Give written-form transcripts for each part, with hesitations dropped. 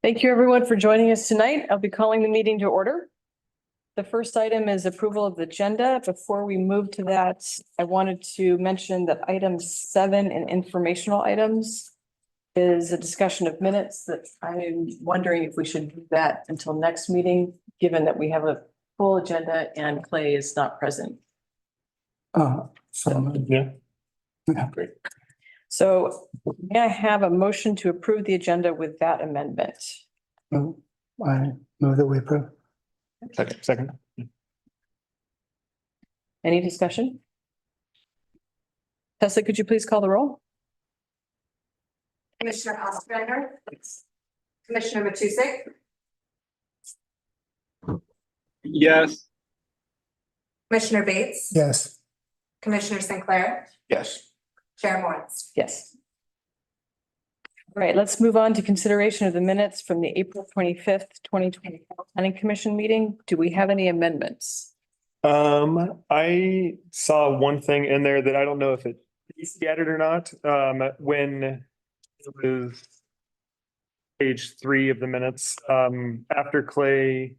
Thank you, everyone, for joining us tonight. I'll be calling the meeting to order. The first item is approval of the agenda. Before we move to that, I wanted to mention that item 7 and informational items is a discussion of minutes that I'm wondering if we should do that until next meeting, given that we have a full agenda and Clay is not present. Yeah, great. So may I have a motion to approve the agenda with that amendment? I move that we approve. Second. Any discussion? Tessa, could you please call the roll? Commissioner Ostrander. Commissioner Matusek. Yes. Commissioner Bates. Yes. Commissioner Sinclair. Yes. Chair Moritz. Yes. All right, let's move on to consideration of the minutes from the April 25th, 2024 Planning Commission meeting. Do we have any amendments? I saw one thing in there that I don't know if it needs to be added or not. When it was page 3 of the minutes, after Clay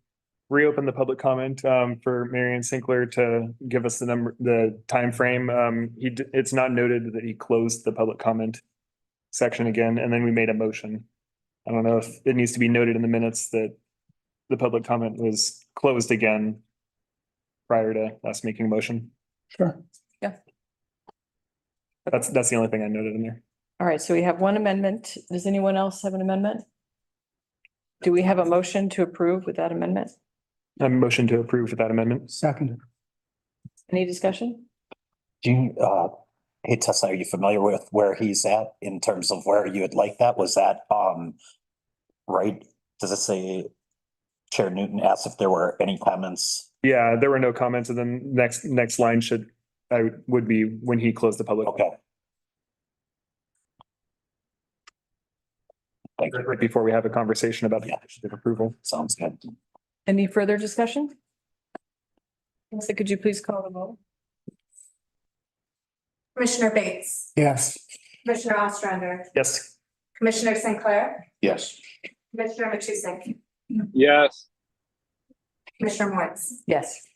reopened the public comment for Marion Sinclair to give us the time frame, it's not noted that he closed the public comment section again, and then we made a motion. I don't know if it needs to be noted in the minutes that the public comment was closed again prior to us making a motion. Sure. That's the only thing I noted in there. All right, so we have one amendment. Does anyone else have an amendment? Do we have a motion to approve with that amendment? A motion to approve with that amendment. Second. Any discussion? Do you, hey Tessa, are you familiar with where he's at in terms of where you would like that? Was that, right? Does it say Chair Newton asked if there were any comments? Yeah, there were no comments, and then next line would be when he closed the public. Okay. Thank you. Right before we have a conversation about the approval. Sounds good. Any further discussion? Lisa, could you please call the roll? Commissioner Bates. Yes. Commissioner Ostrander. Yes. Commissioner Sinclair. Yes. Commissioner Matusek. Yes. Commissioner Moritz. Yes.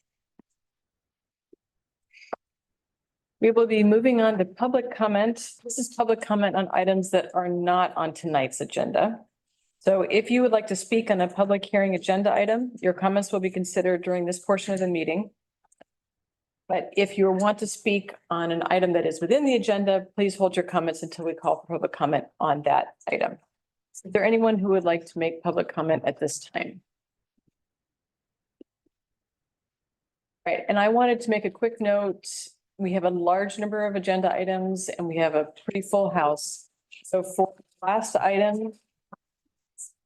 We will be moving on to public comment. This is public comment on items that are not on tonight's agenda. So if you would like to speak on a public hearing agenda item, your comments will be considered during this portion of the meeting. But if you want to speak on an item that is within the agenda, please hold your comments until we call for public comment on that item. Is there anyone who would like to make public comment at this time? Right, and I wanted to make a quick note. We have a large number of agenda items and we have a pretty full house. So for the last item,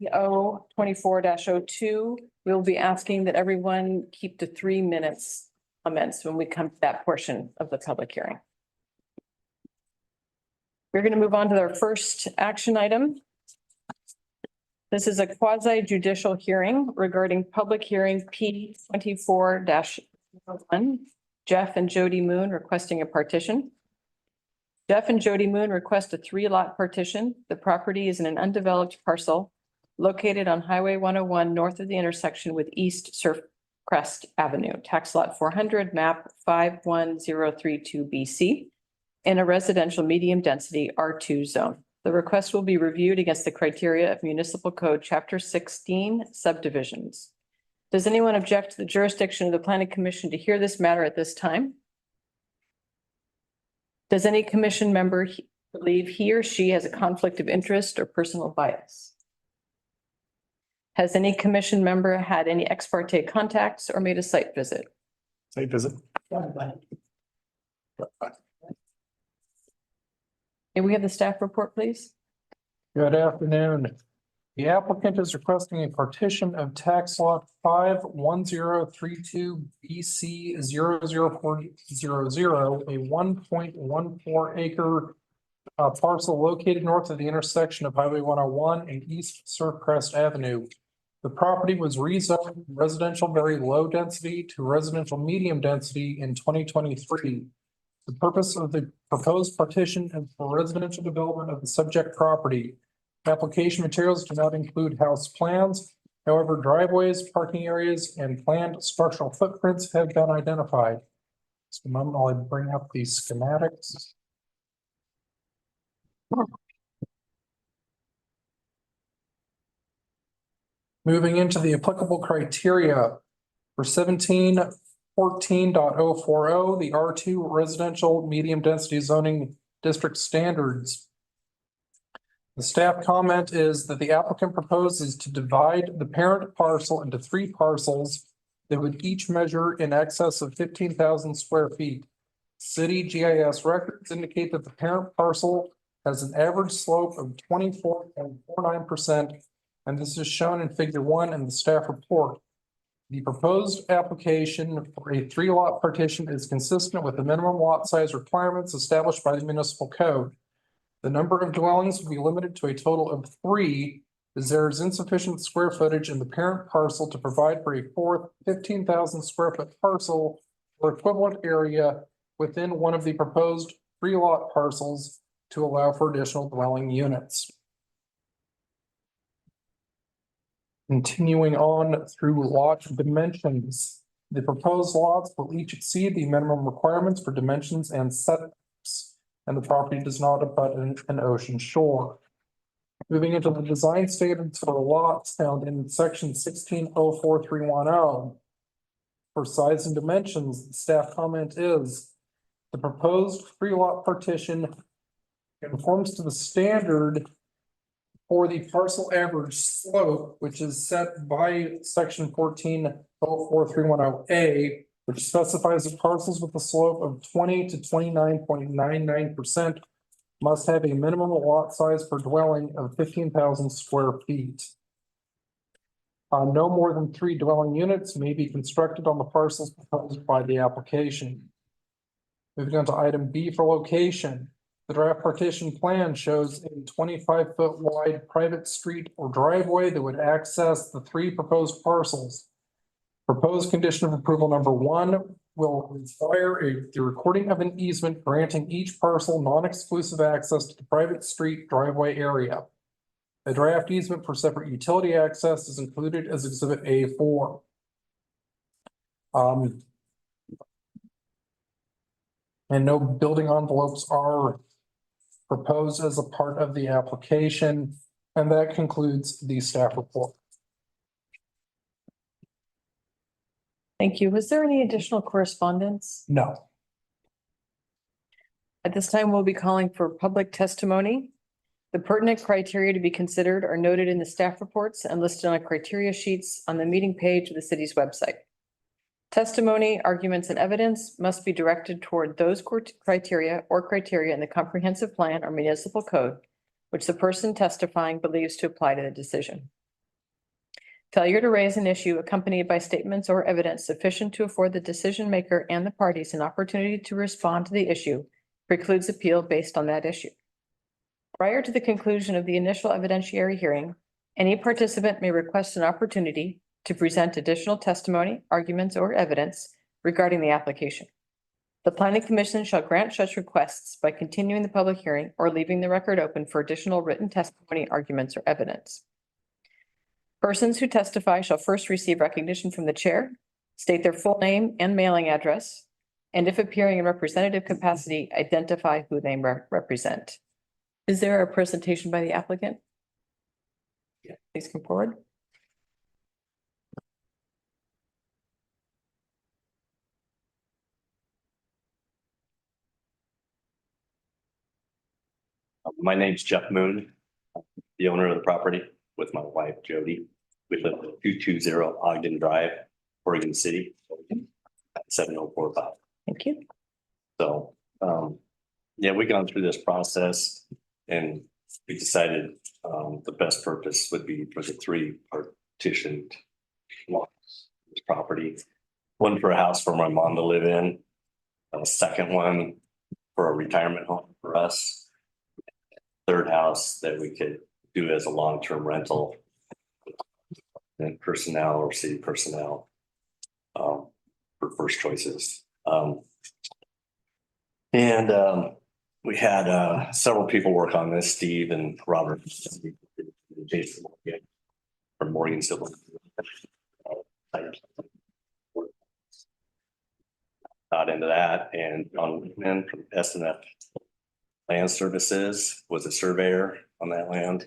24-02, we'll be asking that everyone keep to 3 minutes comments when we come to that portion of the public hearing. We're going to move on to our first action item. This is a quasi judicial hearing regarding public hearing P24-1. Jeff and Jody Moon requesting a partition. Jeff and Jody Moon request a 3-lot partition. The property is in an undeveloped parcel located on Highway 101 north of the intersection with East Surfcrest Avenue, tax lot 400, map 51032 BC, in a residential medium density R2 zone. The request will be reviewed against the criteria of Municipal Code Chapter 16 subdivisions. Does anyone object to the jurisdiction of the Planning Commission to hear this matter at this time? Does any commission member believe he or she has a conflict of interest or personal bias? Has any commission member had any ex parte contacts or made a site visit? Site visit. May we have the staff report, please? Good afternoon. The applicant is requesting a partition of tax lot 51032 BC 00400, a 1.14 acre parcel located north of the intersection of Highway 101 and East Surfcrest Avenue. The property was rezoned from residential very low density to residential medium density in 2023. The purpose of the proposed partition is for residential development of the subject property. Application materials do not include house plans. However, driveways, parking areas, and planned structural footprints have been identified. Just a moment while I bring up the schematics. Moving into the applicable criteria for 1714.040, the R2 residential medium density zoning district standards. The staff comment is that the applicant proposes to divide the parent parcel into 3 parcels that would each measure in excess of 15,000 square feet. City GIS records indicate that the parent parcel has an average slope of 24.49%, and this is shown in figure 1 in the staff report. The proposed application for a 3-lot partition is consistent with the minimum lot size requirements established by the municipal code. The number of dwellings will be limited to a total of 3, as there is insufficient square footage in the parent parcel to provide for a 4th 15,000 square foot parcel or equivalent area within one of the proposed 3-lot parcels to allow for additional dwelling units. Continuing on through lot dimensions, the proposed lots will each exceed the minimum requirements for dimensions and setbacks, and the property does not abut an ocean shore. Moving into the design standards for lots found in section 1604.310. For size and dimensions, the staff comment is the proposed 3-lot partition conforms to the standard for the parcel average slope, which is set by section 1404.310A, which specifies that parcels with a slope of 20 to 29.99% must have a minimum lot size per dwelling of 15,000 square feet. No more than 3 dwelling units may be constructed on the parcels proposed by the application. Moving on to item B for location. The draft partition plan shows a 25-foot wide private street or driveway that would access the 3 proposed parcels. Proposed condition of approval number 1 will require the recording of an easement granting each parcel non-exclusive access to the private street driveway area. A draft easement for separate utility access is included as Exhibit A4. And no building envelopes are proposed as a part of the application, and that concludes the staff report. Thank you. Was there any additional correspondence? No. At this time, we'll be calling for public testimony. The pertinent criteria to be considered are noted in the staff reports and listed on criteria sheets on the meeting page of the city's website. Testimony, arguments, and evidence must be directed toward those criteria in the comprehensive plan or municipal code, which the person testifying believes to apply to the decision. Failure to raise an issue accompanied by statements or evidence sufficient to afford the decision maker and the parties an opportunity to respond to the issue precludes appeal based on that issue. Prior to the conclusion of the initial evidentiary hearing, any participant may request an opportunity to present additional testimony, arguments, or evidence regarding the application. The planning commission shall grant such requests by continuing the public hearing or leaving the record open for additional written testimony, arguments, or evidence. Persons who testify shall first receive recognition from the chair, state their full name and mailing address, and if appearing in representative capacity, identify who they represent. Is there a presentation by the applicant? Yeah. Please come forward. My name's Jeff Moon, the owner of the property with my wife Jody. We live at 220 Ogden Drive, Oregon City, 70455. Thank you. So, yeah, we've gone through this process and we decided the best purpose would be for the 3 partitioned lots, this property. One for a house for my mom to live in, a second one for a retirement home for us. 3rd house that we could do as a long-term rental and personnel or city personnel for first choices. we had several people work on this, Steve and Robert. Jason from Morgan Civil. Got into that, and John Whitman from SNF Land Services was a surveyor on that land.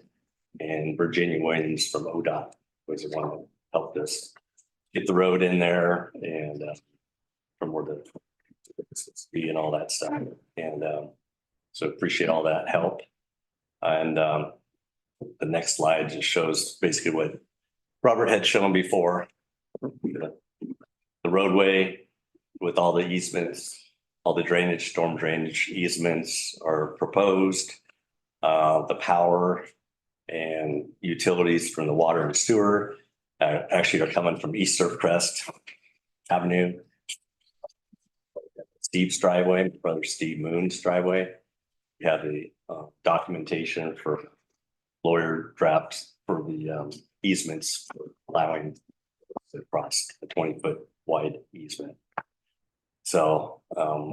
And Virginia Williams from ODOT was the one that helped us get the road in there and from where the and all that stuff. And so appreciate all that help. And the next slide just shows basically what Robert had shown before. The roadway with all the easements, all the drainage, storm drainage easements are proposed. The power and utilities from the water and sewer actually are coming from East Surfcrest Avenue. Steve's driveway, brother Steve Moon's driveway. We have the documentation for lawyer drafts for the easements for allowing to cross a 20-foot wide easement. So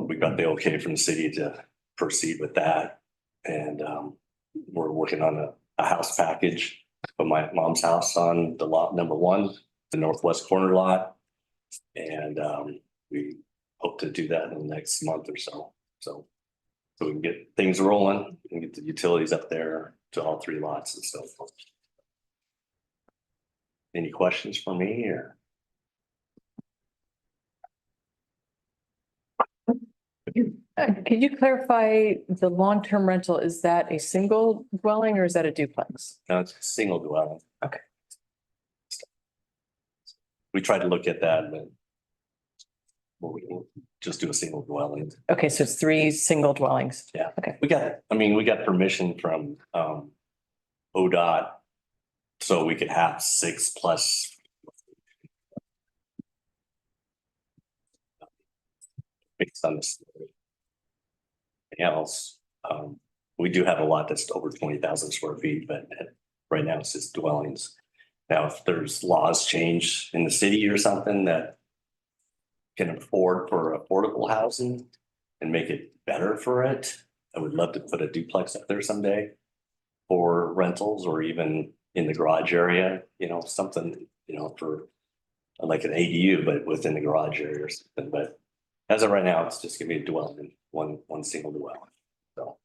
we got the okay from the city to proceed with that. And we're working on a house package of my mom's house on the lot number 1, the northwest corner lot. And we hope to do that in the next month or so. So we can get things rolling and get the utilities up there to all 3 lots and so forth. Any questions for me or? Could you clarify the long-term rental? Is that a single dwelling or is that a duplex? No, it's a single dwelling. Okay. We tried to look at that, but we'll just do a single dwelling. Okay, so it's 3 single dwellings. Yeah. Okay. We got permission from ODOT. So we could have 6+ based on this. Else, we do have a lot that's over 20,000 square feet, but right now it's just dwellings. Now, if there's laws change in the city or something that can afford for affordable housing and make it better for it, I would love to put a duplex up there someday for rentals or even in the garage area, something, for like an ADU, but within the garage area or something. But as of right now, it's just gonna be a dwelling, one single dwelling, so.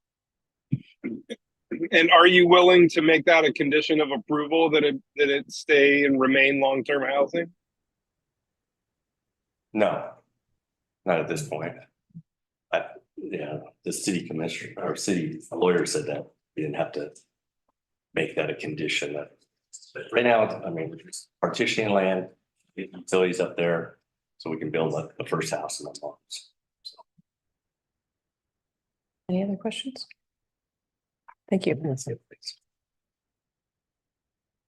And are you willing to make that a condition of approval that it stay and remain long-term housing? No, not at this point. The city commissioner or city lawyer said that we didn't have to make that a condition. But right now, we're just partitioning land, get utilities up there so we can build the first house in the farms. Any other questions? Thank you.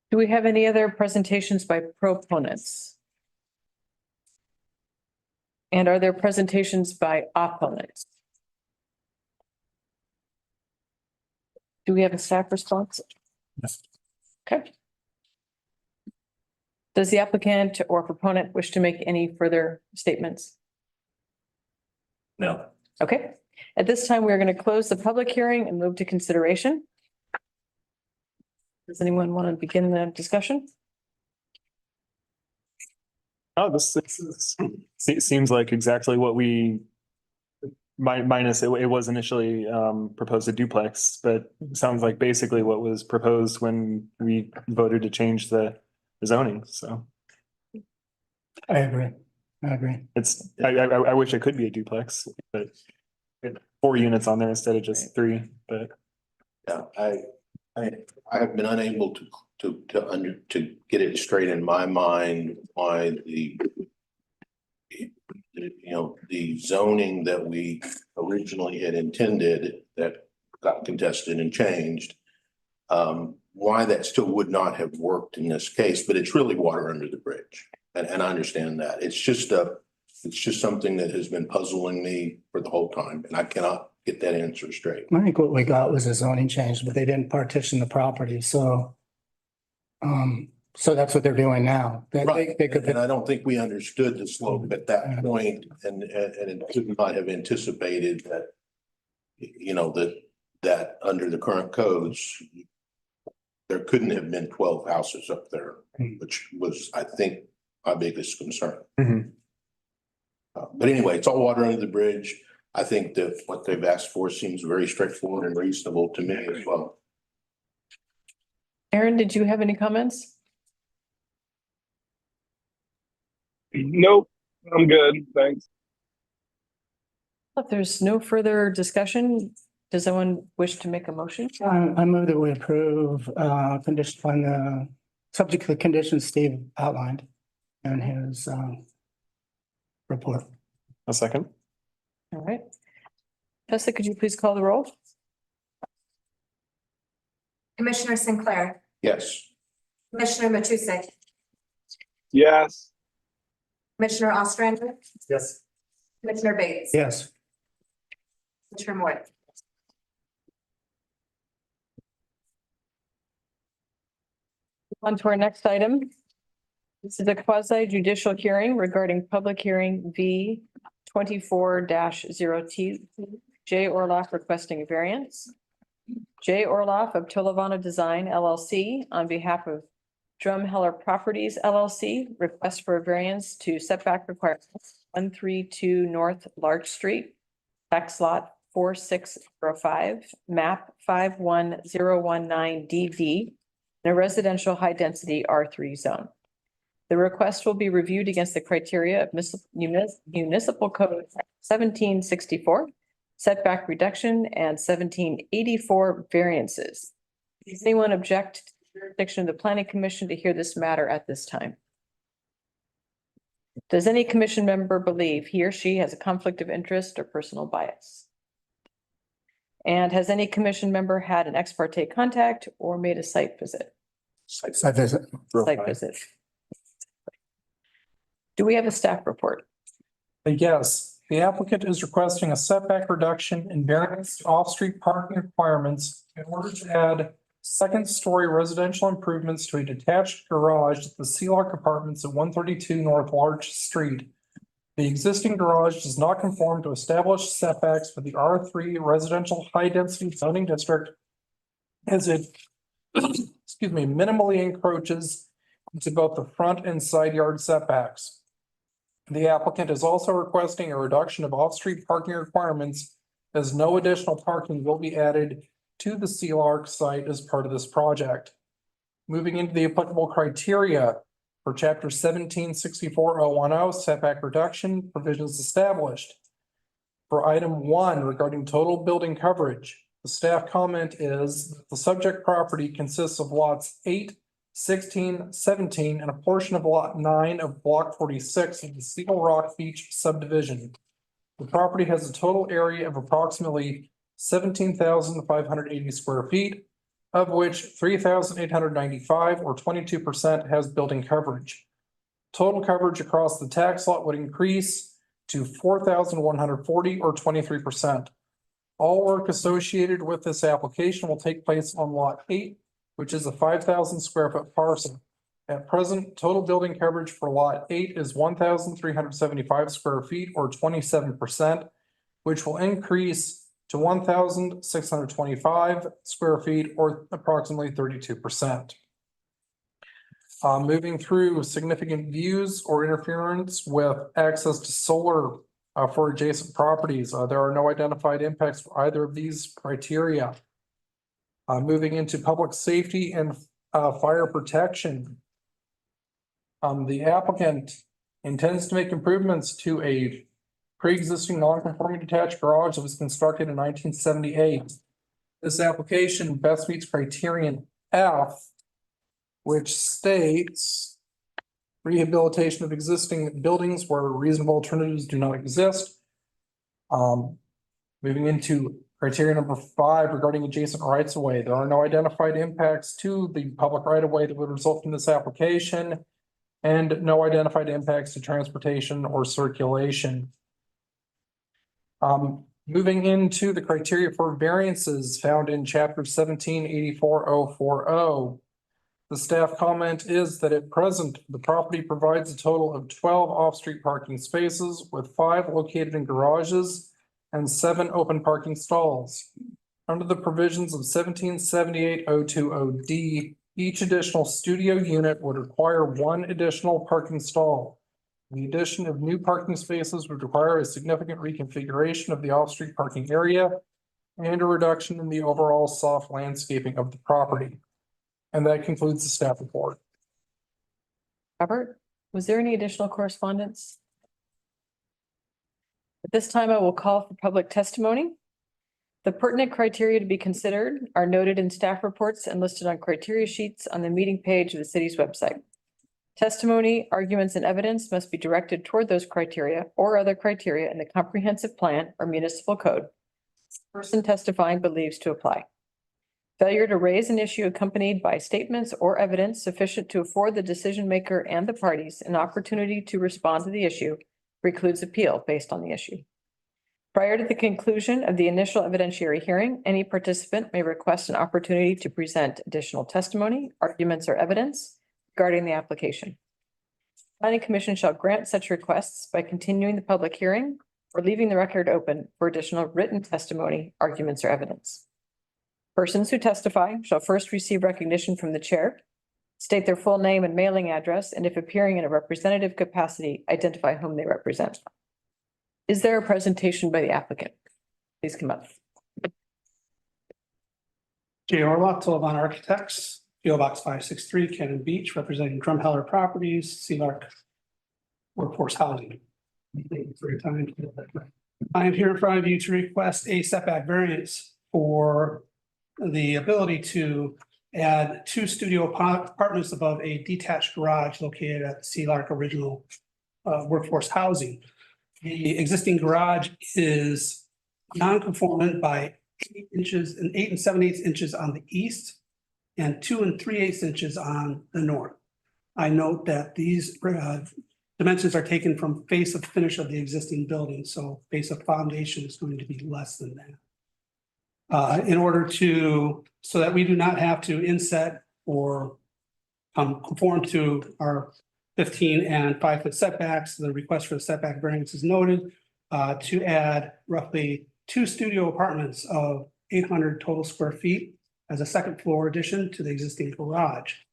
Do we have any other presentations by proponents? And are there presentations by opponents? Do we have a staff response? Yes. Okay. Does the applicant or proponent wish to make any further statements? No. Okay, at this time, we're going to close the public hearing and move to consideration. Does anyone want to begin the discussion? Oh, this seems like exactly what we, minus it was initially proposed a duplex, but it sounds like basically what was proposed when we voted to change the zoning, so. I agree. I wish it could be a duplex, but 4 units on there instead of just 3, but. Yeah, I have been unable to get it straight in my mind why the zoning that we originally had intended that got contested and changed, why that still would not have worked in this case, but it's really water under the bridge. And I understand that. It's just something that has been puzzling me for the whole time, and I cannot get that answer straight. I think what we got was a zoning change, but they didn't partition the property, so. So that's what they're doing now. They could. And I don't think we understood the slope at that point, and it could not have anticipated that you know, that under the current codes, there couldn't have been 12 houses up there, which was, I think, my biggest concern. Mhm. But anyway, it's all water under the bridge. I think that what they've asked for seems very straightforward and reasonable to me as well. Aaron, did you have any comments? Nope, I'm good, thanks. If there's no further discussion, does anyone wish to make a motion? I move that we approve, condition on the, subject to the conditions Steve outlined in his, report. A second. All right. Tessa, could you please call the roll? Commissioner Sinclair, Yes. Commissioner Matusek, Yes, Commissioner Ostrander, Yes. Commissioner Bates. Yes. Commissioner Moore. On to our next item. This is a quasi judicial hearing regarding public hearing V 24-0T. J Orloff requesting a variance. J Orloff of Tolovana Design LLC on behalf of Drumheller Properties LLC request for a variance to setback requirements 132 North Larch Street, tax lot 4605, map 51019 DD, in a residential high-density R3 zone. The request will be reviewed against the criteria of Municipal Code 1764, setback reduction, and 1784 variances. Does anyone object to the jurisdiction of the Planning Commission to hear this matter at this time? Does any commission member believe he or she has a conflict of interest or personal bias? And has any commission member had an ex parte contact or made a site visit? Site visit. Site visit. Do we have a staff report? Yes, the applicant is requesting a setback reduction in variance to off-street parking requirements in order to add second-story residential improvements to a detached garage at the Sealark Apartments at 132 North Larch Street. The existing garage does not conform to established setbacks for the R3 residential high-density zoning district as it, excuse me, minimally encroaches into both the front and side yard setbacks. The applicant is also requesting a reduction of off-street parking requirements as no additional parking will be added to the Sealark site as part of this project. Moving into the applicable criteria for chapter 1764-010 setback reduction provisions established. For item 1 regarding total building coverage, the staff comment is that the subject property consists of lots 8, 16, 17, and a portion of lot 9 of block 46 of the Seal Rock Beach subdivision. The property has a total area of approximately 17,580 square feet, of which 3,895 or 22% has building coverage. Total coverage across the tax lot would increase to 4,140 or 23%. All work associated with this application will take place on lot 8, which is a 5,000 square foot parcel. At present, total building coverage for lot 8 is 1,375 square feet or 27%, which will increase to 1,625 square feet or approximately 32%. Moving through significant views or interference with access to solar for adjacent properties. There are no identified impacts for either of these criteria. Moving into public safety and fire protection. The applicant intends to make improvements to a pre-existing non-conforming detached garage that was constructed in 1978. This application best meets criterion F, which states rehabilitation of existing buildings where reasonable alternatives do not exist. Moving into criteria number 5 regarding adjacent rights of way, there are no identified impacts to the public right of way that would result from this application, and no identified impacts to transportation or circulation. Moving into the criteria for variances found in chapter 1784-040. The staff comment is that at present, the property provides a total of 12 off-street parking spaces with 5 located in garages and 7 open parking stalls. Under the provisions of 1778-020D, each additional studio unit would require 1 additional parking stall. The addition of new parking spaces would require a significant reconfiguration of the off-street parking area and a reduction in the overall soft landscaping of the property. And that concludes the staff report. Robert, was there any additional correspondence? At this time, I will call for public testimony. The pertinent criteria to be considered are noted in staff reports and listed on criteria sheets on the meeting page of the city's website. Testimony, arguments, and evidence must be directed toward those criteria or other criteria in the comprehensive plan or municipal code the person testifying believes to apply. Failure to raise an issue accompanied by statements or evidence sufficient to afford the decision maker and the parties an opportunity to respond to the issue precludes appeal based on the issue. Prior to the conclusion of the initial evidentiary hearing, any participant may request an opportunity to present additional testimony, arguments, or evidence regarding the application. Planning Commission shall grant such requests by continuing the public hearing or leaving the record open for additional written testimony, arguments, or evidence. Persons who testify shall first receive recognition from the chair, state their full name and mailing address, and if appearing in a representative capacity, identify whom they represent. Is there a presentation by the applicant? Please come up. Jay Orlock, Sullivan Architects, PO Box 563, Cannon Beach, representing Drumheller Properties, Sealark Workforce Housing. Thank you for your time. I am here in front of you to request a setback variance for the ability to add 2 studio apartments above a detached garage located at the Sealark Original Workforce Housing. The existing garage is non-conformant by 8 inches and 8 7/8 inches on the east and 2 3/8 inches on the north. I note that these dimensions are taken from face of finish of the existing building, so face of foundation is going to be less than that. In order to, so that we do not have to inset or conform to our 15 and 5-foot setbacks, the request for the setback variance is noted to add roughly 2 studio apartments of 800 total square feet as a second floor addition to the existing garage.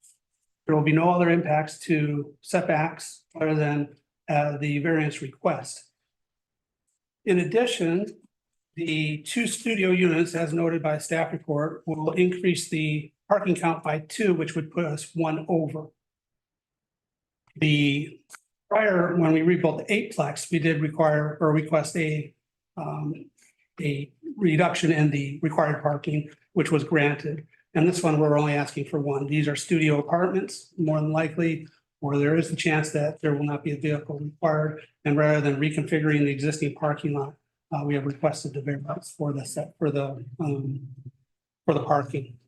There will be no other impacts to setbacks other than the variance request. In addition, the 2 studio units, as noted by staff report, will increase the parking count by 2, which would put us 1 over. The prior, when we rebuilt the 8-plex, we did require or request a reduction in the required parking, which was granted. And this one, we're only asking for 1. These are studio apartments, more than likely, or there is a chance that there will not be a vehicle required. And rather than reconfiguring the existing parking lot, we have requested the variance for the parking.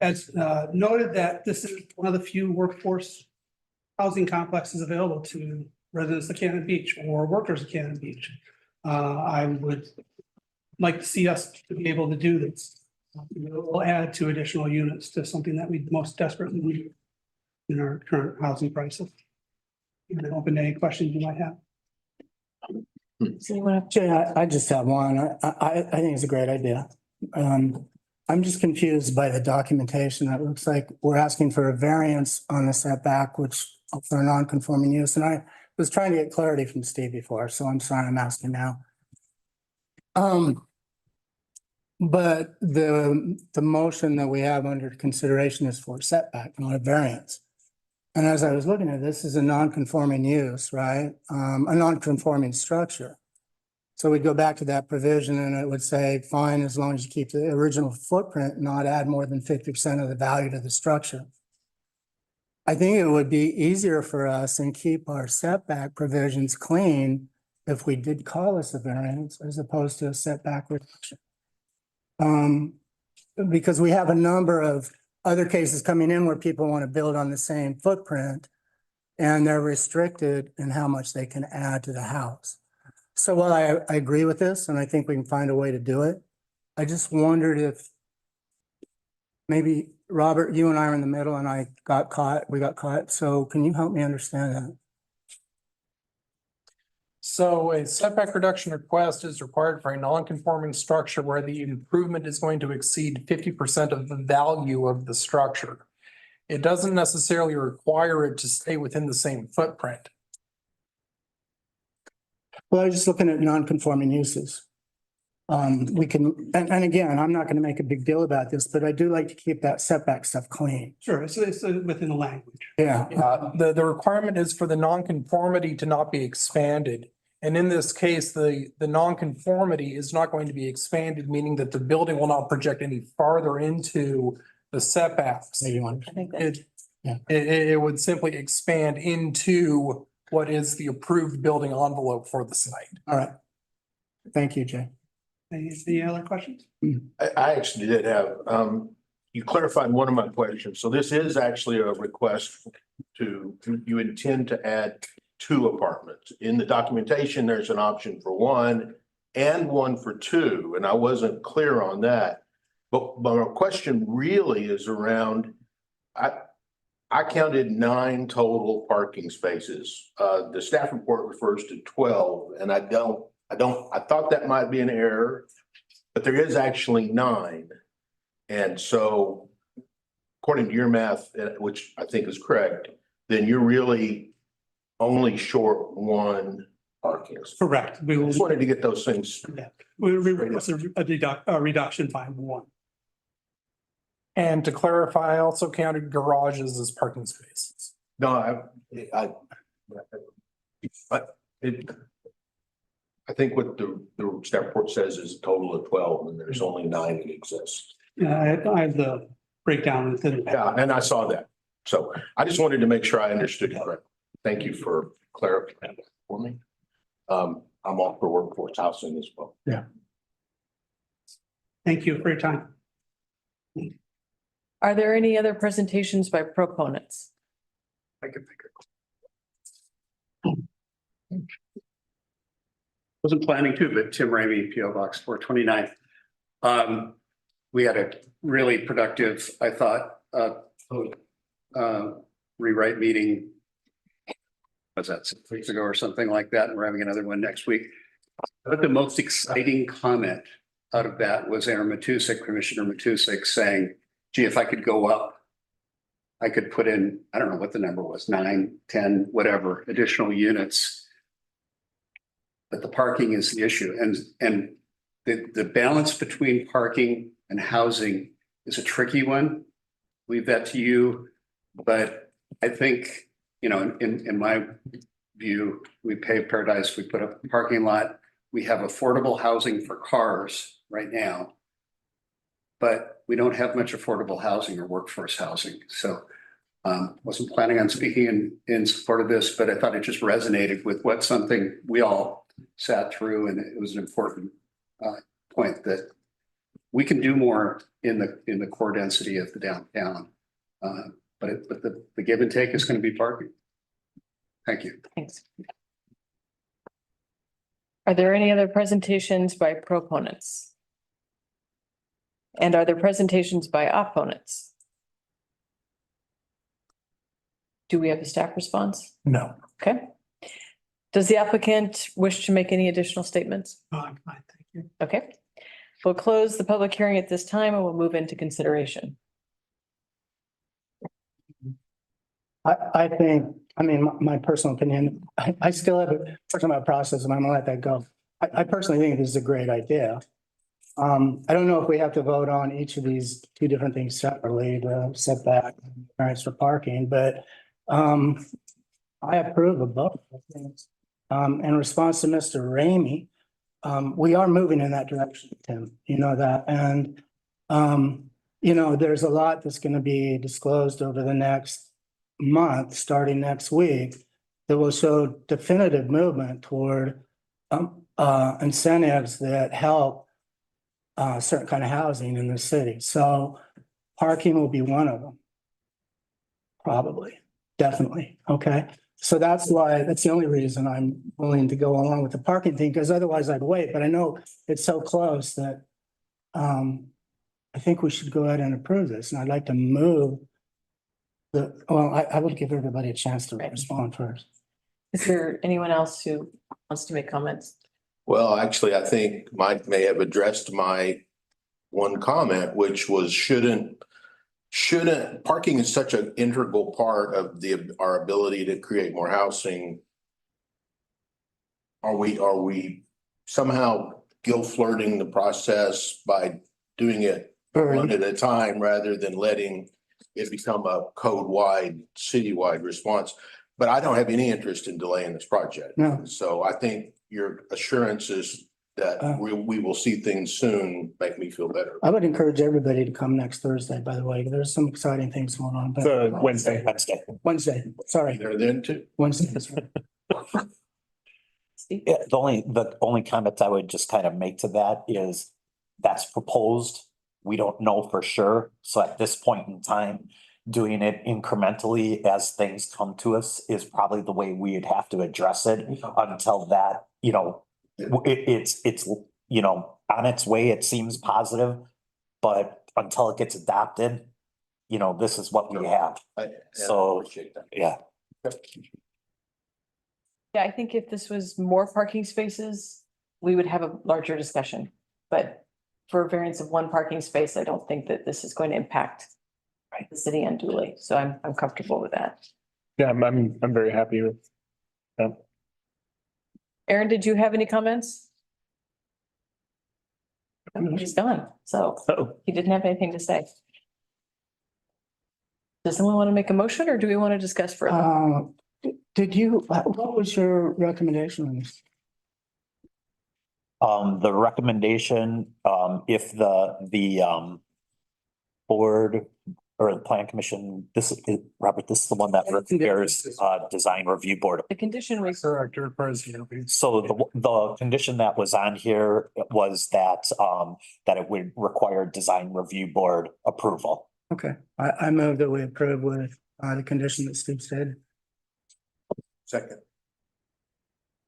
As noted that this is one of the few workforce housing complexes available to residents of Cannon Beach or workers of Cannon Beach. I would like to see us to be able to do this. We'll add 2 additional units to something that we most desperately need in our current housing crisis. And I'm open to any questions you might have. Jay, I just have one. I think it's a great idea. I'm just confused by the documentation. It looks like we're asking for a variance on the setback, which for a non-conforming use. And I was trying to get clarity from Steve before, so I'm sorry I'm asking now. But the motion that we have under consideration is for setback, not a variance. And as I was looking at this, is a non-conforming use, right? A non-conforming structure. So we'd go back to that provision and it would say, fine, as long as you keep the original footprint, not add more than 50% of the value to the structure. I think it would be easier for us and keep our setback provisions clean if we did call this a variance as opposed to a setback reduction. Because we have a number of other cases coming in where people want to build on the same footprint and they're restricted in how much they can add to the house. So while I agree with this and I think we can find a way to do it, I just wondered if maybe Robert, you and I are in the middle and we got caught. So can you help me understand that? So a setback reduction request is required for a non-conforming structure where the improvement is going to exceed 50% of the value of the structure. It doesn't necessarily require it to stay within the same footprint. Well, I was just looking at non-conforming uses. We can, and again, I'm not gonna make a big deal about this, but I do like to keep that setback stuff clean. Sure, it's within the language. Yeah. The requirement is for the nonconformity to not be expanded. And in this case, the nonconformity is not going to be expanded, meaning that the building will not project any farther into the setbacks. Maybe one. I think that, It, Yeah. it would simply expand into what is the approved building envelope for the site. All right. Thank you, Jay. Any other questions? I actually did have, you clarified one of my questions. So this is actually a request you intend to add 2 apartments. In the documentation, there's an option for 1 and 1 for 2, and I wasn't clear on that. But my question really is around, I counted 9 total parking spaces. The staff report refers to 12, and I thought that might be an error, but there is actually 9. And so according to your math, which I think is correct, then you're really only short 1 parking space. Correct. We I will, just wanted to get those things. we request a reduction by 1. And to clarify, I also counted garages as parking spaces. No, I think what the staff report says is a total of 12, and there's only 9 that exist. I have the breakdown within. Yeah, and I saw that. So I just wanted to make sure I understood it correctly. Thank you for clarifying that for me. I'm all for workforce housing as well. Thank you for your time. are there any other presentations by proponents? I can think Wasn't planning to, but Tim Ramey, PO Box 429. We had a really productive, I thought, rewrite meeting. Was that 6 weeks ago or something like that? And we're having another one next week. But the most exciting comment out of that was Aaron Matusik, Commissioner Matusik, saying, gee, if I could go up, I could put in, I don't know what the number was, 9, 10, whatever, additional units. But the parking is the issue, and the balance between parking and housing is a tricky one. Leave that to you, but I think, you know, in my view, we pave Paradise, we put up a parking lot, we have affordable housing for cars right now, but we don't have much affordable housing or workforce housing. So wasn't planning on speaking in support of this, but I thought it just resonated with what something we all sat through, and it was an important point that we can do more in the core density of the downtown. But the give and take is going to be parking. Thank you. Thanks. Are there any other presentations by proponents? And are there presentations by opponents? Do we have a staff response? No. Okay. Does the applicant wish to make any additional statements? I'm fine, thank you. Okay. We'll close the public hearing at this time and we'll move into consideration. I think, I mean, my personal opinion, I still have a talking about process and I'm gonna let that go. I personally think this is a great idea. I don't know if we have to vote on each of these 2 different things separately, the setback, variance for parking, but I approve of both things. In response to Mr. Ramey, we are moving in that direction, Tim, you know that, and you know, there's a lot that's going to be disclosed over the next month, starting next week, that will show definitive movement toward incentives that help certain kind of housing in the city. So parking will be one of them. Probably, definitely. Okay. So that's the only reason I'm willing to go along with the parking thing, because otherwise I'd wait, but I know it's so close that I think we should go ahead and approve this, and I'd like to move I would give everybody a chance to respond first. Is there anyone else who wants to make comments. Well, actually, I think Mike may have addressed my one comment, which was shouldn't parking is such an integral part of our ability to create more housing. Are we somehow guilt flirting the process by doing it one at a time rather than letting it become a code-wide, citywide response? But I don't have any interest in delaying this project. No. So I think your assurances that we will see things soon make me feel better. I would encourage everybody to come next Thursday, by the way. There's some exciting things going on. but- So Wednesday. Wednesday, sorry, There then too. Wednesday. That's right. Steve? Yeah, the only comment I would just kind of make to that is that's proposed. We don't know for sure. So at this point in time, doing it incrementally as things come to us is probably the way we'd have to address it until that, it's, on its way, it seems positive. But until it gets adopted, this is what we have. So, Appreciate that. yeah. Yeah, I think if this was more parking spaces, we would have a larger discussion. But for a variance of one parking space, I don't think that this is going to impact the city unduly. So I'm comfortable with that. Yeah, I'm very happy with that. Aaron, did you have any comments? He's gone, so Uh-oh. he didn't have anything to say. Does someone want to make a motion or do we want to discuss further? What was your recommendation on this? The recommendation, if the board or the plan commission, Robert, this is the one that repairs, design review board. The condition was, Director, President. So the condition that was on here was that, that it would require design review board approval. Okay, I move that we approve with the condition that Steve said. Second.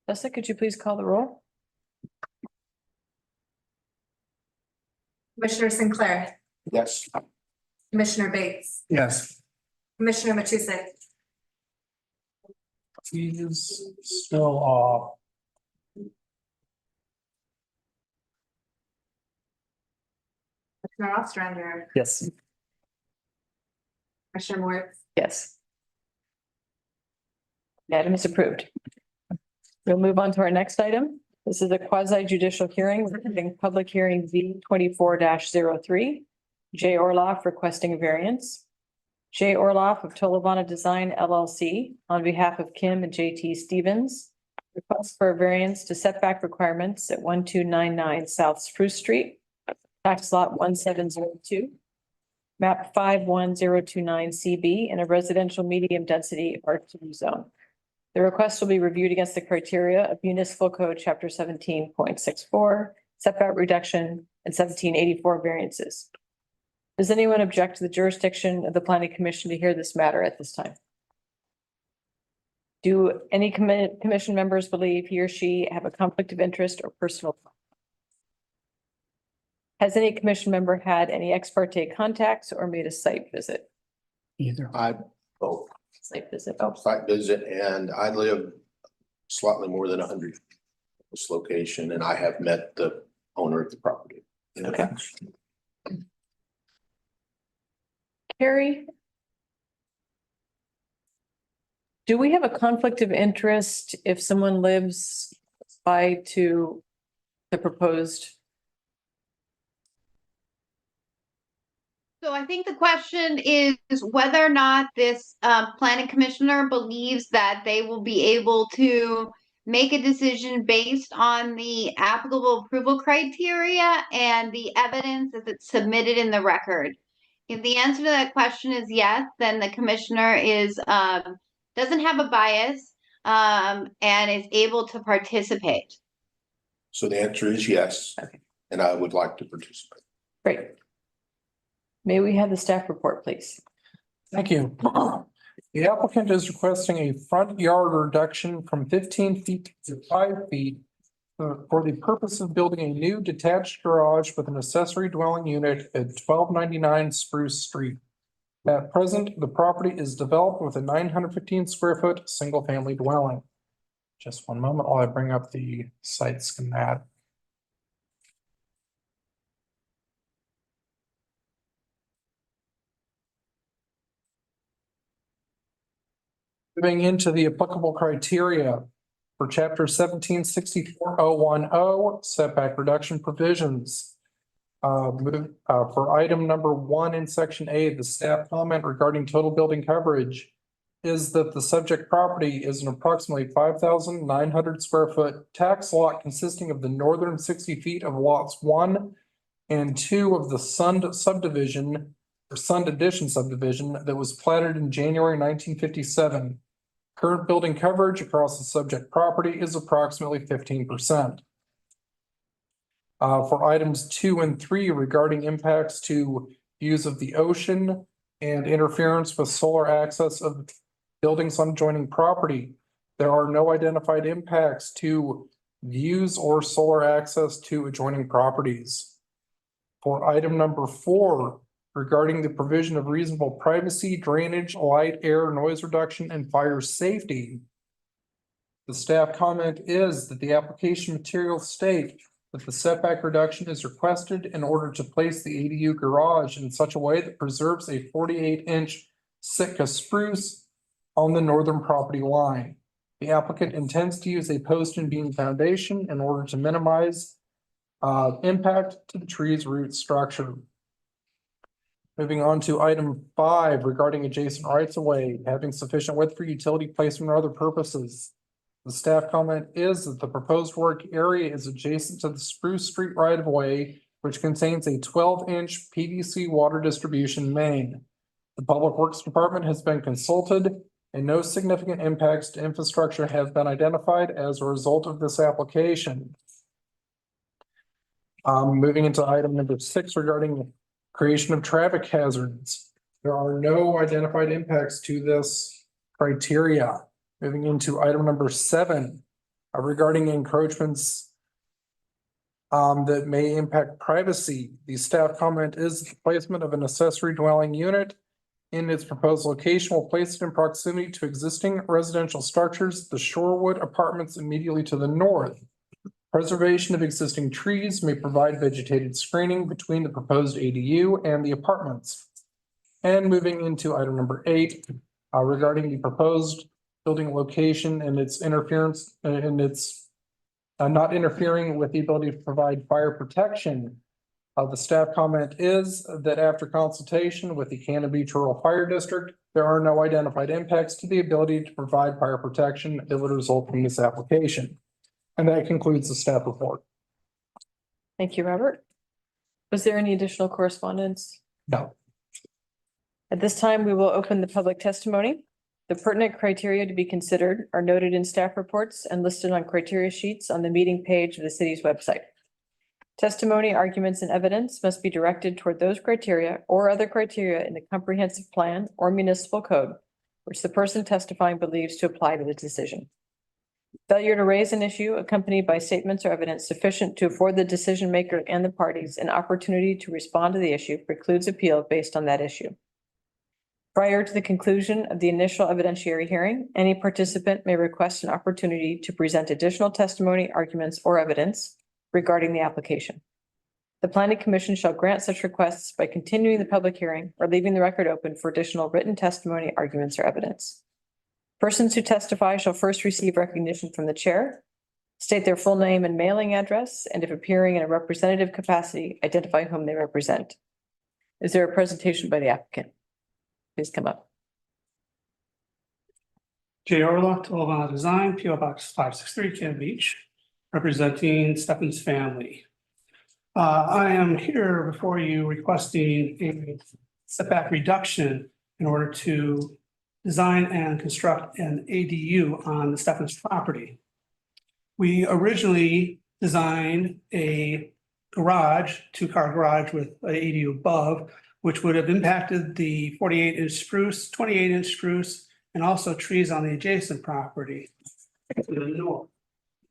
Jessica, could you please call the roll? Commissioner Sinclair, Yes. Commissioner Bates, Yes. Commissioner Matusek, He's still off. Commissioner Ostrander, Yes. Commissioner Moritz, Yes. The item is approved. We'll move on to our next item. This is a quasi judicial hearing, regarding public hearing V 24-03. Jay Orloff requesting a variance. Jay Orloff of Tolovana Design LLC on behalf of Kim and JT Stevens. Request for a variance to setback requirements at 1299 South Spruce Street, tax lot 1702. Map 51029 CB in a residential medium density R2 zone. The request will be reviewed against the criteria of Municipal Code Chapter 17.64, setback reduction, and 1784 variances. Does anyone object to the jurisdiction of the Planning Commission to hear this matter at this time? Do any commission members believe he or she have a conflict of interest or personal? Has any commission member had any ex parte contacts or made a site visit? Either. I both Site visit. site visit, and I live slightly more than 100 this location, and I have met the owner of the property. Okay. Carrie? Do we have a conflict of interest if someone lives by to the proposed? So I think the question is whether or not this planning commissioner believes that they will be able to make a decision based on the applicable approval criteria and the evidence as it's submitted in the record. If the answer to that question is yes, then the commissioner is doesn't have a bias and is able to participate. So the answer is yes. Okay. And I would like to participate. Great. May we have the staff report, please? Thank you. The applicant is requesting a front yard reduction from 15 feet to 5 feet for the purpose of building a new detached garage with an accessory dwelling unit at 1299 Spruce Street. At present, the property is developed with a 915 square foot single family dwelling. Just one moment while I bring up the site schematic. Moving into the applicable criteria for chapter 1764.010 setback reduction provisions. For item number 1 in section A, the staff comment regarding total building coverage is that the subject property is an approximately 5,900 square foot tax lot consisting of the northern 60 feet of lots 1 and 2 of the Sund subdivision or Sund Addition subdivision that was platted in January 1957. Current building coverage across the subject property is approximately 15%. For items 2 and 3 regarding impacts to views of the ocean and interference with solar access of buildings on adjoining property, there are no identified impacts to views or solar access to adjoining properties. For item number 4, regarding the provision of reasonable privacy, drainage, light, air, noise reduction, and fire safety, the staff comment is that the application materials state that the setback reduction is requested in order to place the ADU garage in such a way that preserves a 48-inch Sitka spruce on the northern property line. The applicant intends to use a post and beam foundation in order to minimize impact to the tree's root structure. Moving on to item 5 regarding adjacent rights of way, having sufficient width for utility placement or other purposes. The staff comment is that the proposed work area is adjacent to the Spruce Street right of way, which contains a 12-inch PVC water distribution main. The Public Works Department has been consulted and no significant impacts to infrastructure have been identified as a result of this application. Moving into item number 6 regarding creation of traffic hazards. There are no identified impacts to this criteria. Moving into item number 7 regarding encroachments that may impact privacy. The staff comment is the placement of an accessory dwelling unit in its proposed location will place it in proximity to existing residential structures, the Shorewood apartments immediately to the north. Preservation of existing trees may provide vegetated screening between the proposed ADU and the apartments. And moving into item number 8, regarding the proposed building location and its interference and its not interfering with the ability to provide fire protection. The staff comment is that after consultation with the Cannon Beach Rural Fire District, there are no identified impacts to the ability to provide fire protection that would result from this application. And that concludes the staff report. Thank you, Robert. Was there any additional correspondence? No. At this time, we will open the public testimony. The pertinent criteria to be considered are noted in staff reports and listed on criteria sheets on the meeting page of the city's website. Testimony, arguments, and evidence must be directed toward those criteria or other criteria in the comprehensive plan or municipal code, which the person testifying believes to apply to the decision. Failure to raise an issue accompanied by statements or evidence sufficient to afford the decision maker and the parties an opportunity to respond to the issue precludes appeal based on that issue. Prior to the conclusion of the initial evidentiary hearing, any participant may request an opportunity to present additional testimony, arguments, or evidence regarding the application. The Planning Commission shall grant such requests by continuing the public hearing or leaving the record open for additional written testimony, arguments, or evidence. Persons who testify shall first receive recognition from the chair, state their full name and mailing address, and if appearing in a representative capacity, identify whom they represent. Is there a presentation by the applicant? Please come up. Jay Orlock, 12 Design, PO Box 563, Cannon Beach, representing Stephens family. I am here before you requesting a setback reduction in order to design and construct an ADU on the Stephens property. We originally designed a garage, 2-car garage with an ADU above, which would have impacted the 48-inch spruce, 28-inch spruce, and also trees on the adjacent property to the north.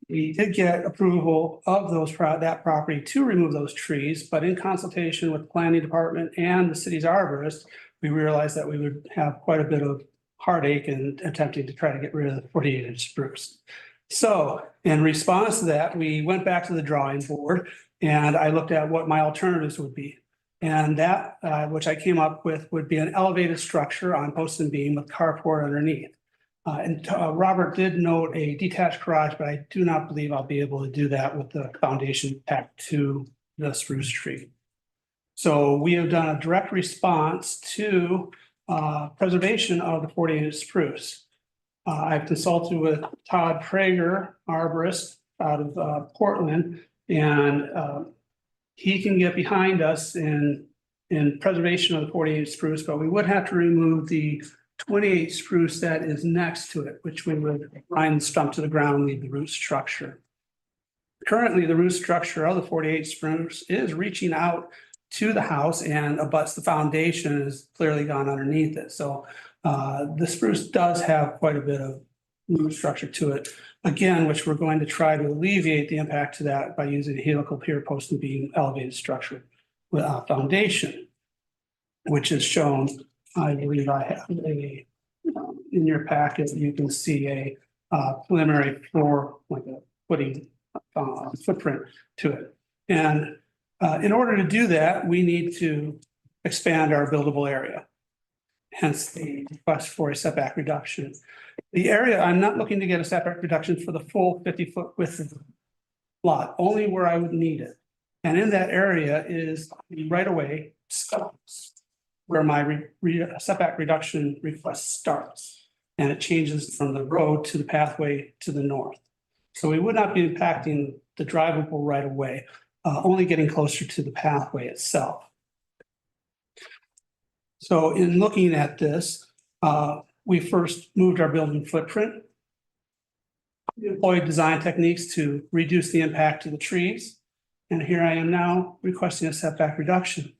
We did get approval of that property to remove those trees, but in consultation with the planning department and the city's arborist, we realized that we would have quite a bit of heartache in attempting to try to get rid of the 48-inch spruce. So in response to that, we went back to the drawing board and I looked at what my alternatives would be. And that, which I came up with, would be an elevated structure on post and beam with carport underneath. Robert did note a detached garage, but I do not believe I'll be able to do that with the foundation tacked to the spruce tree. So we have done a direct response to preservation of the 40-inch spruce. I've consulted with Todd Prager, arborist out of Portland, and he can get behind us in preservation of the 40-inch spruce, but we would have to remove the 28 spruce that is next to it, which we would grind the stump to the ground, leave the root structure. Currently, the root structure of the 48 spruce is reaching out to the house and abuts the foundation, has clearly gone underneath it. So the spruce does have quite a bit of root structure to it, again, which we're going to try to alleviate the impact to that by using a helical pier post and beam elevated structure with a foundation, which is shown. I believe I have a, in your packet, you can see a preliminary floor, like a footing footprint to it. And in order to do that, we need to expand our buildable area. Hence the request for a setback reduction. The area, I'm not looking to get a setback reduction for the full 50-foot width of the lot, only where I would need it. And in that area is the right-of-way stops, where my setback reduction request starts. And it changes from the road to the pathway to the north. So we would not be impacting the drivable right-of-way, only getting closer to the pathway itself. So in looking at this, we first moved our building footprint. We employed design techniques to reduce the impact to the trees. And here I am now requesting a setback reduction,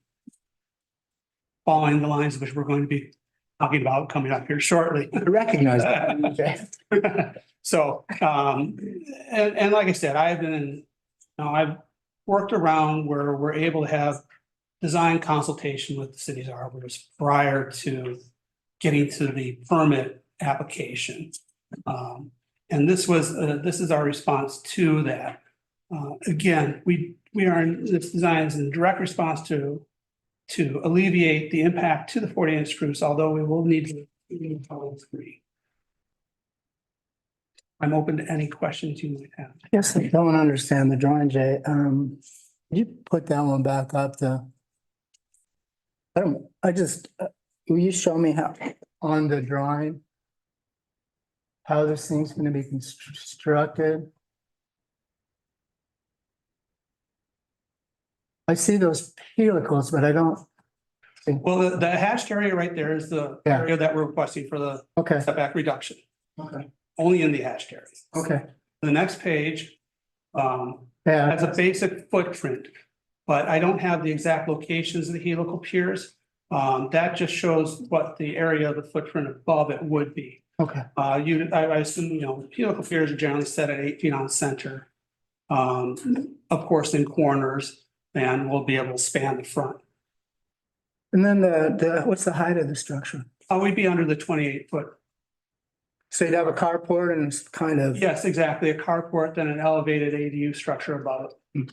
following the lines which we're going to be talking about coming up here shortly. I recognize that. So, and like I said, I've worked around where we're able to have design consultation with the city's arborists prior to getting to the permit application. And this is our response to that. Again, this design is in direct response to alleviate the impact to the 40-inch spruce, although we will need to follow through. I'm open to any questions you might have. Yes, I don't understand the drawing, Jay. Could you put that one back up will you show me how, on the drawing, how this thing's gonna be constructed? I see those helicals, but I don't. Well, the hashed area right there is the Yeah. area that we're requesting for the Okay, setback reduction, okay, only in the hashed area. okay. The next page Yeah, has a basic footprint, but I don't have the exact locations of the helical piers. That just shows what the area of the footprint above it would be. okay. I assume, helical piers are generally set at 8 feet on center. Of course, in corners, and we'll be able to span the front. And then what's the height of the structure? We'd be under the 28-foot. So you'd have a carport and it's kind of. Yes, exactly. A carport, then an elevated ADU structure above it.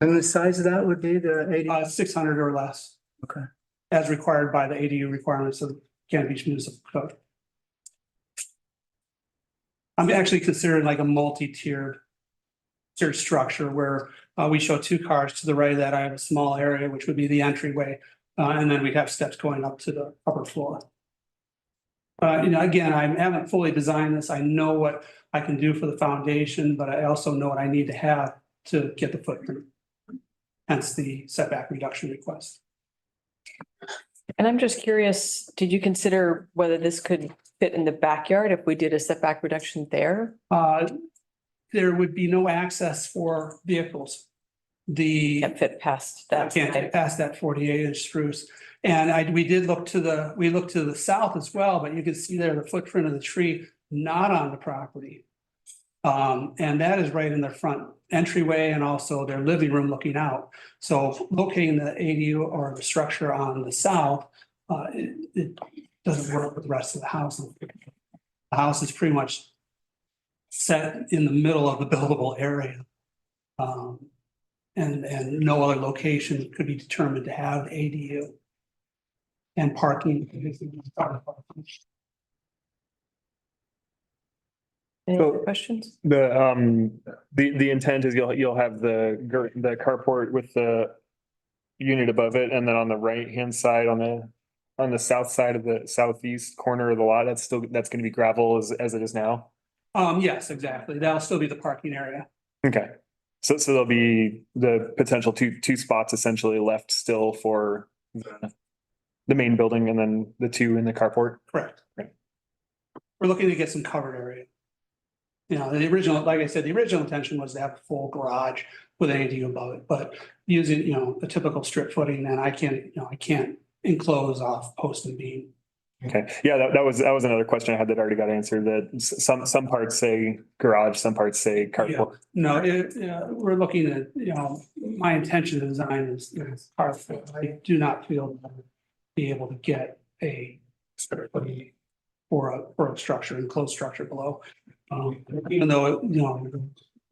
And the size of that would be the 80? 600 or less. Okay. As required by the ADU requirements of Cannon Beach Municipal Code. I'm actually considering like a multi-tiered structure where we show 2 cars to the right of that. I have a small area, which would be the entryway. And then we'd have steps going up to the upper floor. Again, I haven't fully designed this. I know what I can do for the foundation, but I also know what I need to have to get the footprint. Hence the setback reduction request. And I'm just curious, did you consider whether this could fit in the backyard if we did a setback reduction there? There would be no access for vehicles. Can't fit past that. Can't get past that 48-inch spruce. And we looked to the south as well, but you can see there the footprint of the tree not on the property. And that is right in their front entryway and also their living room looking out. So locating the ADU or the structure on the south, it doesn't work with the rest of the house. The house is pretty much set in the middle of the buildable area. And no other location could be determined to have ADU. And parking. Any So- other questions? The intent is you'll have the carport with the unit above it, and then on the right-hand side, on the south side of the southeast corner of the lot, that's gonna be gravel as it is now? Yes, exactly. That'll still be the parking area. Okay, so there'll be the potential two spots essentially left still for the main building and then the two in the carport? Correct. Right. We're looking to get some covered area. You know, the original, like I said, the original intention was to have a full garage with an ADU above it, but using, you know, the typical strip footing, then I can't enclose off post and beam. Okay, yeah, that was another question I had that already got answered, that some parts say garage, some parts say carport. No, we're looking at, you know, my intention to design is carport. I do not feel that I'll be able to get a strip footing for a structure, enclosed structure below. Even though, you know, the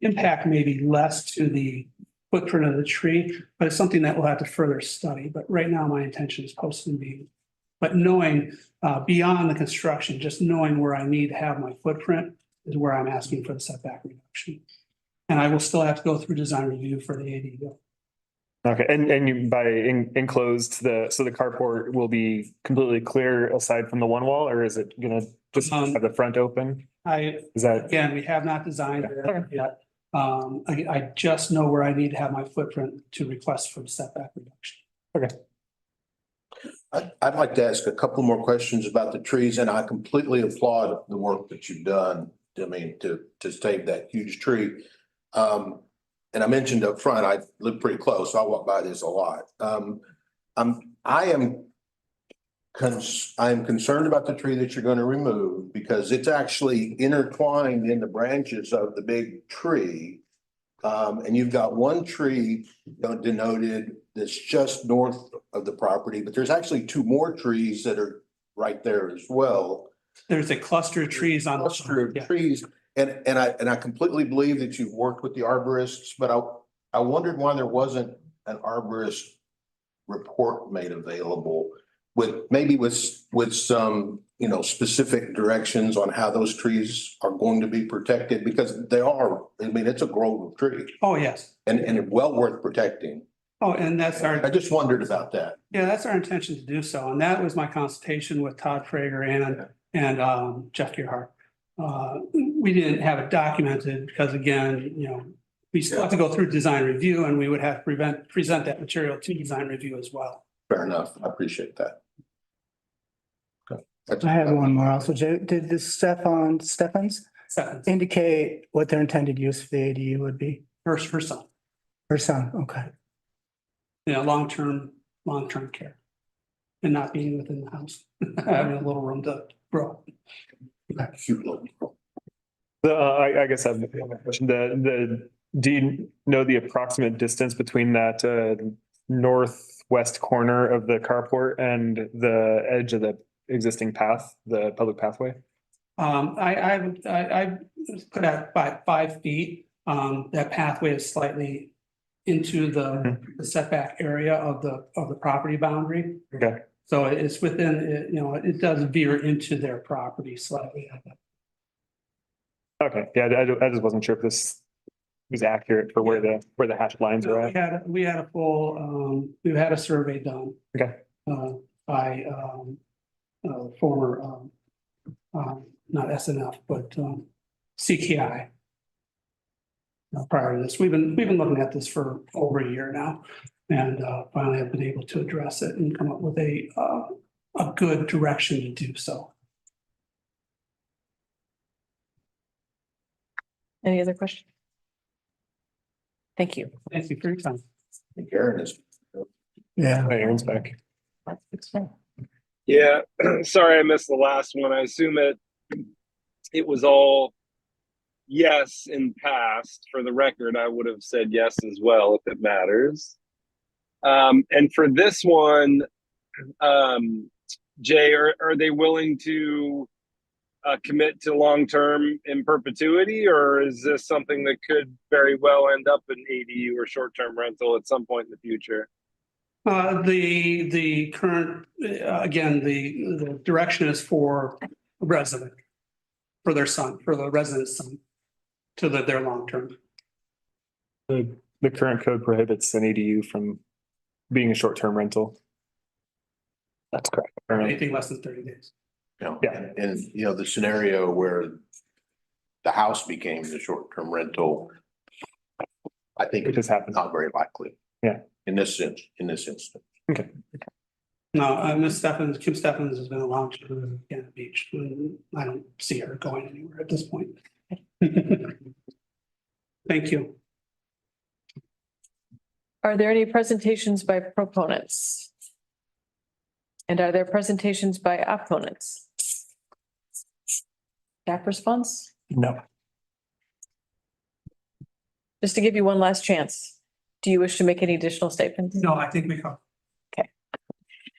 impact may be less to the footprint of the tree, but it's something that we'll have to further study. But right now, my intention is post and beam. But knowing beyond the construction, just knowing where I need to have my footprint is where I'm asking for the setback reduction. And I will still have to go through design review for the ADU. Okay, and you by enclosed, so the carport will be completely clear aside from the one wall, or is it gonna just have the front open? Is that? Again, we have not designed it yet. I just know where I need to have my footprint to request for the setback reduction. Okay. I'd like to ask a couple more questions about the trees, and I completely applaud the work that you've done. I mean, to save that huge tree. And I mentioned up front, I live pretty close, so I walk by this a lot. I am concerned about the tree that you're going to remove because it's actually intertwined in the branches of the big tree. And you've got one tree denoted that's just north of the property, but there's actually two more trees that are right there as well. There's a cluster of trees on. Cluster of Yeah. trees, and I completely believe that you've worked with the arborists, but I wondered why there wasn't an arborist report made available with some, you know, specific directions on how those trees are going to be protected, because they are, I mean, it's a grove of trees Oh, yes. and well worth protecting. Oh, and that's I our, just wondered about that. yeah, that's our intention to do so. And that was my consultation with Todd Frager and Jeff Gearhart. We didn't have it documented because again, you know, we still have to go through design review and we would have to present that material to design review as well. Fair enough. I appreciate that. Okay. I have one more also. Did the Stephans Second, indicate what their intended use for the ADU would be? first for some, Her son, okay. you know, long-term care. And not being within the house, having a little room to grow. Cute little. I guess I have a question. Do you know the approximate distance between that northwest corner of the carport and the edge of the existing path, the public pathway? I put out by 5 feet. That pathway is slightly into the setback area of the property boundary. Okay. So it's within, you know, it does veer into their property slightly. Okay, yeah, I just wasn't sure if this was accurate for where the hatched lines are at. We had a full, we had a survey done. Okay. By former, not SNF, but CKI. Prior to this, we've been looking at this for over a year now, and finally have been able to address it and come up with a good direction to do so. Any other questions? Thank you. Thank you for your time. Aaron is. Yeah. Aaron's back. That's good stuff. Yeah, sorry I missed the last one. I assume it was all yes in past. For the record, I would have said yes as well if it matters. And for this one, Jay, are they willing to commit to long-term in perpetuity, or is this something that could very well end up in ADU or short-term rental at some point in the future? The current, again, the direction is for a resident, for their son, for the resident's son, to live there long term. The current code prohibits an ADU from being a short-term rental. That's correct. Anything less than 30 days. Yeah. And you know, the scenario where the house became the short-term rental, I think It just happened. not very likely. Yeah. In this instance. Okay. No, Ms. Stephens, Kim Stephens has been allowed to live in Gannett Beach. And I don't see her going anywhere at this point. Thank you. Are there any presentations by proponents? And are there presentations by opponents? Staff response? No. Just to give you one last chance, do you wish to make any additional statements? No, I think we covered.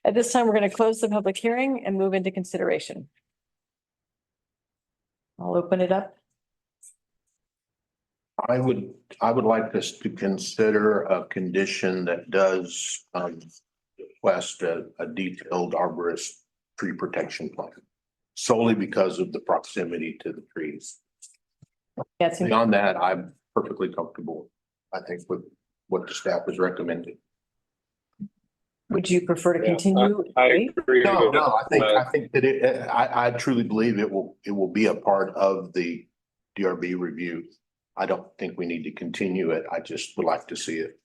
At this time, we're going to close the public hearing and move into consideration. I'll open it up. I would like us to consider a condition that does request a detailed arborist tree protection plan. Solely because of the proximity to the trees. Yes, Beyond that, I'm perfectly comfortable, I think, with what the staff is recommending. would you prefer to Yeah, continue? I agree. No, with I think that I truly believe it will be a part of the DRB review. I don't think we need to continue it. I just would like to see it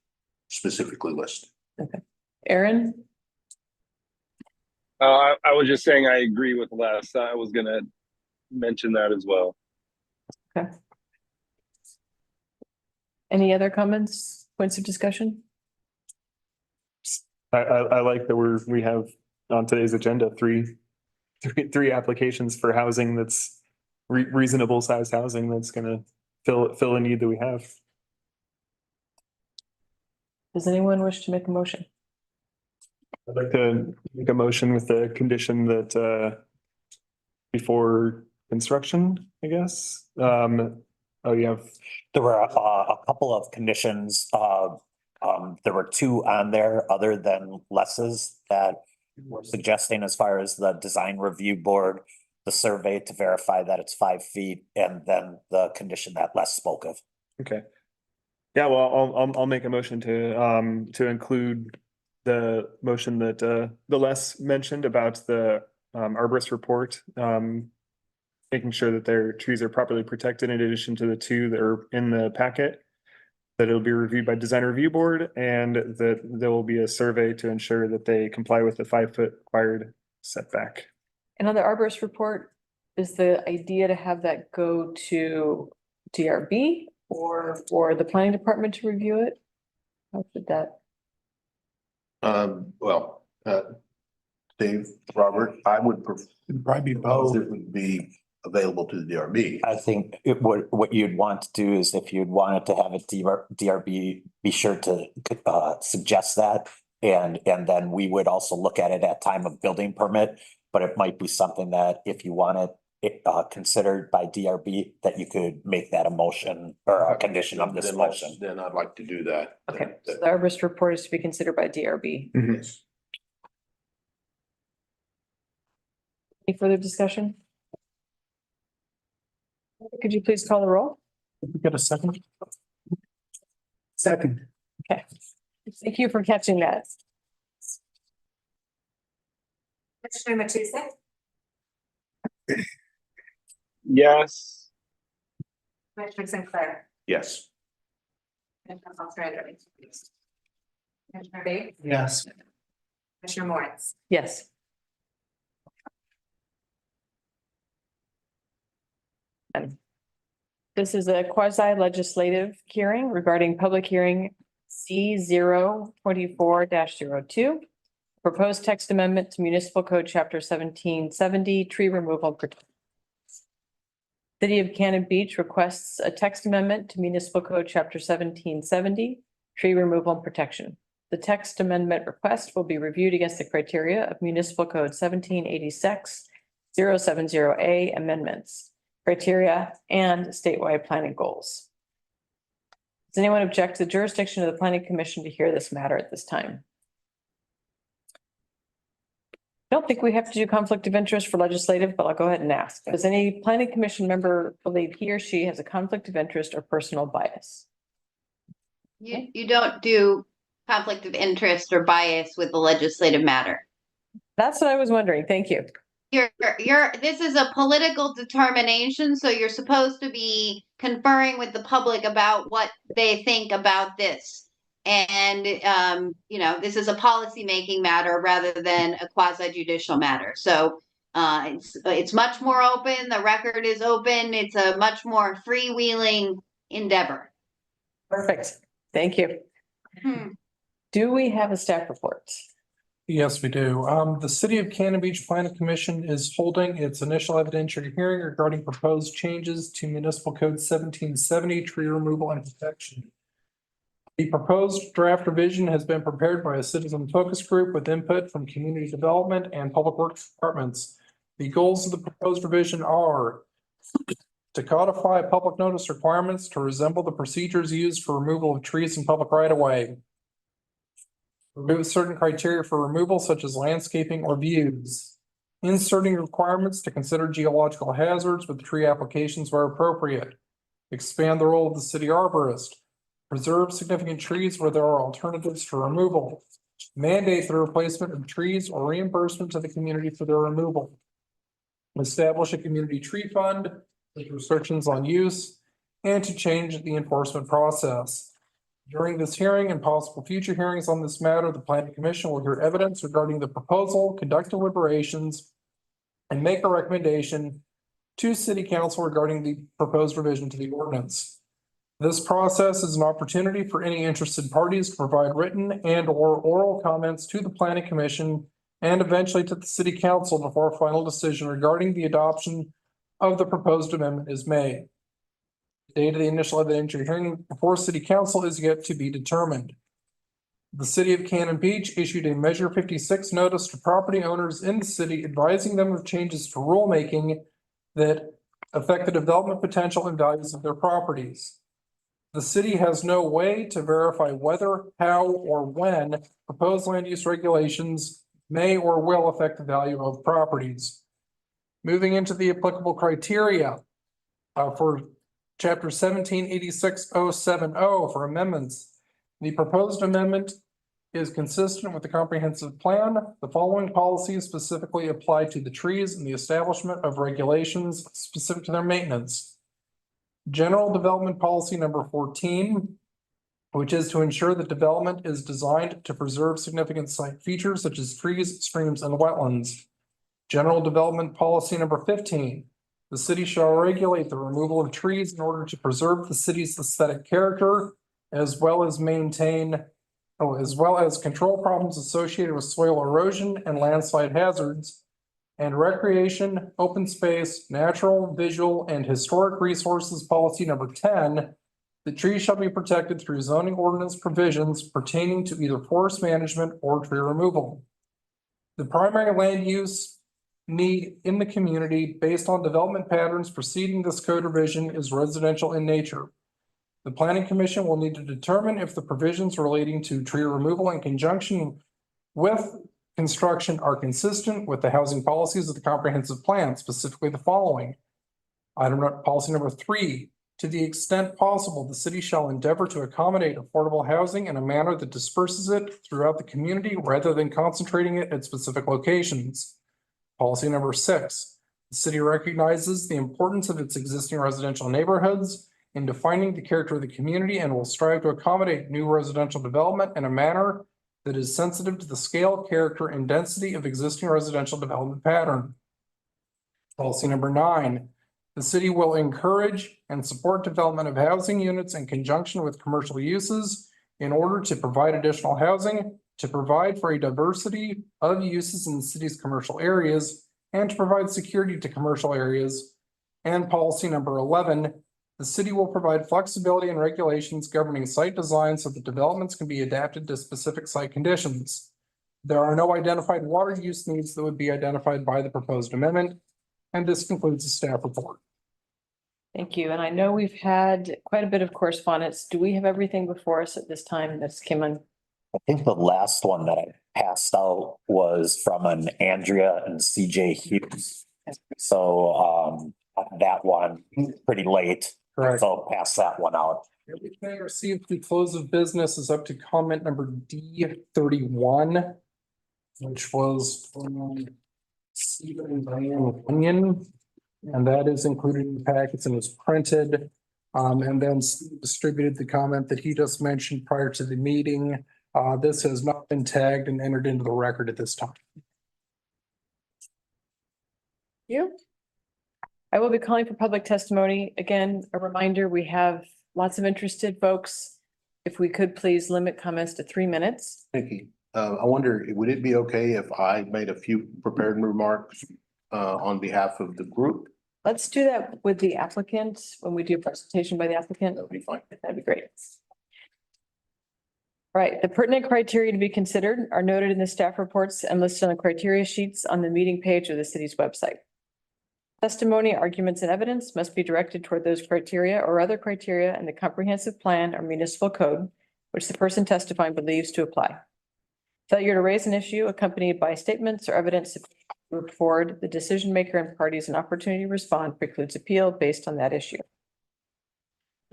specifically listed. Aaron? I was just saying I agree with Les. I was gonna mention that as well. Okay. Any other comments, points of discussion? I like that we have on today's agenda, three applications for housing that's reasonable sized housing that's gonna fill a need that we have. Does anyone wish to make a motion? I'd like to make a motion with the condition that before construction, I guess. You have There were a couple of conditions. There were two on there other than Les's that we're suggesting as far as the design review board, the survey to verify that it's 5 feet, and then the condition that Les spoke of. Okay. Yeah, well, I'll make a motion to include the motion that the Les mentioned about the arborist report. Making sure that their trees are properly protected in addition to the two that are in the packet. That it'll be reviewed by design review board and that there will be a survey to ensure that they comply with the 5 foot required setback. And on the arborist report, is the idea to have that go to DRB or for the planning department to review it? How should that? Dave, Robert, I would prefer Probably both. it would be available to the DRB. I think what you'd want to do is if you'd wanted to have a DRB, be sure to suggest that. And then we would also look at it at time of building permit, but it might be something that if you want it considered by DRB, that you could make that a motion or a condition of this motion. Then I'd like to do that. Okay, so the arborist report is to be considered by DRB. Yes. Any further discussion? Could you please call the roll? Get a second? Second. Okay, thank you for catching that. Commissioner Matusek, Yes. Commissioner Sinclair, Yes. Commissioner Ostrander. Commissioner Bates, Yes. Commissioner Moritz. Yes. And this is a quasi legislative hearing regarding public hearing C 024-02. Proposed text amendment to municipal code chapter 1770 tree removal. City of Cannon Beach requests a text amendment to municipal code chapter 1770 tree removal and protection. The text amendment request will be reviewed against the criteria of municipal code 1786 070A amendments, criteria, and statewide planning goals. Does anyone object to the jurisdiction of the planning commission to hear this matter at this time? I don't think we have to do conflict of interest for legislative, but I'll go ahead and ask. Does any planning commission member believe he or she has a conflict of interest or personal bias? You don't do conflict of interest or bias with the legislative matter. That's what I was wondering. Thank you. This is a political determination, so you're supposed to be conferring with the public about what they think about this. And, this is a policymaking matter rather than a quasi judicial matter. So it's much more open. The record is open. It's a much more freewheeling endeavor. Perfect. Thank you. Do we have a staff report? Yes, we do. The City of Cannon Beach Planning Commission is holding its initial evidentiary hearing regarding proposed changes to Municipal Code 1770, tree removal and protection. The proposed draft revision has been prepared by a citizen focus group with input from community development and public works departments. The goals of the proposed revision are to codify public notice requirements to resemble the procedures used for removal of trees in public right-of-way. Remove certain criteria for removal such as landscaping or views. Inserting requirements to consider geological hazards with tree applications where appropriate. Expand the role of the city arborist. Preserve significant trees where there are alternatives to removal. Mandate the replacement of trees or reimbursement to the community for their removal. Establish a community tree fund with restrictions on use and to change the enforcement process. During this hearing and possible future hearings on this matter, the Planning Commission will hear evidence regarding the proposal, conduct deliberations, and make a recommendation to City Council regarding the proposed revision to the ordinance. This process is an opportunity for any interested parties to provide written and or oral comments to the Planning Commission and eventually to the City Council before a final decision regarding the adoption of the proposed amendment is made. The date of the initial evidentiary hearing before City Council is yet to be determined. The City of Cannon Beach issued a Measure 56 notice to property owners in the city advising them of changes to rulemaking that affect the development potential and values of their properties. The city has no way to verify whether, how, or when proposed land use regulations may or will affect the value of properties. Moving into the applicable criteria for Chapter 1786.070 for amendments. The proposed amendment is consistent with the comprehensive plan. The following policies specifically apply to the trees and the establishment of regulations specific to their maintenance. General Development Policy number 14, which is to ensure that development is designed to preserve significant site features such as trees, streams, and wetlands. General Development Policy number 15, the city shall regulate the removal of trees in order to preserve the city's aesthetic character, as well as control problems associated with soil erosion and landslide hazards. And Recreation, Open Space, Natural, Visual, and Historic Resources Policy number 10, the trees shall be protected through zoning ordinance provisions pertaining to either forest management or tree removal. The primary land use need in the community based on development patterns preceding this code revision is residential in nature. The Planning Commission will need to determine if the provisions relating to tree removal in conjunction with construction are consistent with the housing policies of the comprehensive plan, specifically the following. Policy number 3, to the extent possible, the city shall endeavor to accommodate affordable housing in a manner that disperses it throughout the community rather than concentrating it at specific locations. Policy number 6, the city recognizes the importance of its existing residential neighborhoods in defining the character of the community and will strive to accommodate new residential development in a manner that is sensitive to the scale, character, and density of existing residential development pattern. Policy number 9, the city will encourage and support development of housing units in conjunction with commercial uses in order to provide additional housing, to provide for a diversity of uses in the city's commercial areas, and to provide security to commercial areas. And policy number 11, the city will provide flexibility and regulations governing site design so that developments can be adapted to specific site conditions. There are no identified water use needs that would be identified by the proposed amendment. And this concludes the staff report. Thank you. And I know we've had quite a bit of correspondence. Do we have everything before us at this time that's came in? I think the last one that I passed out was from an Andrea and CJ Hughes. So, that one pretty late, Correct. so I'll pass that one out. Everything received through close of business is up to comment number D31, which was from Stephen and Diane Onion. And that is included in the packets and was printed. And then Steve distributed the comment that he just mentioned prior to the meeting. This has not been tagged and entered into the record at this time. You? I will be calling for public testimony. Again, a reminder, we have lots of interested folks. If we could please limit comments to 3 minutes. Nikki, I wonder, would it be okay if I made a few prepared remarks on behalf of the group? Let's do that with the applicant when we do a presentation by the applicant. That would be fine. That'd be great. All right, the pertinent criteria to be considered are noted in the staff reports and listed on the criteria sheets on the meeting page of the city's website. Testimony, arguments, and evidence must be directed toward those criteria or other criteria in the comprehensive plan or municipal code which the person testifying believes to apply. Failure to raise an issue accompanied by statements or evidence to afford the decision maker and parties an opportunity to respond precludes appeal based on that issue.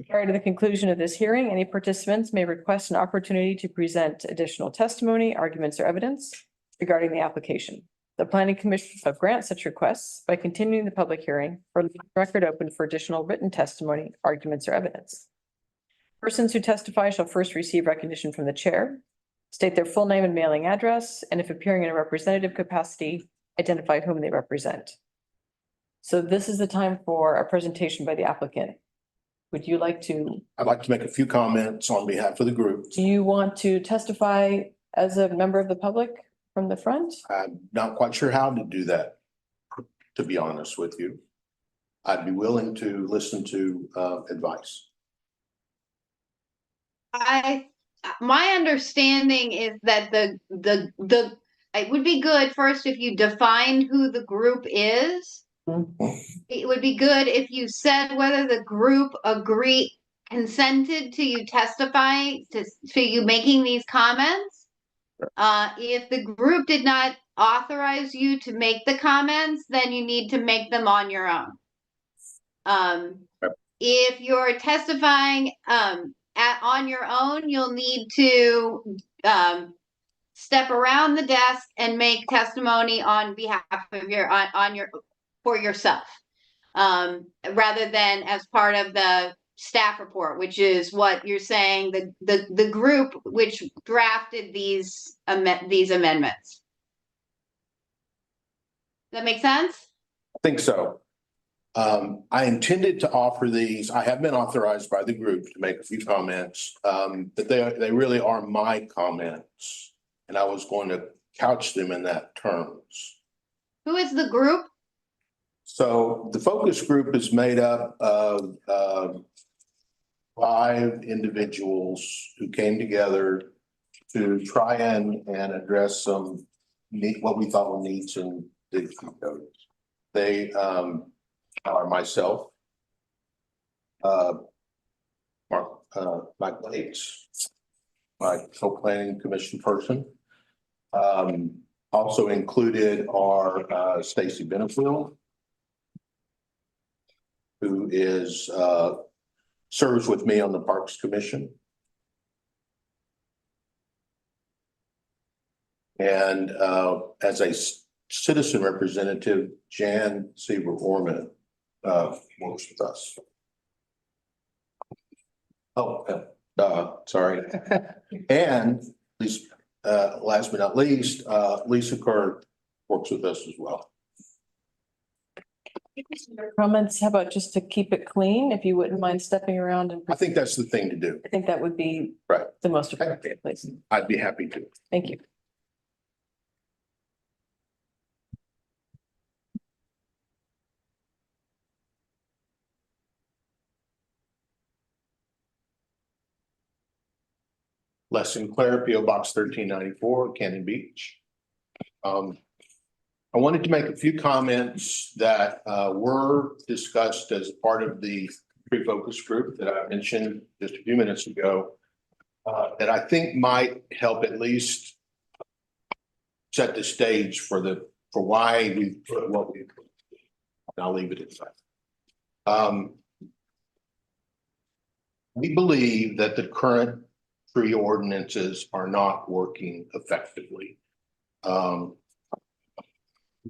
Prior to the conclusion of this hearing, any participants may request an opportunity to present additional testimony, arguments, or evidence regarding the application. The planning commission shall grant such requests by continuing the public hearing or leaving the record open for additional written testimony, arguments, or evidence. Persons who testify shall first receive recognition from the chair, state their full name and mailing address, and if appearing in a representative capacity, identify whom they represent. So this is the time for a presentation by the applicant. Would you like to? I'd like to make a few comments on behalf of the group. Do you want to testify as a member of the public from the front? I'm not quite sure how to do that, to be honest with you. I'd be willing to listen to advice. My understanding is that it would be good first if you defined who the group is. It would be good if you said whether the group consented to you testifying to you making these comments. If the group did not authorize you to make the comments, then you need to make them on your own. If you're testifying on your own, you'll need to step around the desk and make testimony on behalf of for yourself, rather than as part of the staff report, which is what you're saying, the group which drafted these amendments. Does that make sense? I think so. I intended to offer these. I have been authorized by the group to make a few comments, but they really are my comments, and I was going to couch them in that terms. Who is the group? So the focus group is made up of 5 individuals who came together to try and address some what we thought were needs in the code. They are myself, Mike Bates, my co-planning commission person. Also included are Stacy Benefield, who is serves with me on the Parks Commission. And as a citizen representative, Jan Seaver-Orman works with us. Sorry. And last but not least, Lisa Kerr works with us as well. Comments, how about just to keep it clean, if you wouldn't mind stepping around and. I think that's the thing to do. I think that would be. Right. The most appropriate place. I'd be happy to. Thank you. Les Sinclair, P.O. Box 1394, Cannon Beach. I wanted to make a few comments that were discussed as part of the tree focus group that I mentioned just a few minutes ago. That I think might help at least set the stage for why we put what we put. And I'll leave it at that. We believe that the current tree ordinances are not working effectively.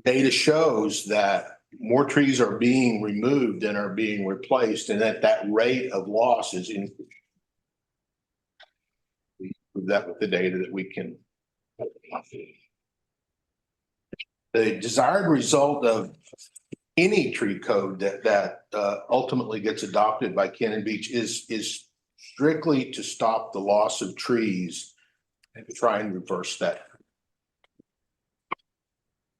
Data shows that more trees are being removed than are being replaced, and that rate of loss is increasing. We prove that with the data that we can. The desired result of any tree code that ultimately gets adopted by Cannon Beach is strictly to stop the loss of trees and to try and reverse that.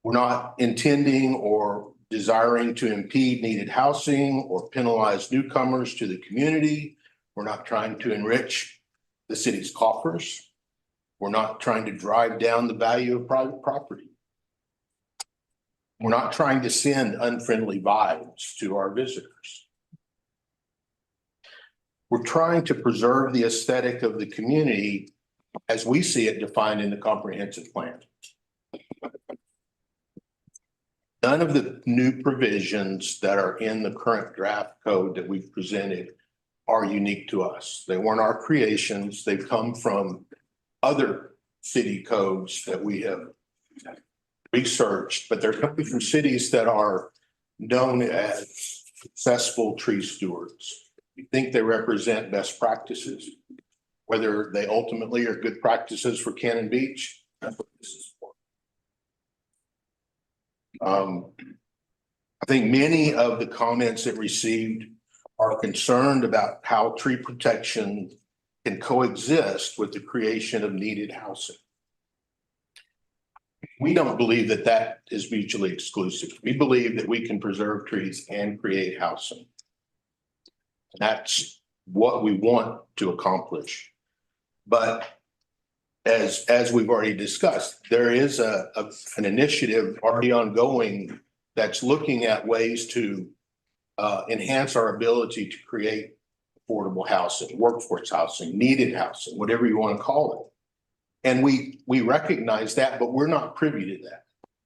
We're not intending or desiring to impede needed housing or penalize newcomers to the community. We're not trying to enrich the city's coffers. We're not trying to drive down the value of private property. We're not trying to send unfriendly vibes to our visitors. We're trying to preserve the aesthetic of the community as we see it defined in the comprehensive plan. None of the new provisions that are in the current draft code that we've presented are unique to us. They weren't our creations. They've come from other city codes that we have researched, but they're coming from cities that are known as successful tree stewards. We think they represent best practices. Whether they ultimately are good practices for Cannon Beach, that's what this is for. I think many of the comments that received are concerned about how tree protection can coexist with the creation of needed housing. We don't believe that that is mutually exclusive. We believe that we can preserve trees and create housing. That's what we want to accomplish. But as we've already discussed, there is an initiative already ongoing that's looking at ways to enhance our ability to create affordable housing, workforce housing, needed housing, whatever you want to call it. And we recognize that, but we're not privy to that.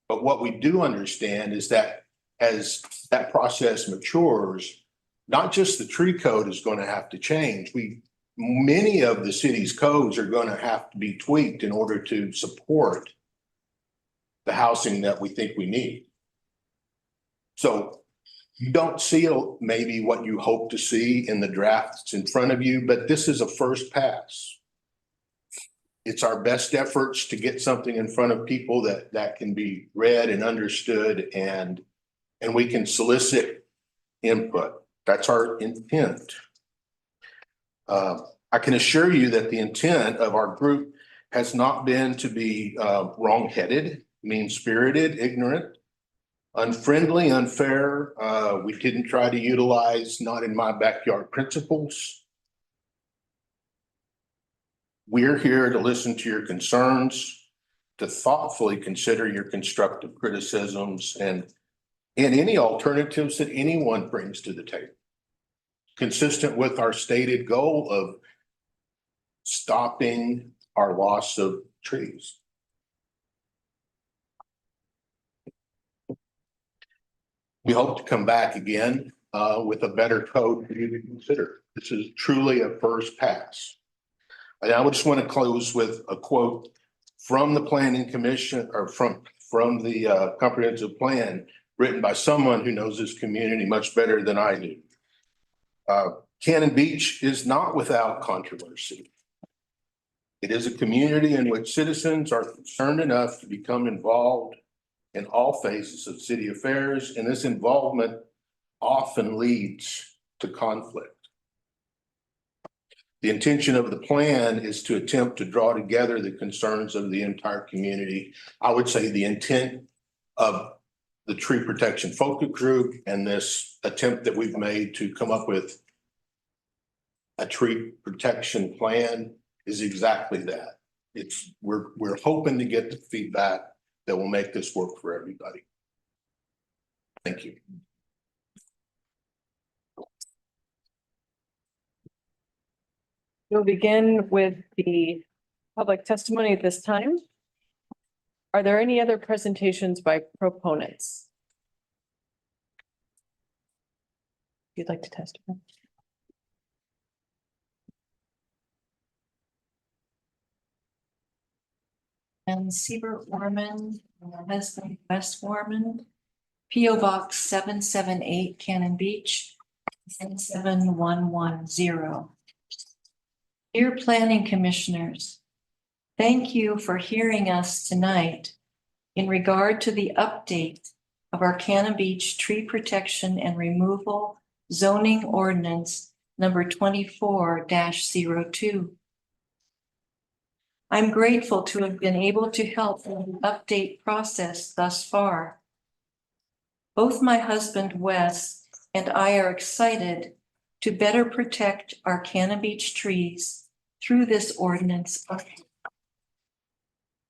But what we do understand is that as that process matures, not just the tree code is going to have to change. Many of the city's codes are going to have to be tweaked in order to support the housing that we think we need. So you don't see maybe what you hope to see in the drafts in front of you, but this is a first pass. It's our best efforts to get something in front of people that can be read and understood, and we can solicit input. That's our intent. I can assure you that the intent of our group has not been to be wrong-headed, mean-spirited, ignorant, unfriendly, unfair. We didn't try to utilize not in my backyard principles. We're here to listen to your concerns, to thoughtfully consider your constructive criticisms and any alternatives that anyone brings to the table, consistent with our stated goal of stopping our loss of trees. We hope to come back again with a better code for you to consider. This is truly a first pass. And I just want to close with a quote from the Planning Commission, or from the comprehensive plan, written by someone who knows this community much better than I do. Cannon Beach is not without controversy. It is a community in which citizens are concerned enough to become involved in all phases of city affairs, and this involvement often leads to conflict. The intention of the plan is to attempt to draw together the concerns of the entire community. I would say the intent of the tree protection focus group and this attempt that we've made to come up with a tree protection plan is exactly that. We're hoping to get the feedback that will make this work for everybody. Thank you. We'll begin with the public testimony at this time. Are there any other presentations by proponents? If you'd like to testify. And Siebert Warman, my husband Wes Warman, P.O. Box 778 Cannon Beach, 77110. Dear Planning Commissioners, thank you for hearing us tonight in regard to the update of our Cannon Beach Tree Protection and Removal Zoning Ordinance number 24-02. I'm grateful to have been able to help in the update process thus far. Both my husband Wes and I are excited to better protect our Cannon Beach trees through this ordinance.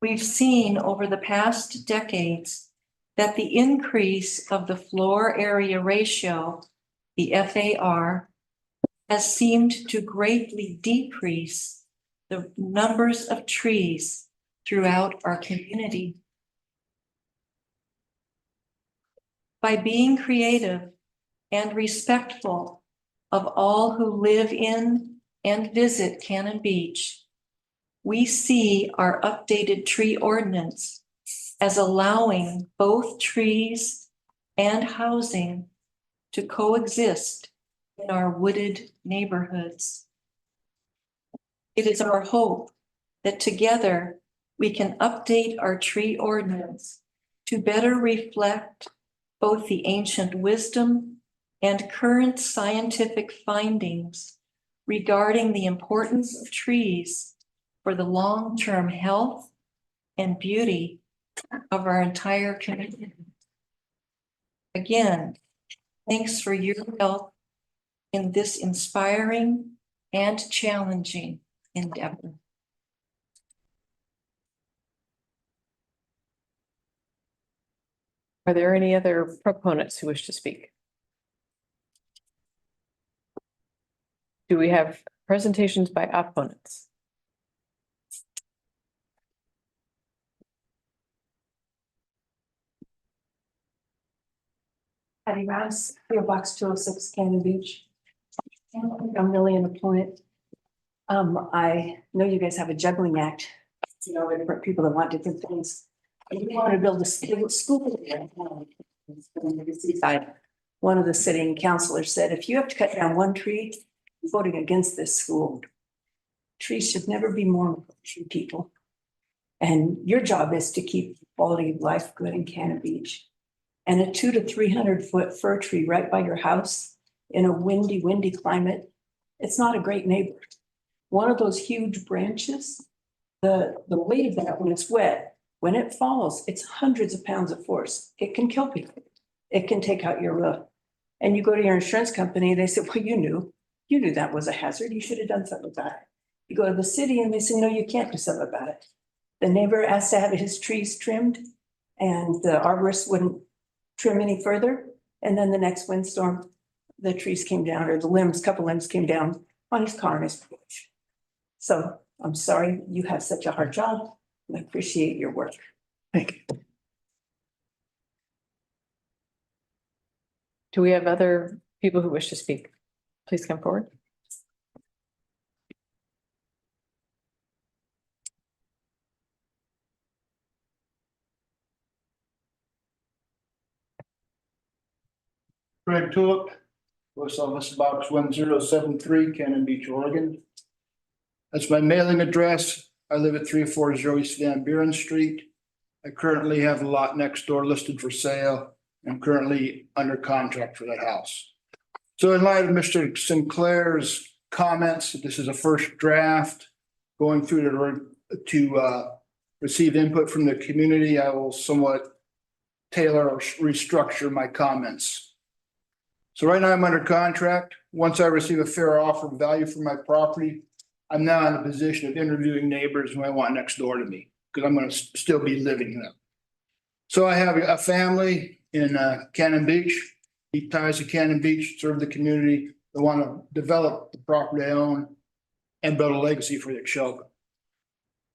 We've seen over the past decades that the increase of the floor area ratio, the FAR, has seemed to greatly decrease the numbers of trees throughout our community. By being creative and respectful of all who live in and visit Cannon Beach, we see our updated tree ordinance as allowing both trees and housing to coexist in our wooded neighborhoods. It is our hope that together we can update our tree ordinance to better reflect both the ancient wisdom and current scientific findings regarding the importance of trees for the long-term health and beauty of our entire community. Again, thanks for your help in this inspiring and challenging endeavor. Are there any other proponents who wish to speak? Do we have presentations by opponents? Patty Rouse, PO Box 206, Cannon Beach. I'm really an opponent. I know you guys have a juggling act, you know, different people that want different things. We want to build a school there. On the seaside. One of the sitting councilors said, if you have to cut down one tree, you're voting against this school. Trees should never be more for people. And your job is to keep quality of life good in Cannon Beach. And a 200 to 300 foot fir tree right by your house in a windy climate, it's not a great neighbor. One of those huge branches, the weight of that when it's wet, when it falls, it's hundreds of pounds of force. It can kill people. It can take out your roof. And you go to your insurance company, they say, well, you knew that was a hazard. You should have done something about it. You go to the city and they say, no, you can't do something about it. The neighbor asked to have his trees trimmed and the arborist wouldn't trim any further. And then the next windstorm, the trees came down, or the couple limbs came down on his car and his porch. So I'm sorry you have such a hard job. I appreciate your work. Thank you. Do we have other people who wish to speak? Please come forward. Greg Tulip, Post Office Box 1073, Cannon Beach, Oregon. That's my mailing address. I live at 340 East Van Buren Street. I currently have a lot next door listed for sale. I'm currently under contract for that house. So in light of Mr. Sinclair's comments, this is a first draft going through to receive input from the community. I will somewhat tailor or restructure my comments. So right now I'm under contract. Once I receive a fair offer of value for my property, I'm now in a position of interviewing neighbors who I want next door to me, because I'm going to still be living there. So I have a family in Cannon Beach. Deep ties to Cannon Beach, serve the community. They want to develop the property I own and build a legacy for the Excel.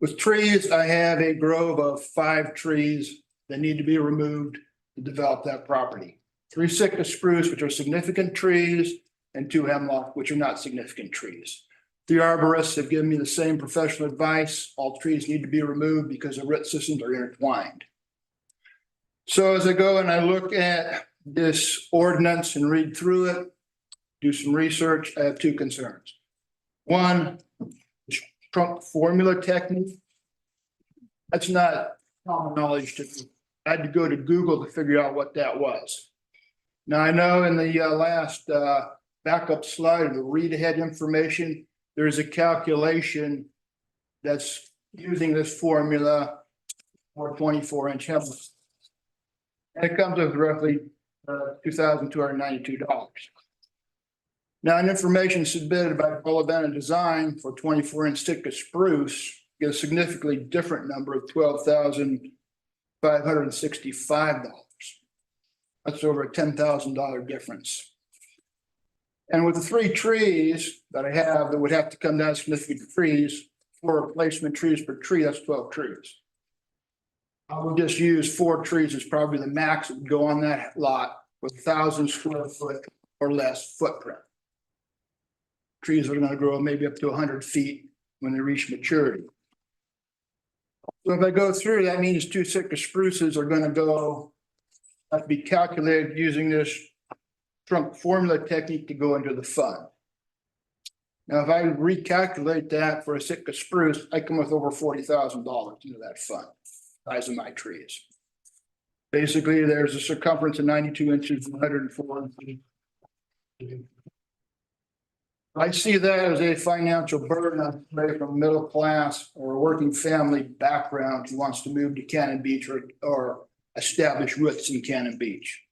With trees, I have a grove of 5 trees that need to be removed to develop that property. 3 Sitka spruce, which are significant trees, and 2 hemlock, which are not significant trees. The arborists have given me the same professional advice. All trees need to be removed because the root systems are intertwined. So as I go and I look at this ordinance and read through it, do some research, I have 2 concerns. One, trunk formula technique. That's not common knowledge to me. I had to go to Google to figure out what that was. Now, I know in the last backup slide, the read ahead information, there's a calculation that's using this formula for 24-inch hemlock. And it comes with roughly $2,292. Now, an information submitted by Bolavana Design for 24-inch Sitka spruce gives a significantly different number of $12,565. That's over a $10,000 difference. And with the 3 trees that I have that would have to come down significant trees, 4 replacement trees per tree, that's 12 trees. I would just use 4 trees as probably the max that would go on that lot with 1,000 square foot or less footprint. Trees are going to grow maybe up to 100 feet when they reach maturity. So if I go through, that means 2 Sitka spruces are going to have to be calculated using this trunk formula technique to go into the fund. Now, if I recalculate that for a Sitka spruce, I come with over $40,000 into that fund, size of my trees. Basically, there's a circumference of 92 inches, 104 feet. I see that as a financial burden on somebody from a middle class or a working family background who wants to move to Cannon Beach or establish roots in Cannon Beach.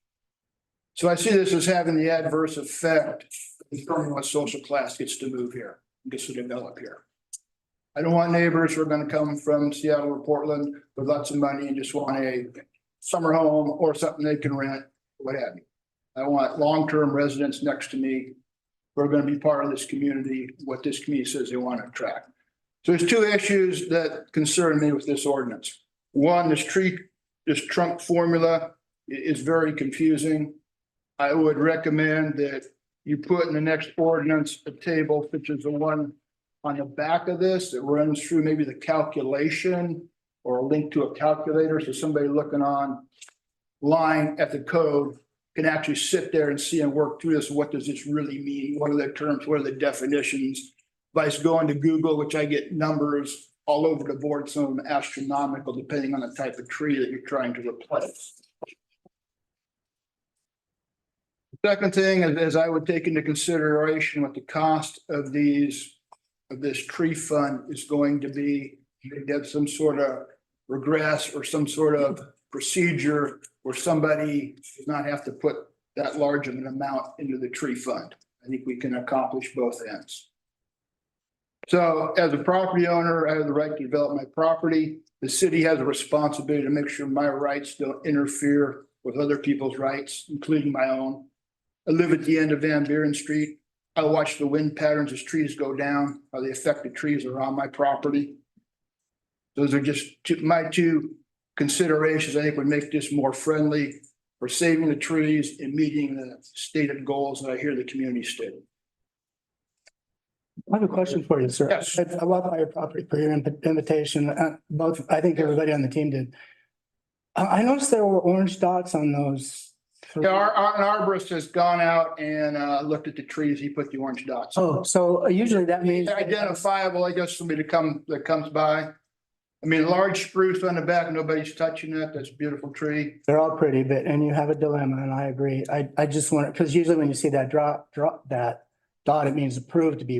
So I see this as having the adverse effect of determining what social class gets to move here, gets to develop here. I don't want neighbors who are going to come from Seattle or Portland with lots of money and just want a summer home or something they can rent, what have you. I want long-term residents next to me who are going to be part of this community, what this community says they want to attract. So there's 2 issues that concern me with this ordinance. One, this trunk formula is very confusing. I would recommend that you put in the next ordinance a table, which is the one on the back of this that runs through maybe the calculation or a link to a calculator. So somebody looking online at the code can actually sit there and see and work through this. What does this really mean? What are the terms? What are the definitions? Vice going to Google, which I get numbers all over the board, some of them astronomical, depending on the type of tree that you're trying to replace. Second thing is I would take into consideration what the cost of this tree fund is going to be. You have some sort of regress or some sort of procedure where somebody does not have to put that large of an amount into the tree fund. I think we can accomplish both ends. So as a property owner, I have the right to develop my property. The city has a responsibility to make sure my rights don't interfere with other people's rights, including my own. I live at the end of Van Buren Street. I watch the wind patterns as trees go down, how the affected trees are on my property. Those are just my 2 considerations I think would make this more friendly for saving the trees and meeting the stated goals that I hear the community stated. I have a question for you, sir. Yes. I walked by your property for your invitation. I think everybody on the team did. I noticed there were orange dots on those. Yeah, an arborist has gone out and looked at the trees. He put the orange dots. Oh, so usually that means. Identifiable, I guess, somebody that comes by. I mean, large spruce on the back, nobody's touching it. That's a beautiful tree. They're all pretty, and you have a dilemma, and I agree. I just want, because usually when you see that drop that dot, it means approved to be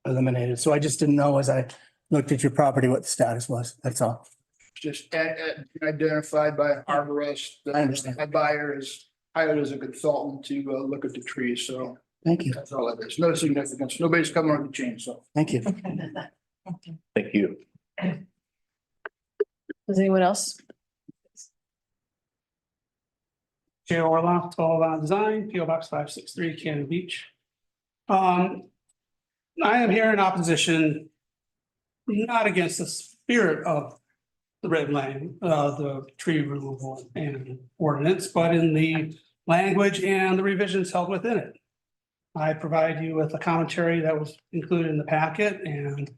eliminated. So I just didn't know as I looked at your property what the status was. That's all. Just identified by an arborist. I understand. My buyer is hired as a consultant to look at the trees, so. Thank you. That's all it is. No significance. Nobody's coming on the chainsaw. Thank you. Thank you. Does anyone else? J. Orloff, 12 on Design, PO Box 563, Cannon Beach. I am here in opposition, not against the spirit of the red line, the tree removal and ordinance, but in the language and the revisions held within it. I provide you with a commentary that was included in the packet and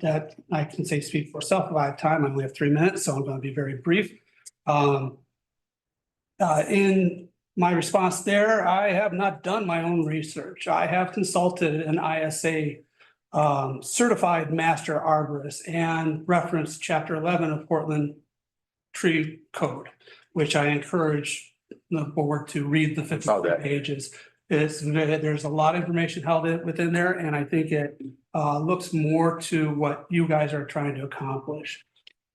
that I can say speak for itself. If I have time, I only have 3 minutes, so I'm going to be very brief. In my response there, I have not done my own research. I have consulted an ISA certified master arborist and referenced Chapter 11 of Portland Tree Code, which I encourage the board to read the 50 pages. There's a lot of information held within there, and I think it looks more to what you guys are trying to accomplish.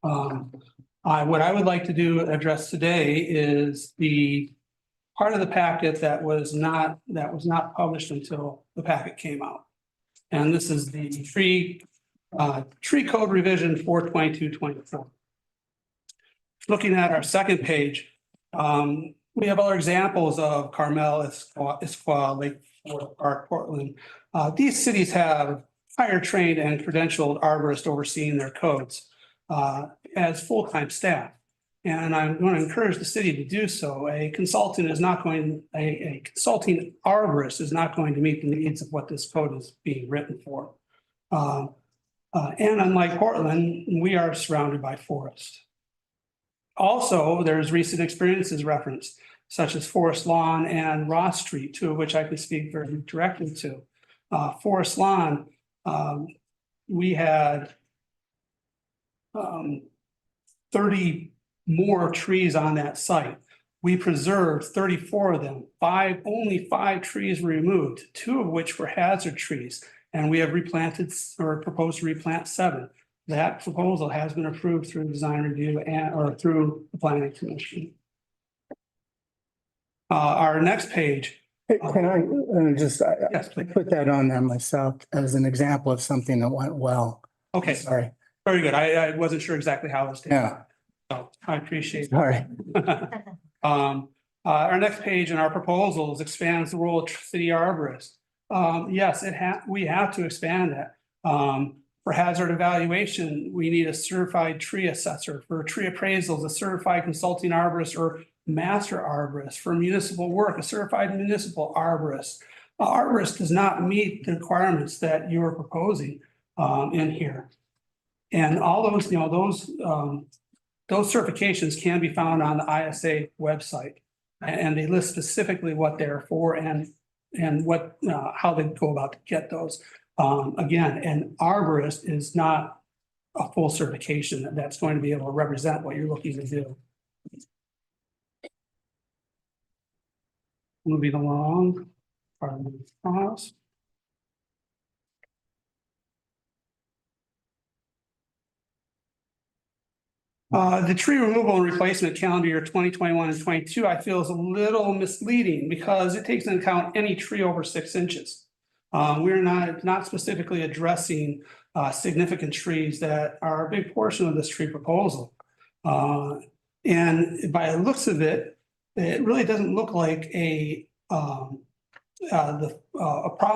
What I would like to address today is the part of the packet that was not published until the packet came out. And this is the tree code revision 42224. Looking at our second page, we have other examples of Carmel, Issaquah, Lake Forest Park, Portland. These cities have higher trained and credentialed arborists overseeing their codes as full-time staff. And I'm going to encourage the city to do so. A consulting arborist is not going to meet the needs of what this code is being written for. And unlike Portland, we are surrounded by forest. Also, there's recent experiences referenced, such as Forest Lawn and Ross Street, two of which I can speak very directly to. Forest Lawn, we had 30 more trees on that site. We preserved 34 of them. Only 5 trees were removed, 2 of which were hazard trees, and we have replanted or proposed to replant 7. That proposal has been approved through design review or through the planning commission. Our next page. Can I just Yes, please. put that on there myself as an example of something that went well? Okay, Sorry. very good. I wasn't sure exactly how it was taken. Yeah. So I appreciate Sorry. Our next page in our proposals expands the role of city arborist. Yes, we have to expand that. For hazard evaluation, we need a certified tree assessor. For tree appraisals, a certified consulting arborist or master arborist. For municipal work, a certified municipal arborist. Arborist does not meet the requirements that you are proposing in here. And all those, those certifications can be found on the ISA website, and they list specifically what they're for and what how they go about to get those. Again, an arborist is not a full certification that's going to be able to represent what you're looking to do. Moving along, pardon me, pause. The tree removal and replacement calendar year 2021 and 22, I feel is a little misleading because it takes into account any tree over 6 inches. We're not specifically addressing significant trees that are a big portion of this tree proposal. And by the looks of it, it really doesn't look like a problem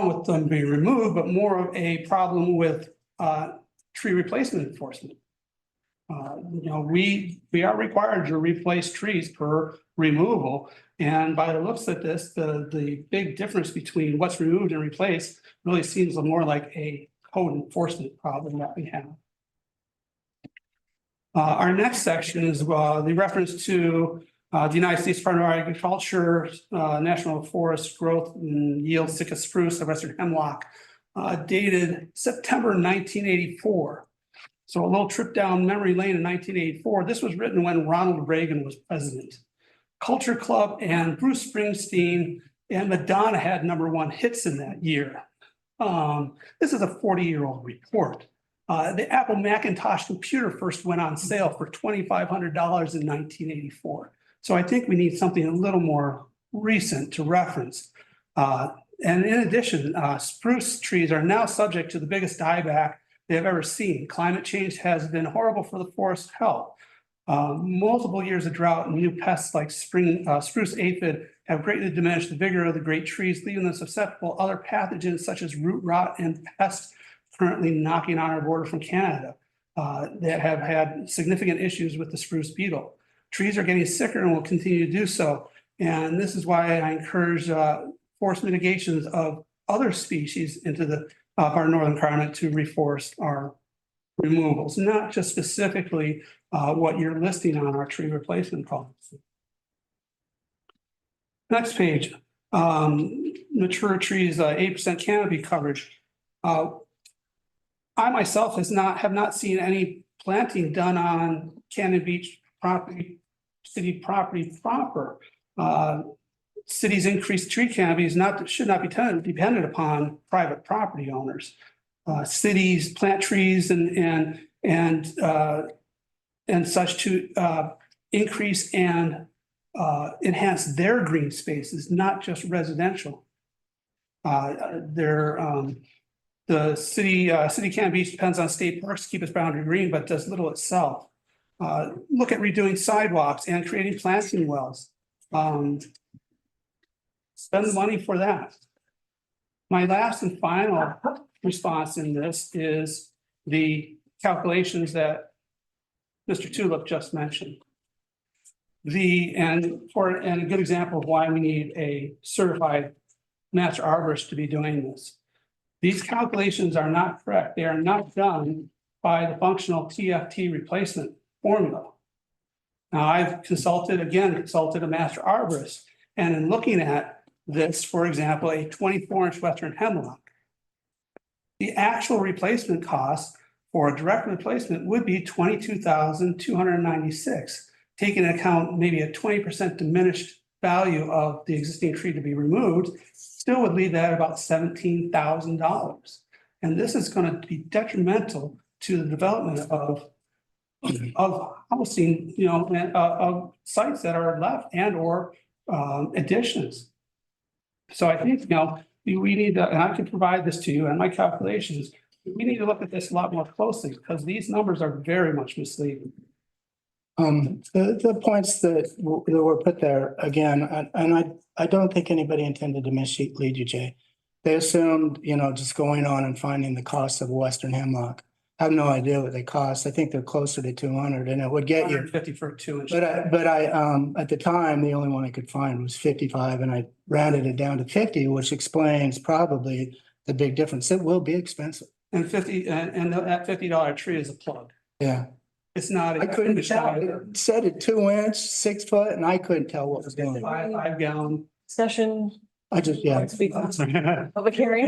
with them being removed, but more of a problem with tree replacement enforcement. We are required to replace trees per removal. And by the looks of this, the big difference between what's removed and replaced really seems more like a code enforcement problem that we have. Our next section is the reference to the United States Department of Agriculture, National Forest Growth and Yield Sitka Spruce, of Western Hemlock, dated September 1984. So a little trip down memory lane in 1984. This was written when Ronald Reagan was president. Culture Club and Bruce Springsteen and Madonna had #1 hits in that year. This is a 40-year-old report. The Apple Macintosh computer first went on sale for $2,500 in 1984. So I think we need something a little more recent to reference. And in addition, spruce trees are now subject to the biggest dieback they have ever seen. Climate change has been horrible for the forest health. Multiple years of drought and new pests like spruce aphid have greatly diminished the vigor of the great trees, leaving them susceptible to other pathogens such as root rot and pests currently knocking on our border from Canada that have had significant issues with the spruce beetle. Trees are getting sicker and will continue to do so. And this is why I encourage forest mitigations of other species into the our northern climate to reforest our removals, not just specifically what you're listing on our tree replacement policy. Next page, mature trees, 8% canopy coverage. I myself have not seen any planting done on Cannon Beach property, city property proper. Cities' increased tree canopies should not be dependent upon private property owners. Cities plant trees and such to increase and enhance their green spaces, not just residential. The city Cannon Beach depends on state parks to keep its boundary green, but does little itself. Look at redoing sidewalks and creating planting wells. Spend the money for that. My last and final response in this is the calculations that Mr. Tulip just mentioned. And a good example of why we need a certified master arborist to be doing this. These calculations are not correct. They are not done by the functional TFT replacement formula. Now, I've consulted a master arborist, and in looking at this, for example, a 24-inch Western hemlock, the actual replacement cost for a direct replacement would be $22,296, taking into account maybe a 20% diminished value of the existing tree to be removed, still would leave that about $17,000. And this is going to be detrimental to the development of housing, of sites that are left and or additions. So I think, we need to, and I can provide this to you and my calculations, we need to look at this a lot more closely because these numbers are very much misleading. The points that were put there again, and I don't think anybody intended to mislead you, Jay. They assumed, just going on and finding the cost of a Western hemlock. I have no idea what they cost. I think they're closer to 200 and it would get you. 150 for a 2-inch. But I at the time, the only one I could find was 55 and I rounded it down to 50, which explains probably the big difference. It will be expensive. And that $50 tree is a plug. Yeah. It's not. I couldn't tell. It said a 2-inch, 6 foot, and I couldn't tell what was going on. 5 gallon. Discussion. Public hearing.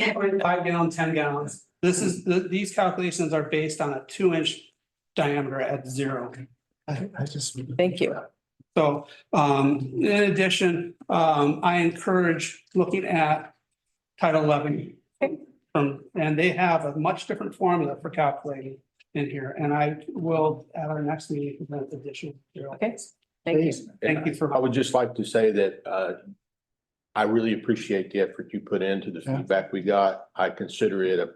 5 gallon, 10 gallons. These calculations are based on a 2-inch diameter at 0. Thank you. So in addition, I encourage looking at Title 11. And they have a much different formula for calculating in here. And I will at our next meeting present additional. Okay, thank you. Thank you for. I would just like to say that I really appreciate the effort you put into the feedback we got. I consider it a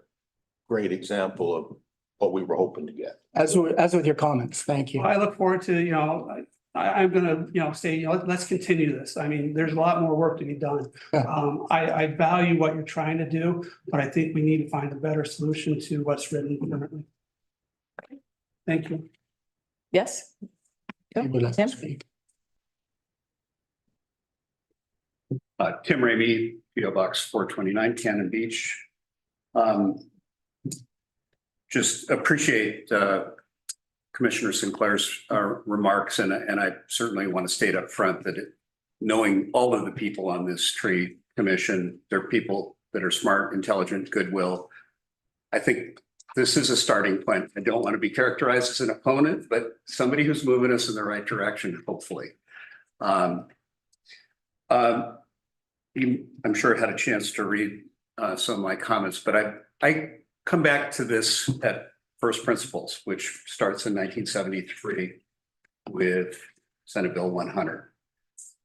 great example of what we were hoping to get. As with your comments, thank you. I look forward to, I'm gonna say, let's continue this. I mean, there's a lot more work to be done. I value what you're trying to do, but I think we need to find a better solution to what's written currently. Thank you. Yes. You would like to Tim? speak. Tim Ramey, PO Box 429, Cannon Beach. Just appreciate Commissioner Sinclair's remarks, and I certainly want to state up front that knowing all of the people on this tree commission, they're people that are smart, intelligent, goodwill. I think this is a starting point. I don't want to be characterized as an opponent, but somebody who's moving us in the right direction, hopefully. I'm sure I had a chance to read some of my comments, but I come back to this at first principles, which starts in 1973 with Senate Bill 100.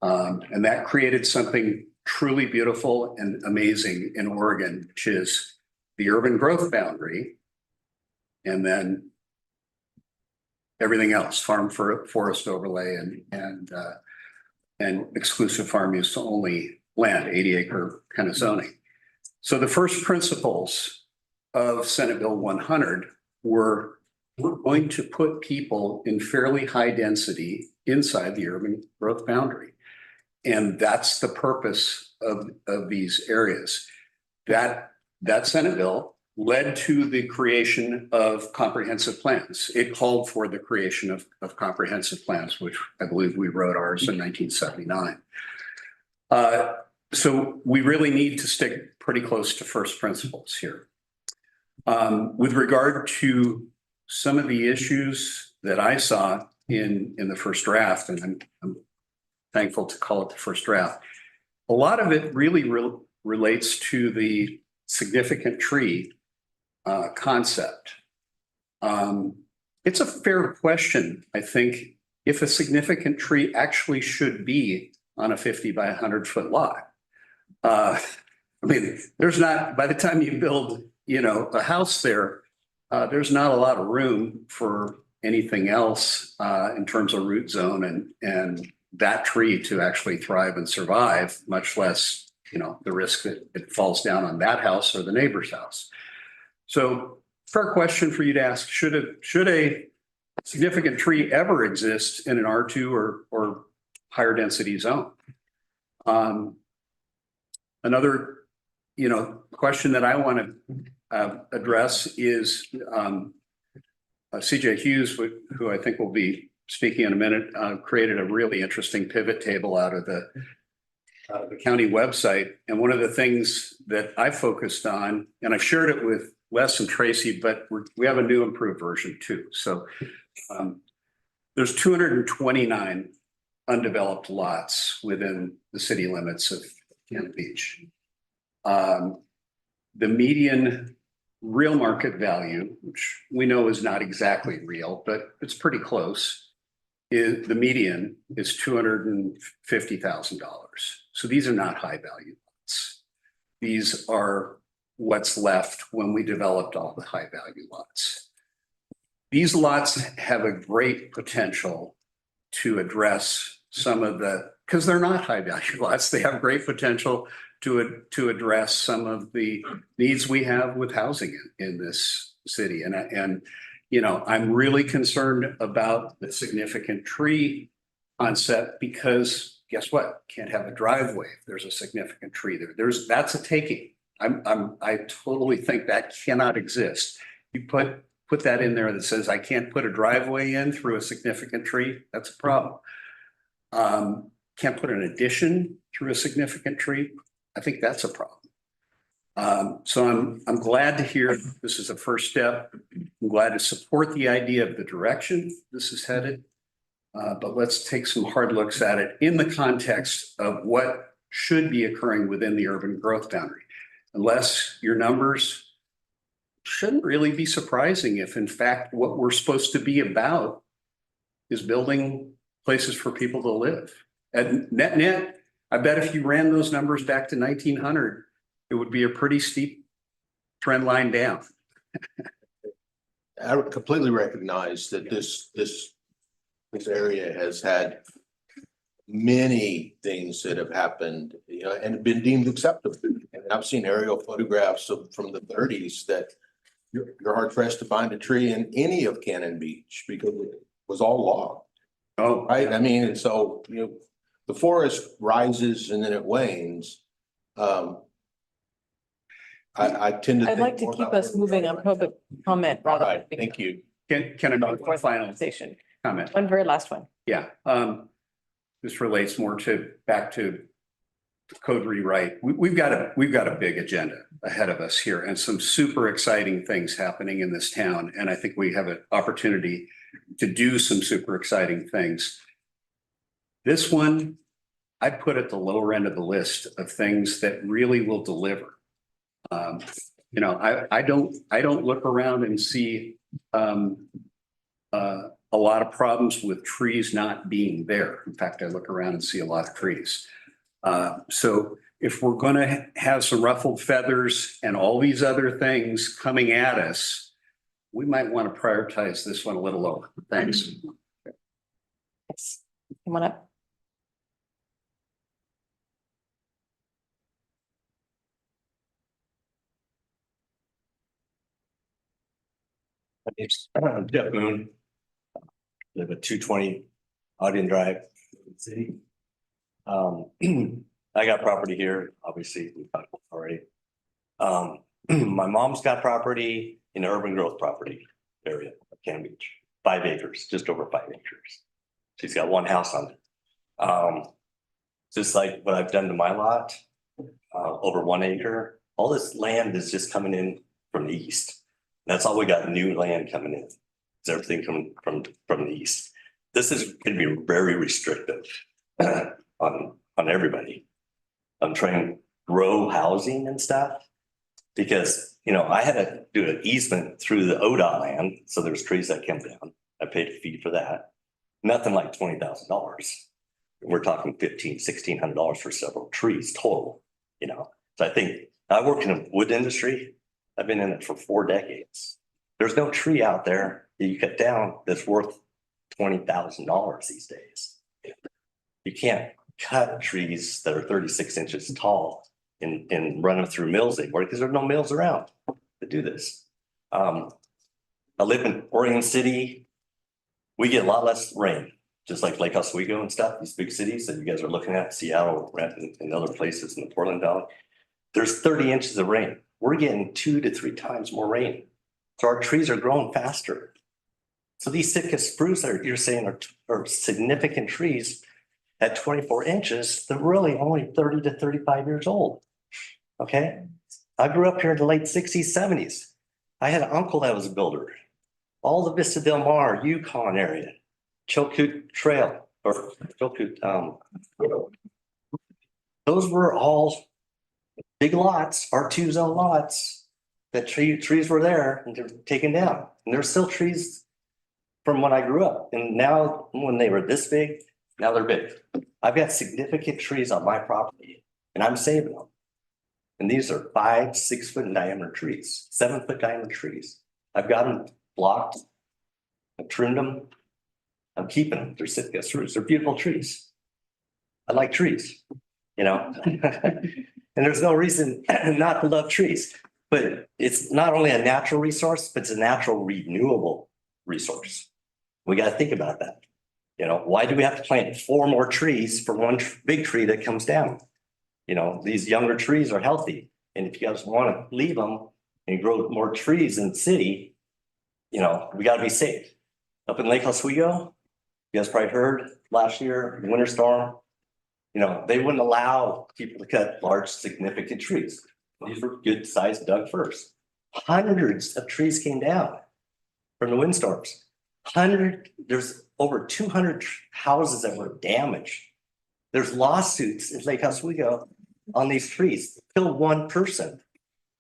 And that created something truly beautiful and amazing in Oregon, which is the urban growth boundary. And then everything else, farm for forest overlay and exclusive farm use only land, 80-acre kind of zoning. So the first principles of Senate Bill 100 were, we're going to put people in fairly high density inside the urban growth boundary. And that's the purpose of these areas. That Senate bill led to the creation of comprehensive plans. It called for the creation of comprehensive plans, which I believe we wrote ours in 1979. So we really need to stick pretty close to first principles here. With regard to some of the issues that I saw in the first draft, and I'm thankful to call it the first draft, a lot of it really relates to the significant tree concept. It's a fair question, I think, if a significant tree actually should be on a 50 by 100-foot lot. I mean, there's not, by the time you build, a house there, there's not a lot of room for anything else in terms of root zone and that tree to actually thrive and survive, much less, the risk that it falls down on that house or the neighbor's house. So fair question for you to ask, should a significant tree ever exist in an R2 or higher density zone? Another, question that I want to address is CJ Hughes, who I think will be speaking in a minute, created a really interesting pivot table out of the county website. And one of the things that I focused on, and I shared it with Les and Tracy, but we have a new improved version too. So there's 229 undeveloped lots within the city limits of Cannon Beach. The median real market value, which we know is not exactly real, but it's pretty close, the median is $250,000. So these are not high value lots. These are what's left when we developed all the high value lots. These lots have a great potential to address some of because they're not high value lots, they have great potential to address some of the needs we have with housing in this city. And I'm really concerned about the significant tree concept because guess what? Can't have a driveway if there's a significant tree there. That's a taking. I totally think that cannot exist. You put that in there that says I can't put a driveway in through a significant tree. That's a problem. Can't put an addition through a significant tree. I think that's a problem. So I'm glad to hear this is a first step. I'm glad to support the idea of the direction this is headed. But let's take some hard looks at it in the context of what should be occurring within the urban growth boundary. Unless your numbers shouldn't really be surprising if in fact what we're supposed to be about is building places for people to live. And net, I bet if you ran those numbers back to 1900, it would be a pretty steep trend line down. I completely recognize that this area has had many things that have happened, and been deemed acceptable. And I've seen aerial photographs from the 30s that you're hard pressed to find a tree in any of Cannon Beach because it was all logged. Oh, right. I mean, and so, the forest rises and then it wanes. I tend to. I'd like to keep us moving on public comment rather. All right, thank you. Can I make one final Station. comment? One very last one. Yeah. This relates more back to code rewrite. We've got a big agenda ahead of us here and some super exciting things happening in this town. And I think we have an opportunity to do some super exciting things. This one, I put at the lower end of the list of things that really will deliver. I don't look around and see a lot of problems with trees not being there. In fact, I look around and see a lot of trees. So if we're going to have some ruffled feathers and all these other things coming at us, we might want to prioritize this one a little lower. Thanks. Yes. Come on up. My name's Jeff Moon. Live at 220 Audion Drive, City. I got property here, obviously, we talked about already. My mom's got property in urban growth property area of Cannon Beach, 5 acres, just over 5 acres. She's got one house on it. Just like what I've done to my lot, over 1 acre, all this land is just coming in from the east. That's all we got, new land coming in. It's everything coming from the east. This is gonna be very restrictive on everybody. I'm trying to grow housing and stuff. Because, you know, I had to do an easement through the ODOT land, so there's trees that come down. I paid a fee for that. Nothing like $20,000. We're talking $1,500–1,600 for several trees total, you know. So I think I work in the wood industry. I've been in it for 4 decades. There's no tree out there that you cut down that's worth $20,000 these days. You can't cut trees that are 36 inches tall and run them through mills anymore because there's no mills around to do this. I live in Oregon City. We get a lot less rain, just like Lake Oswego and stuff, these big cities that you guys are looking at, Seattle, Renton, and other places in the Portland Valley. There's 30 inches of rain. We're getting 2 to 3 times more rain. So our trees are growing faster. So these Sitka spruce that you're saying are significant trees at 24 inches, they're really only 30 to 35 years old. Okay, I grew up here in the late 60s, 70s. I had an uncle that was a builder. All the Vista Del Mar, Yukon area, Chilkoot Trail, or Chilkoot, those were all big lots, R2 zone lots, that trees were there and they're taken down. And there's still trees from when I grew up. And now when they were this big, now they're big. I've got significant trees on my property and I'm saving them. And these are 5, 6 foot in diameter trees, 7 foot diameter trees. I've got them blocked. I've trimmed them. I'm keeping them. They're Sitka spruce. They're beautiful trees. I like trees, you know, and there's no reason not to love trees, but it's not only a natural resource, but it's a natural renewable resource. We got to think about that. You know, why do we have to plant 4 more trees for one big tree that comes down? You know, these younger trees are healthy. And if you guys want to leave them and grow more trees in the city, you know, we got to be safe. Up in Lake Oswego, you guys probably heard last year, winter storm, you know, they wouldn't allow people to cut large, significant trees. These were good sized Doug firs. Hundreds of trees came down from the windstorms. There's over 200 houses that were damaged. There's lawsuits in Lake Oswego on these trees. Killed one person,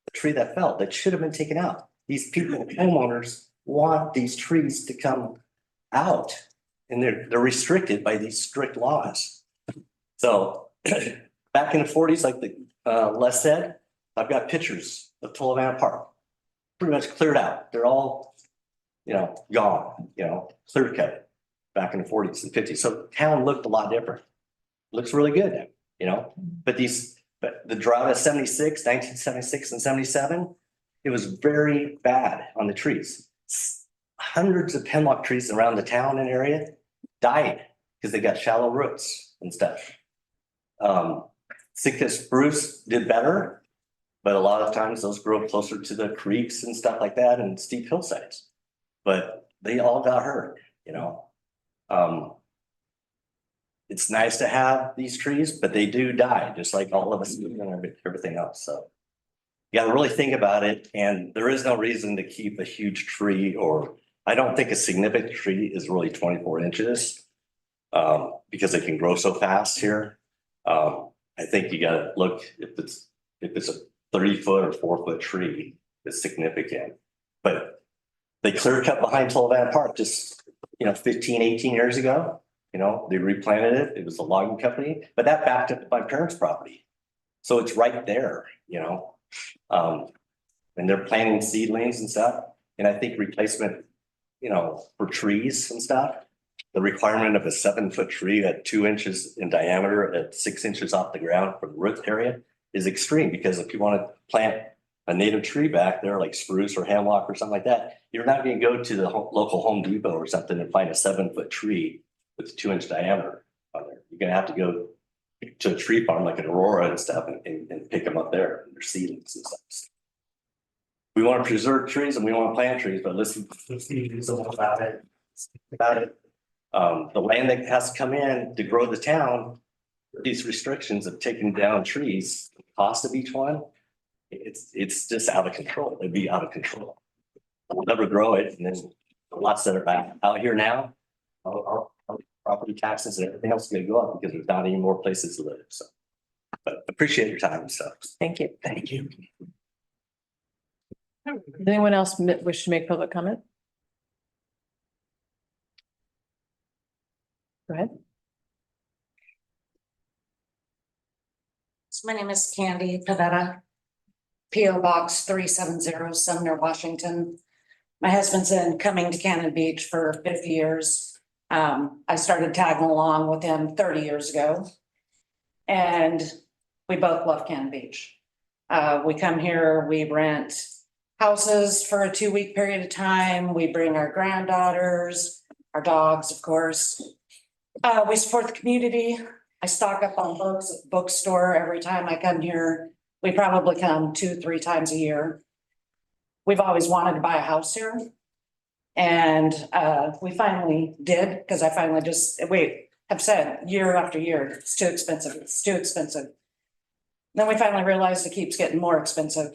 the tree that fell, that should have been taken out. These people, homeowners, want these trees to come out and they're restricted by these strict laws. So back in the 40s, like Les said, I've got pictures of Tullivant Park, pretty much cleared out. They're all, you know, gone, you know, clear cut back in the 40s and 50s. So town looked a lot different. Looks really good, you know, but the drought of 1976 and 77, it was very bad on the trees. Hundreds of hemlock trees around the town and area died because they got shallow roots and stuff. Sitka spruce did better, but a lot of times those grow closer to the creeks and stuff like that and steep hillsides. But they all got hurt, you know. It's nice to have these trees, but they do die, just like all of us and everything else. So you got to really think about it. And there is no reason to keep a huge tree, or I don't think a significant tree is really 24 inches because it can grow so fast here. I think you got to look if it's a 30-foot or 4-foot tree, it's significant. But they clear cut behind Tullivant Park just, you know, 15, 18 years ago. You know, they replanted it. It was a logging company, but that backed up my parents' property. So it's right there, you know. And they're planting seedlings and stuff. And I think replacement, for trees and stuff, the requirement of a 7-foot tree at 2 inches in diameter at 6 inches off the ground from the root area is extreme, because if you want to plant a native tree back there like spruce or hemlock or something like that, you're not going to go to the local Home Depot or something and find a 7-foot tree with a 2-inch diameter on there. You're going to have to go to a tree farm like an Aurora and stuff and pick them up there. They're seedlings and stuff. We want to preserve trees and we want to plant trees, but let's do something about it. The land that has to come in to grow the town, these restrictions of taking down trees, the cost of each one, it's just out of control. It'd be out of control. We'll never grow it, and then the lots that are back out here now, our property taxes and everything else is going to go up because there's not any more places to live. So, but appreciate your time and stuff. Thank you. Thank you. Does anyone else wish to make public comment? Go ahead. So my name is Candy Pavetta, P.O. Box 370, Sumner, Washington. My husband's been coming to Cannon Beach for 50 years. I started tagging along with him 30 years ago. And we both love Cannon Beach. We come here, we rent houses for a 2-week period of time. We bring our granddaughters, our dogs, of course. We support the community. I stock up on books at the bookstore every time I come here. We probably come 2-3 times a year. We've always wanted to buy a house here. And we finally did, because I finally have said year after year, it's too expensive, it's too expensive. Then we finally realized it keeps getting more expensive.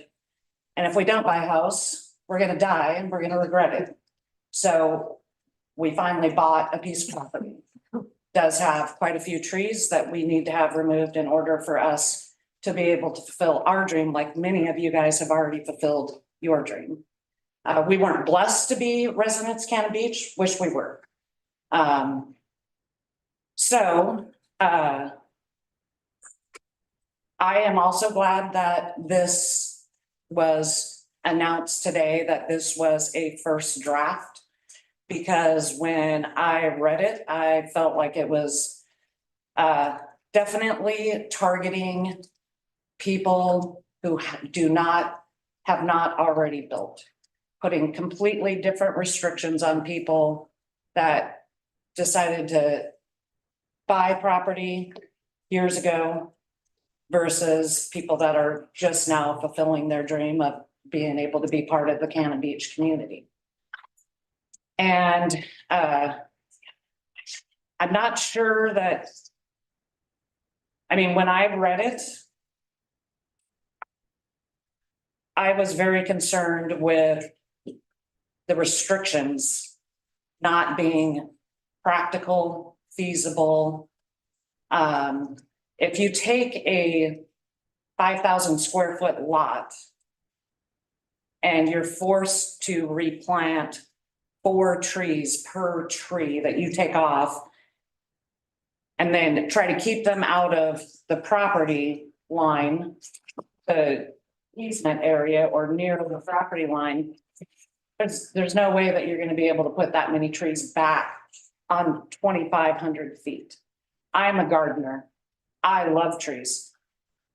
And if we don't buy a house, we're gonna die and we're gonna regret it. So we finally bought a piece of property. Does have quite a few trees that we need to have removed in order for us to be able to fulfill our dream, like many of you guys have already fulfilled your dream. We weren't blessed to be residents of Cannon Beach, wish we were. I am also glad that this was announced today, that this was a first draft. Because when I read it, I felt like it was definitely targeting people who have not already built, putting completely different restrictions on people that decided to buy property years ago versus people that are just now fulfilling their dream of being able to be part of the Cannon Beach community. And I'm not sure that, when I read it, I was very concerned with the restrictions not being practical, feasible. If you take a 5,000 square foot lot and you're forced to replant 4 trees per tree that you take off, and then try to keep them out of the property line, the easement area or near the property line, there's no way that you're going to be able to put that many trees back on 2,500 feet. I'm a gardener. I love trees.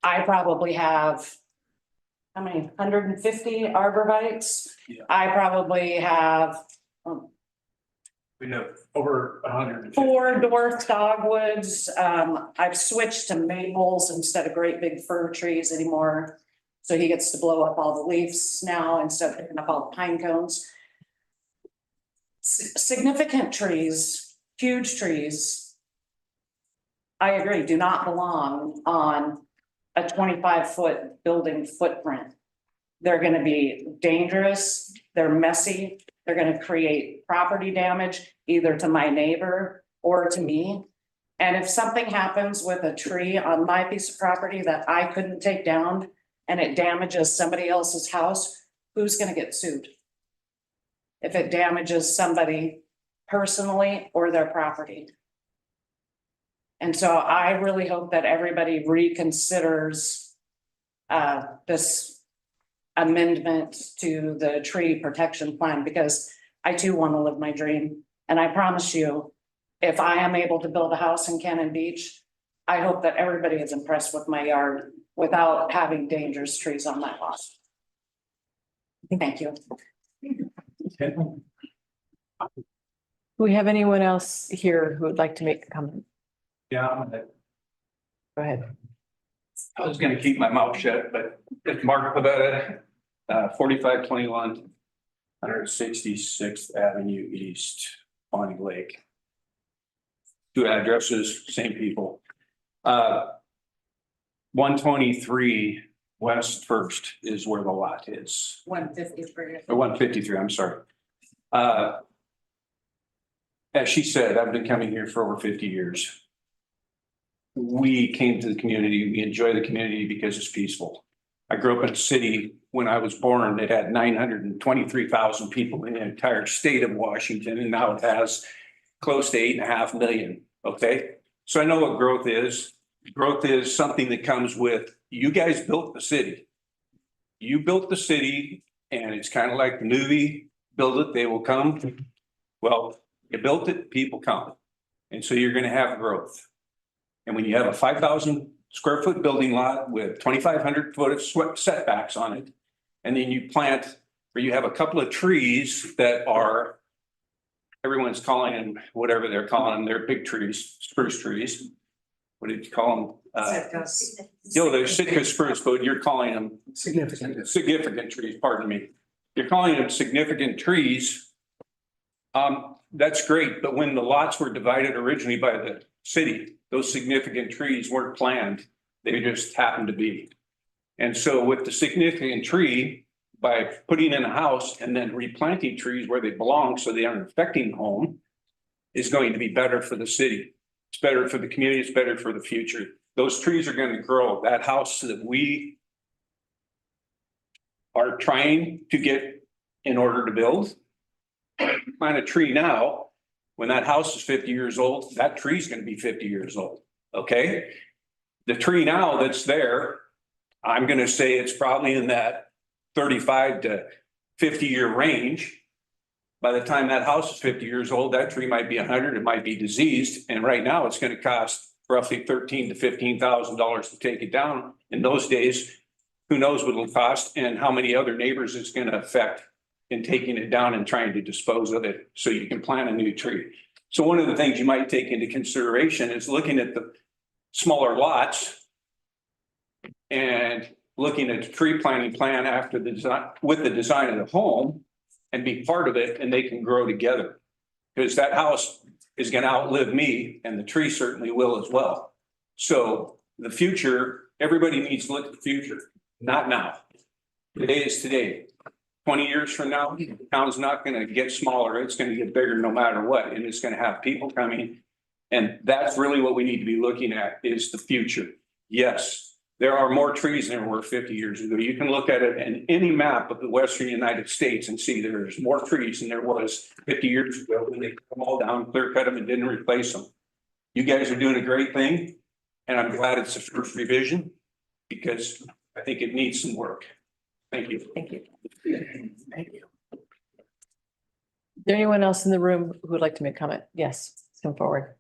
I probably have, how many, 150 arborvitaes? Yeah. I probably have We know over 100. 4 dwarf dogwoods. I've switched to maples instead of great big fir trees anymore. So he gets to blow up all the leaves now instead of picking up all the pine cones. Significant trees, huge trees, I agree, do not belong on a 25-foot building footprint. They're gonna be dangerous, they're messy, they're gonna create property damage either to my neighbor or to me. And if something happens with a tree on my piece of property that I couldn't take down and it damages somebody else's house, who's gonna get sued? If it damages somebody personally or their property. And so I really hope that everybody reconsiders this amendment to the tree protection plan because I too want to live my dream. And I promise you, if I am able to build a house in Cannon Beach, I hope that everybody is impressed with my yard without having dangerous trees on my lot. Thank you. Do we have anyone else here who would like to make a comment? Yeah, Go ahead. I was gonna keep my mouth shut, but it's Mark Pavetta, 4521 166th Avenue East, Bonnie Lake. Two addresses, same people. 123 West First is where the lot is, 153. or 153, I'm sorry. As she said, I've been coming here for over 50 years. We came to the community, we enjoy the community because it's peaceful. I grew up in a city, when I was born, it had 923,000 people in the entire state of Washington, and now it has close to 8.5 million, okay? So I know what growth is. Growth is something that comes with, you guys built the city. You built the city, and it's kind of like the movie, build it, they will come. Well, you built it, people come. And so you're gonna have growth. And when you have a 5,000 square foot building lot with 2,500 foot of setbacks on it, and then you plant, or you have a couple of trees that are, everyone's calling them, whatever they're calling them, they're big trees, spruce trees. What did you call them? They're Sitka spruce, but you're calling them significant trees, pardon me. You're calling them significant trees. That's great, but when the lots were divided originally by the city, those significant trees weren't planned. They just happened to be. And so with the significant tree, by putting in a house and then replanting trees where they belong so they aren't affecting home, is going to be better for the city. It's better for the community, it's better for the future. Those trees are going to grow. That house that we are trying to get in order to build, plant a tree now, when that house is 50 years old, that tree is going to be 50 years old, okay? The tree now that's there, I'm going to say it's probably in that 35 to 50 year range. By the time that house is 50 years old, that tree might be 100, it might be diseased. And right now it's going to cost roughly $13,000 to $15,000 to take it down. In those days, who knows what it'll cost and how many other neighbors it's going to affect in taking it down and trying to dispose of it so you can plant a new tree. So one of the things you might take into consideration is looking at the smaller lots and looking at the tree planting plan after the design, with the design of the home, and be part of it, and they can grow together. Because that house is going to outlive me, and the tree certainly will as well. So the future, everybody needs to look at the future, not now. Today is today. 20 years from now, the town's not going to get smaller. It's going to get bigger no matter what. And it's going to have people coming. And that's really what we need to be looking at, is the future. Yes, there are more trees than there were 50 years ago. You can look at it in any map of the Western United States and see there's more trees than there was 50 years ago when they cut them all down, clear cut them, and didn't replace them. You guys are doing a great thing. And I'm glad it's the first revision because I think it needs some work. Thank you. Thank you. Thank you. Is there anyone else in the room who would like to make a comment? Yes, come forward.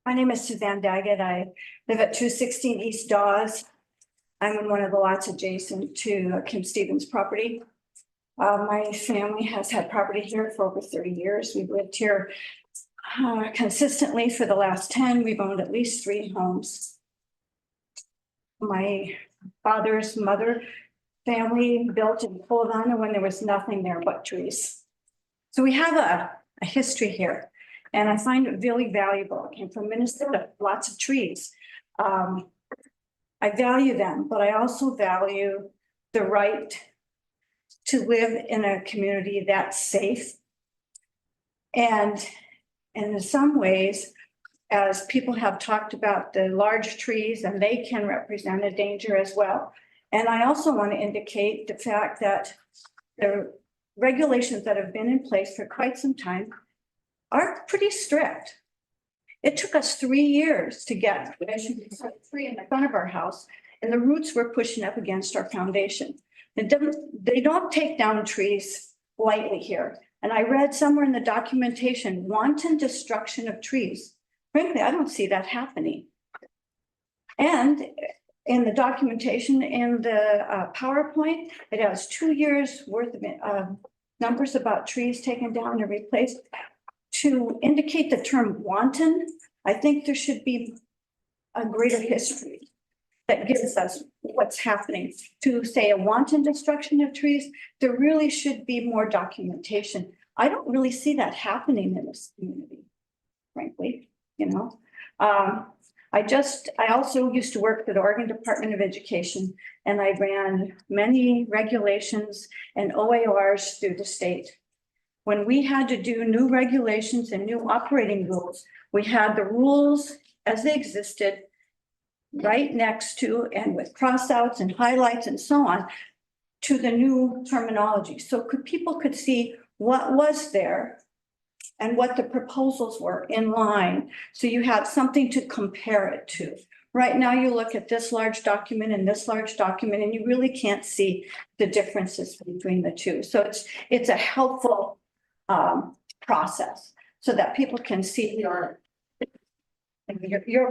My name is Suzanne Daggett. I live at 216 East Dawes. I'm in one of the lots adjacent to Kim Stevens' property. My family has had property here for over 30 years. We've lived here consistently for the last 10. We've owned at least 3 homes. My father's mother family built in Colvana when there was nothing there but trees. So we have a history here, and I find it really valuable. I came from Minnesota, lots of trees. I value them, but I also value the right to live in a community that's safe. And in some ways, as people have talked about the large trees, and they can represent a danger as well. And I also want to indicate the fact that the regulations that have been in place for quite some time are pretty strict. It took us 3 years to get a tree in the front of our house, and the roots were pushing up against our foundation. They don't take down trees lightly here. And I read somewhere in the documentation, wanton destruction of trees. Frankly, I don't see that happening. And in the documentation in the PowerPoint, it has 2 years worth of numbers about trees taken down and replaced. To indicate the term wanton, I think there should be a greater history that gives us what's happening. To say a wanton destruction of trees, there really should be more documentation. I don't really see that happening in this community, frankly, you know. I also used to work for the Oregon Department of Education, and I ran many regulations and OARs through the state. When we had to do new regulations and new operating rules, we had the rules as they existed right next to and with crossouts and highlights and so on to the new terminology. So people could see what was there and what the proposals were in line. So you have something to compare it to. Right now, you look at this large document and this large document, and you really can't see the differences between the two. So it's a helpful process so that people can see your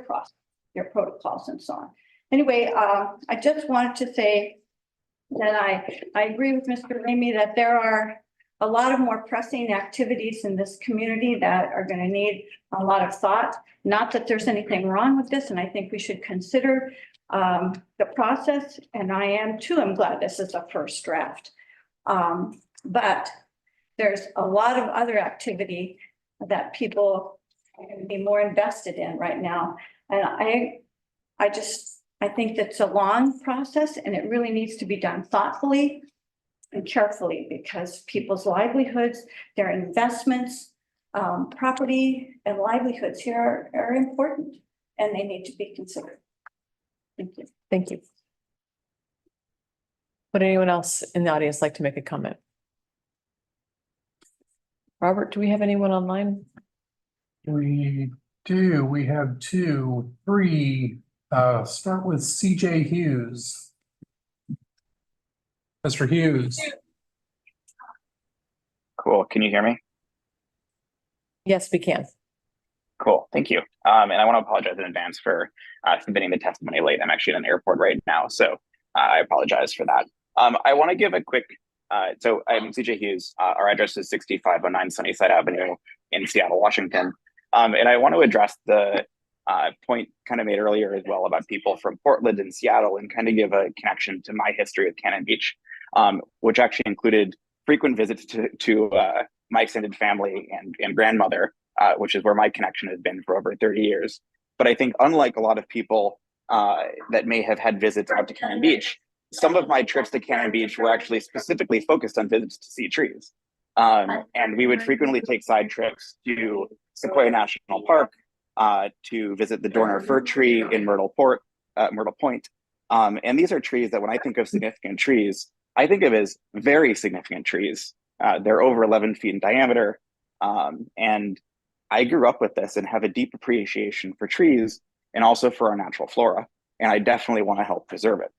process, your protocols and so on. Anyway, I just wanted to say that I agree with Mr. Ramey that there are a lot of more pressing activities in this community that are going to need a lot of thought. Not that there's anything wrong with this, and I think we should consider the process, and I am too. I'm glad this is a first draft. But there's a lot of other activity that people are going to be more invested in right now. And I think that's a long process, and it really needs to be done thoughtfully and carefully, because people's livelihoods, their investments, property and livelihoods here are important, and they need to be considered. Thank you. Thank you. Would anyone else in the audience like to make a comment? Robert, do we have anyone online? We do. We have 2, 3. Start with CJ Hughes. Mr. Hughes. Cool. Can you hear me? Yes, we can. Cool. Thank you. And I want to apologize in advance for submitting the testimony late. I'm actually in an airport right now, so I apologize for that. I want to give a quick, so I'm CJ Hughes. Our address is 6509 Sunnyside Avenue in Seattle, Washington. And I want to address the point kind of made earlier as well about people from Portland and Seattle, and kind of give a connection to my history of Cannon Beach, which actually included frequent visits to my extended family and grandmother, which is where my connection has been for over 30 years. But I think unlike a lot of people that may have had visits out to Cannon Beach, some of my trips to Cannon Beach were actually specifically focused on visits to see trees. And we would frequently take side trips to Sequoia National Park, to visit the Dorner Fir Tree in Myrtle Point. And these are trees that when I think of significant trees, I think of as very significant trees. They're over 11 feet in diameter. And I grew up with this and have a deep appreciation for trees and also for our natural flora. And I definitely want to help preserve it.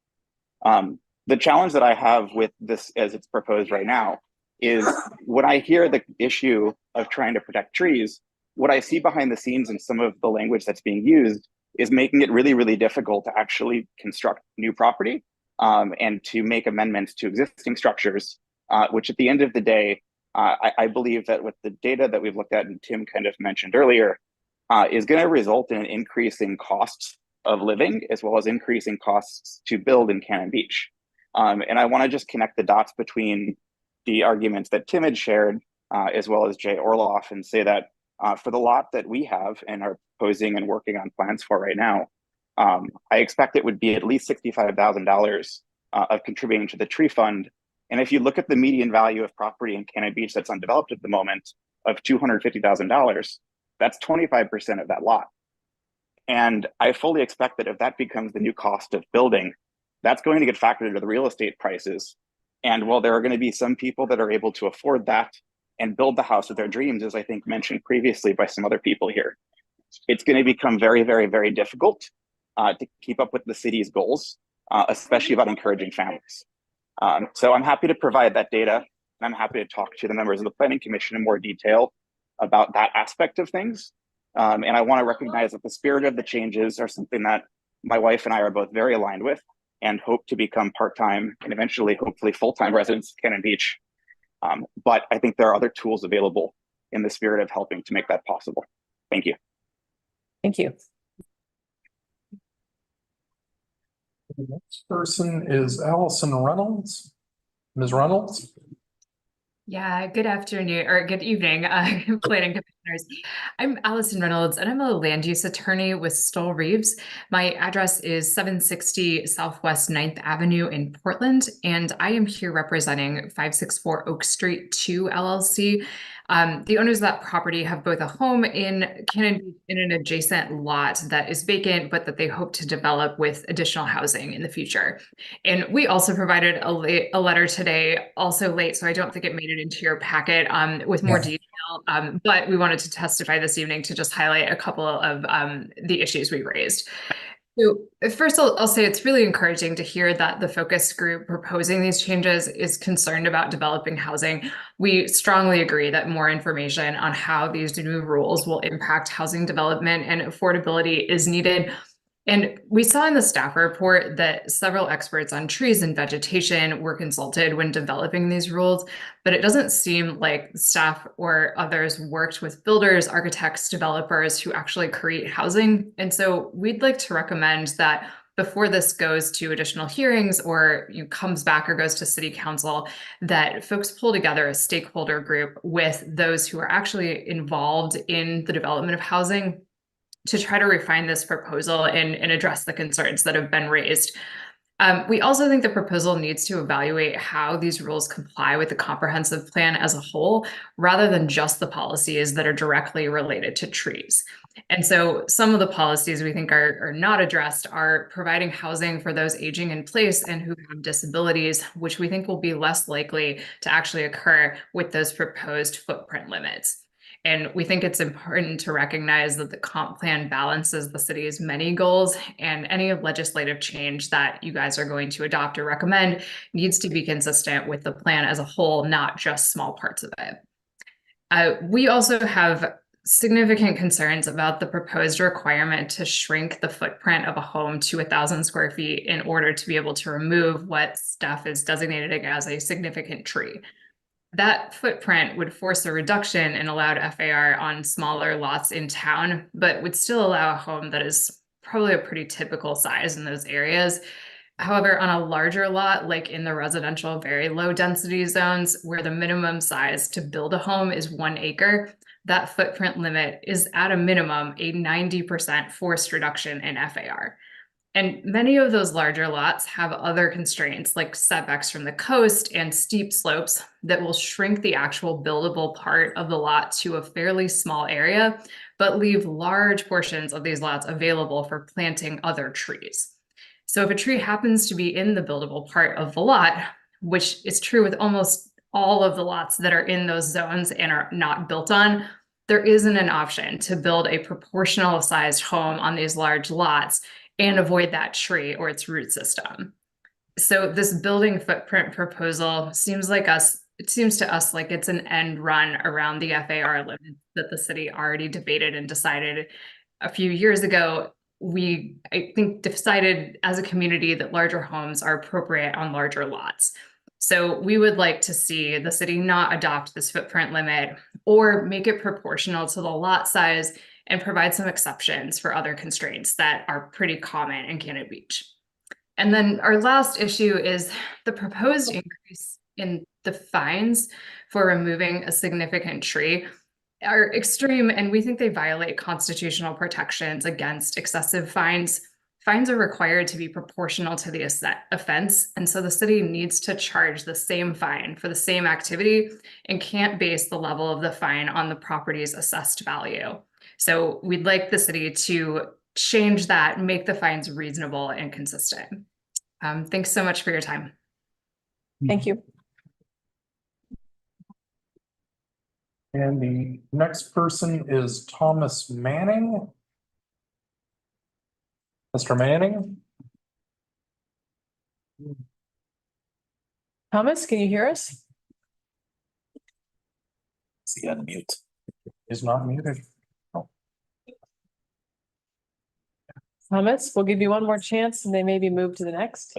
The challenge that I have with this as it's proposed right now is when I hear the issue of trying to protect trees, what I see behind the scenes in some of the language that's being used is making it really, really difficult to actually construct new property and to make amendments to existing structures, which at the end of the day, I believe that with the data that we've looked at and Tim kind of mentioned earlier, is going to result in an increase in costs of living as well as increasing costs to build in Cannon Beach. And I want to just connect the dots between the arguments that Tim had shared as well as Jay Orloff, and say that for the lot that we have and are proposing and working on plans for right now, I expect it would be at least $65,000 of contributing to the tree fund. And if you look at the median value of property in Cannon Beach that's undeveloped at the moment of $250,000, that's 25% of that lot. And I fully expect that if that becomes the new cost of building, that's going to get factored into the real estate prices And while there are going to be some people that are able to afford that and build the house of their dreams, as I think mentioned previously by some other people here, it's going to become very, very, very difficult to keep up with the city's goals, especially about encouraging families. So I'm happy to provide that data, and I'm happy to talk to the members of the Planning Commission in more detail about that aspect of things. And I want to recognize that the spirit of the changes are something that my wife and I are both very aligned with and hope to become part-time and eventually, hopefully, full-time residents of Cannon Beach. But I think there are other tools available in the spirit of helping to make that possible. Thank you. Thank you. The next person is Allison Reynolds. Ms. Reynolds? Yeah, good afternoon or good evening, planning commissioners. I'm Allison Reynolds and I'm a land use attorney with Stoll Reeves. My address is 760 Southwest 9th Avenue in Portland, and I am here representing 564 Oak Street 2 LLC. The owners of that property have both a home in Cannon Beach and an adjacent lot that is vacant, but that they hope to develop with additional housing in the future. And we also provided a letter today, also late, so I don't think it made it into your packet with more detail. But we wanted to testify this evening to just highlight a couple of the issues we raised. So first, I'll say it's really encouraging to hear that the focus group proposing these changes is concerned about developing housing. We strongly agree that more information on how these new rules will impact housing development and affordability is needed. And we saw in the staff report that several experts on trees and vegetation were consulted when developing these rules, but it doesn't seem like staff or others worked with builders, architects, developers who actually create housing. And so we'd like to recommend that before this goes to additional hearings or comes back or goes to city council, that folks pull together a stakeholder group with those who are actually involved in the development of housing to try to refine this proposal and address the concerns that have been raised. We also think the proposal needs to evaluate how these rules comply with the comprehensive plan as a whole, rather than just the policies that are directly related to trees. And so some of the policies we think are not addressed are providing housing for those aging in place and who have disabilities, which we think will be less likely to actually occur with those proposed footprint limits. And we think it's important to recognize that the comp plan balances the city's many goals, and any legislative change that you guys are going to adopt or recommend needs to be consistent with the plan as a whole, not just small parts of it. We also have significant concerns about the proposed requirement to shrink the footprint of a home to 1,000 square feet in order to be able to remove what staff is designated as a significant tree. That footprint would force a reduction in allowed FAR on smaller lots in town, but would still allow a home that is probably a pretty typical size in those areas. However, on a larger lot, like in the residential very low density zones where the minimum size to build a home is 1 acre, that footprint limit is at a minimum a 90% forced reduction in FAR. And many of those larger lots have other constraints like setbacks from the coast and steep slopes that will shrink the actual buildable part of the lot to a fairly small area, but leave large portions of these lots available for planting other trees. So if a tree happens to be in the buildable part of the lot, which is true with almost all of the lots that are in those zones and are not built on, there isn't an option to build a proportional sized home on these large lots and avoid that tree or its root system. So this building footprint proposal seems to us like it's an end run around the FAR limit that the city already debated and decided a few years ago. I think, decided as a community that larger homes are appropriate on larger lots. So we would like to see the city not adopt this footprint limit or make it proportional to the lot size and provide some exceptions for other constraints that are pretty common in Cannon Beach. And then our last issue is the proposed increase in the fines for removing a significant tree are extreme, and we think they violate constitutional protections against excessive fines. Fines are required to be proportional to the offense, and so the city needs to charge the same fine for the same activity and can't base the level of the fine on the property's assessed value. So we'd like the city to change that, make the fines reasonable and consistent. Thanks so much for your time. Thank you. And the next person is Thomas Manning. Mr. Manning? Thomas, can you hear us? See, unmute. Is not muted. Thomas, we'll give you one more chance and then maybe move to the next.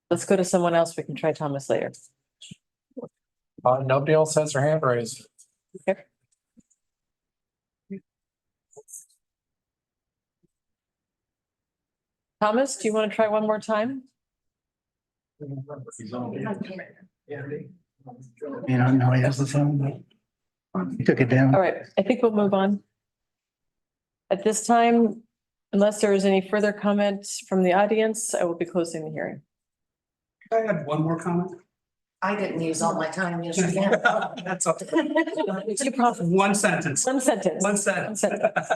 Let's go to someone else. We can try Thomas later. Nobody else has their hand raised. Okay. Thomas, do you want to try one more time? You don't know he has the phone, but he took it down. All right, I think we'll move on. At this time, unless there is any further comments from the audience, I will be closing the hearing. I had one more comment. I didn't use all my time yesterday. That's okay. You probably- One sentence. One sentence. One sentence. One sentence.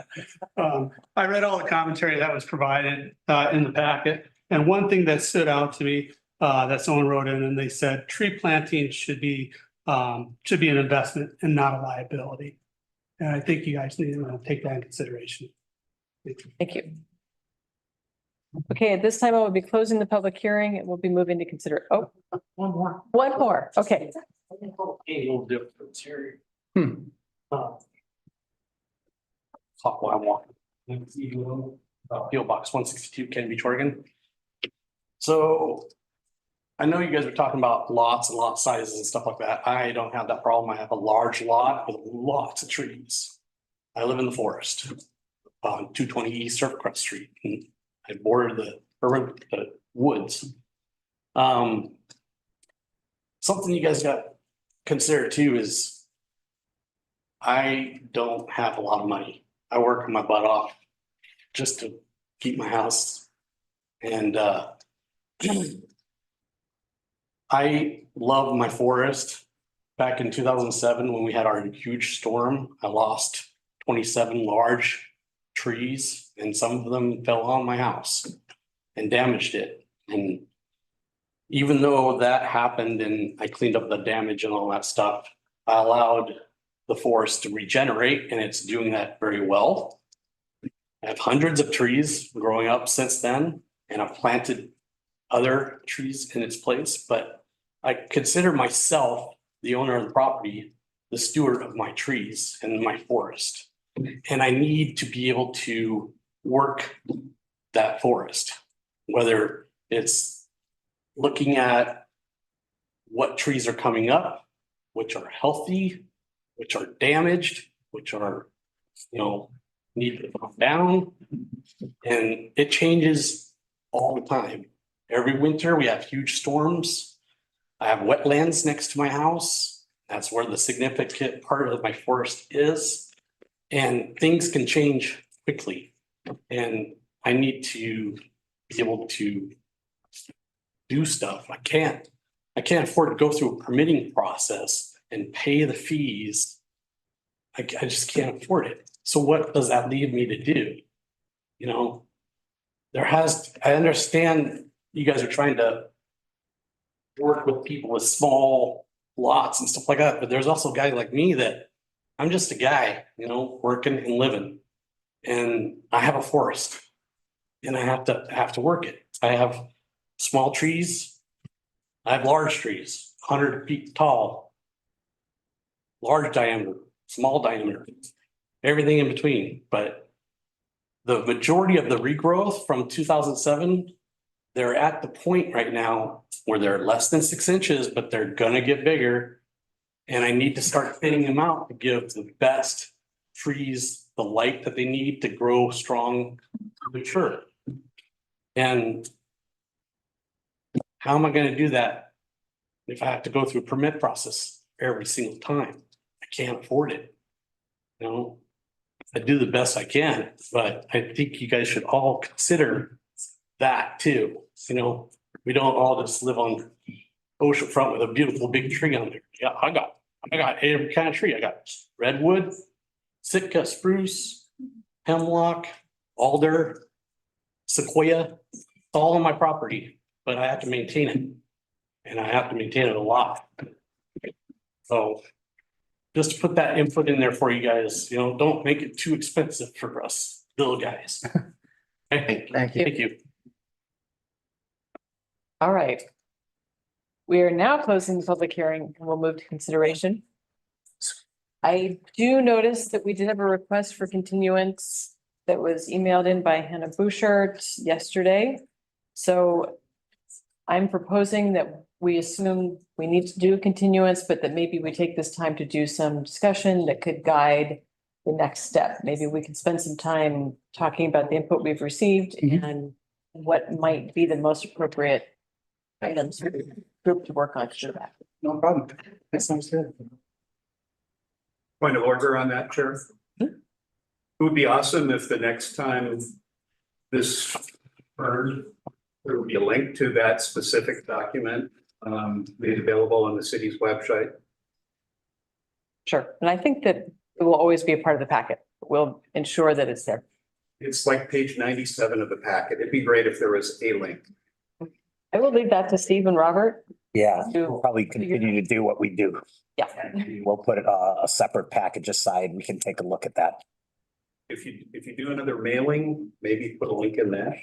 I read all the commentary that was provided in the packet, and one thing that stood out to me, that someone wrote in, and they said tree planting should be an investment and not a liability. And I think you guys need to take that in consideration. Thank you. Okay, at this time, I will be closing the public hearing and we'll be moving to consider, oh, One more. one more, okay. A little difference here. Hmm. Talk while I'm walking. PO Box 162, Kent Beach, Oregon. So I know you guys are talking about lots and lot sizes and stuff like that. I don't have that problem. I have a large lot with lots of trees. I live in the forest on 220 East Surfcrest Street, and I border the woods. Something you guys got to consider too is I don't have a lot of money. I work my butt off just to keep my house. And I love my forest. Back in 2007, when we had our huge storm, I lost 27 large trees, and some of them fell on my house and damaged it. And even though that happened and I cleaned up the damage and all that stuff, I allowed the forest to regenerate, and it's doing that very well. I have hundreds of trees growing up since then, and I've planted other trees in its place, but I consider myself the owner of the property, the steward of my trees and my forest. And I need to be able to work that forest, whether it's looking at what trees are coming up, which are healthy, which are damaged, which are, need to come down. And it changes all the time. Every winter we have huge storms. I have wetlands next to my house. That's where the significant part of my forest is. And things can change quickly. And I need to be able to do stuff. I can't afford to go through a permitting process and pay the fees. I just can't afford it. So what does that leave me to do? I understand you guys are trying to work with people with small lots and stuff like that, but there's also guys like me that I'm just a guy, working and living. And I have a forest and I have to work it. I have small trees. I have large trees, 100 feet tall, large diameter, small diameter, everything in between. But the majority of the regrowth from 2007, they're at the point right now where they're less than 6 inches, but they're gonna get bigger. And I need to start thinning them out to give the best trees the light that they need to grow strong, mature. And how am I gonna do that if I have to go through a permit process every single time? I can't afford it. I do the best I can, but I think you guys should all consider that too. We don't all just live on oceanfront with a beautiful big tree on there. Yeah, I got every kind of tree. I got redwood, Sitka spruce, hemlock, alder, sequoia. It's all on my property, but I have to maintain it. And I have to maintain it a lot. So just to put that input in there for you guys, don't make it too expensive for us little guys. Okay, Thank you. thank you. All right. We are now closing the public hearing and we'll move to consideration. I do notice that we did have a request for continuance that was emailed in by Hannah Bouchard yesterday. So I'm proposing that we assume we need to do a continuance, but that maybe we take this time to do some discussion that could guide the next step. Maybe we can spend some time talking about the input we've received and what might be the most appropriate items for the group to work on to do that. No problem. That sounds good. Point of order on that, Chair. It would be awesome if the next time this occurred, there would be a link to that specific document made available on the city's website. Sure. And I think that it will always be a part of the packet. We'll ensure that it's there. It's like page 97 of the packet. It'd be great if there was a link. I will leave that to Steve and Robert. Yeah, we'll probably continue to do what we do. Yeah. We'll put a separate package aside. We can take a look at that. If you do another mailing, maybe put a link in there.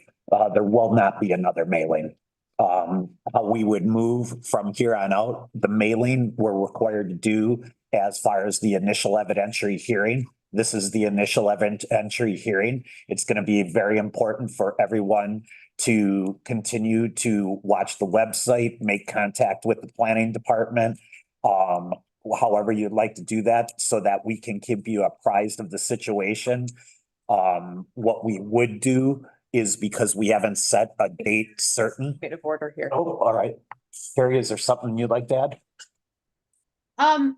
There will not be another mailing. How we would move from here on out, the mailing we're required to do as far as the initial evidentiary hearing. This is the initial evidentiary hearing. It's going to be very important for everyone to continue to watch the website, make contact with the planning department. However you'd like to do that so that we can keep you apprised of the situation. What we would do is, because we haven't set a date certain. Bit of order here. Oh, all right. Carrie, is there something you'd like to add?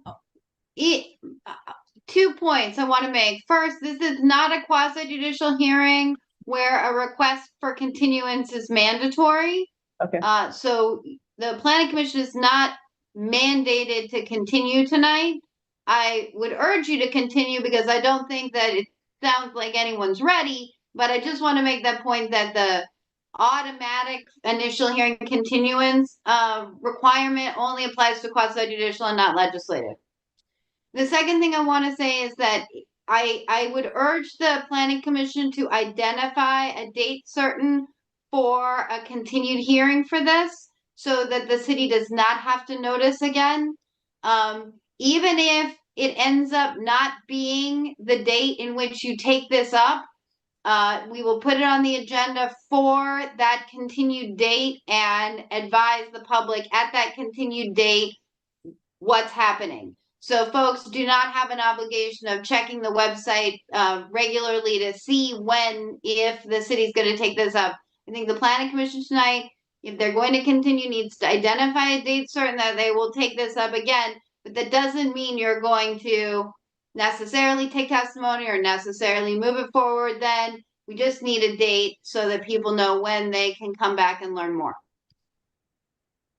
2 points I want to make. First, this is not a quasi judicial hearing where a request for continuance is mandatory. Okay. So the planning commission is not mandated to continue tonight. I would urge you to continue because I don't think that it sounds like anyone's ready, but I just want to make that point that the automatic initial hearing continuance requirement only applies to quasi judicial and not legislative. The second thing I want to say is that I would urge the planning commission to identify a date certain for a continued hearing for this so that the city does not have to notice again. Even if it ends up not being the date in which you take this up, we will put it on the agenda for that continued date and advise the public at that continued date what's happening. So folks do not have an obligation of checking the website regularly to see if the city's going to take this up. I think the planning commission tonight, if they're going to continue, needs to identify a date certain that they will take this up again. But that doesn't mean you're going to necessarily take testimony or necessarily move it forward. Then we just need a date so that people know when they can come back and learn more.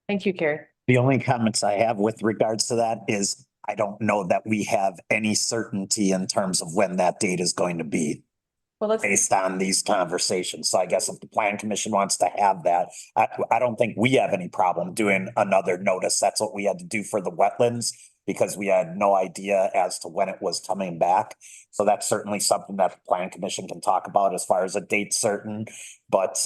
Thank you, Carrie. The only comments I have with regards to that is I don't know that we have any certainty in terms of when that date is going to be. Well, based on these conversations. So I guess if the plan commission wants to have that, I don't think we have any problem doing another notice. That's what we had to do for the wetlands because we had no idea as to when it was coming back. So that's certainly something that the plan commission can talk about as far as a date certain, but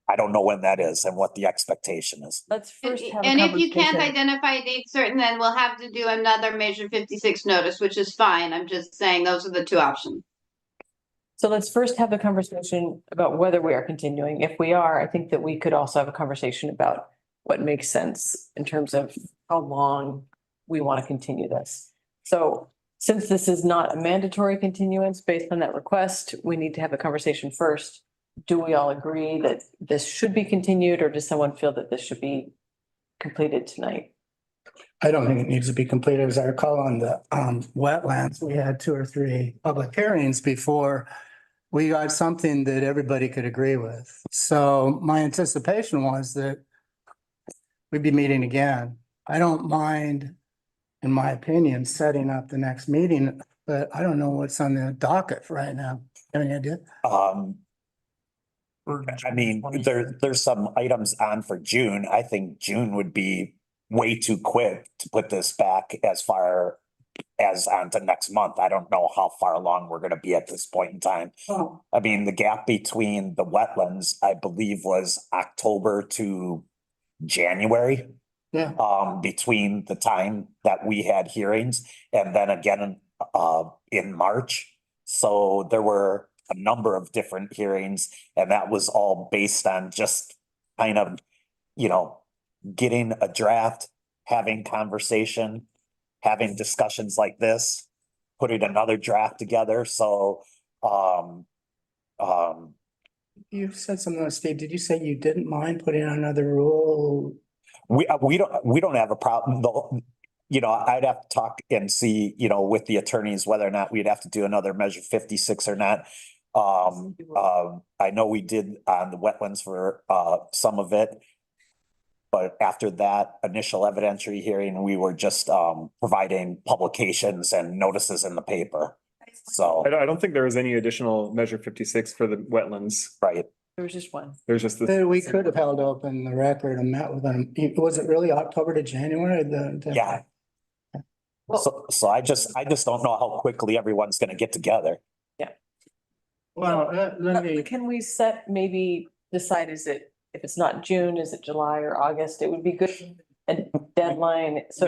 I don't know when that is and what the expectation is. Let's first have a And if you can't conversation. identify a date certain, then we'll have to do another Measure 56 notice, which is fine. I'm just saying those are the two options. So let's first have a conversation about whether we are continuing. If we are, I think that we could also have a conversation about what makes sense in terms of how long we want to continue this. So since this is not a mandatory continuance based on that request, we need to have a conversation first. Do we all agree that this should be continued, or does someone feel that this should be completed tonight? I don't think it needs to be completed. As I recall on the wetlands, we had 2 or 3 public hearings before we got something that everybody could agree with. So my anticipation was that we'd be meeting again. I don't mind, in my opinion, setting up the next meeting, but I don't know what's on the docket for right now. Have any idea? I mean, there's some items on for June. I think June would be way too quick to put this back as far as on to next month. I don't know how far along we're gonna be at this point in time. Oh, I mean, the gap between the wetlands, I believe, was October to January. Yeah. Between the time that we had hearings and then again, in March. So there were a number of different hearings and that was all based on just kind of, you know, getting a draft, having conversation, having discussions like this, putting another draft together. So, You said something else, Steve. Did you say you didn't mind putting another rule? we don't have a problem though. You know, I'd have to talk and see, you know, with the attorneys, whether or not we'd have to do another measure 56 or not. I know we did on the wetlands for, some of it. But after that initial evidentiary hearing, we were just, providing publications and notices in the paper. So, I don't think there was any additional measure 56 for the wetlands. right. There was just one. There's just the. We could have held open the record and met with them. Was it really October to January? Yeah. So I just don't know how quickly everyone's gonna get together. Well, let me, Can we set, maybe decide, is it, if it's not June, is it July or August? It would be good, a deadline, so.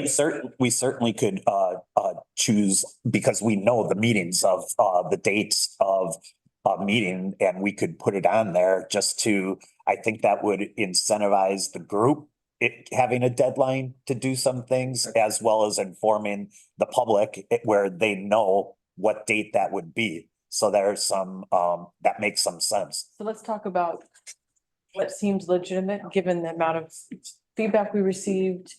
We certainly could, choose, because we know the meetings of, the dates of a meeting, and we could put it on there just to, I think that would incentivize the group, having a deadline to do some things, as well as informing the public where they know what date that would be. So there's some, that makes some sense. So let's talk about what seems legitimate, given the amount of feedback we received.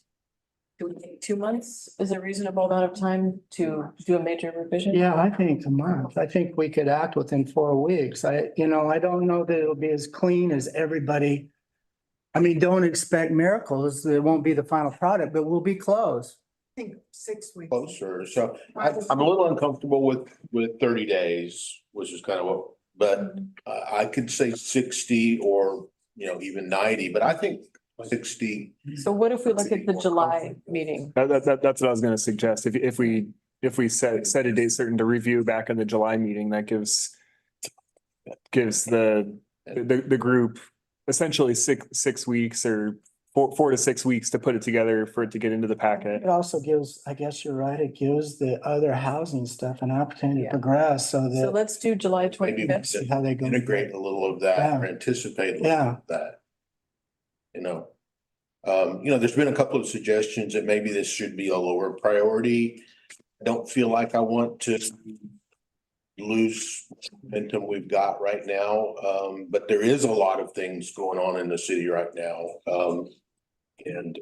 Do we think 2 months is a reasonable amount of time to do a major revision? yeah, I think a month. I think we could act within 4 weeks. I don't know that it'll be as clean as everybody. I mean, don't expect miracles. It won't be the final product, but we'll be close. I think 6 weeks. Closer, so I'm a little uncomfortable with 30 days, which is kind of what, but I could say 60 or, even 90, but I think 60. So what if we look at the July meeting? That's what I was gonna suggest. If we set a date certain to review back in the July meeting, that gives the group essentially 6 weeks or 4 to 6 weeks to put it together for it to get into the packet. It also gives, I guess you're right, it gives the other housing stuff an opportunity to Yeah. progress so So that. let's do July Maybe 25th. See how they go. integrate a little of that or anticipate a little Yeah. of that. There's been a couple of suggestions that maybe this should be a lower priority. I don't feel like I want to lose momentum we've got right now. But there is a lot of things going on in the city right now. And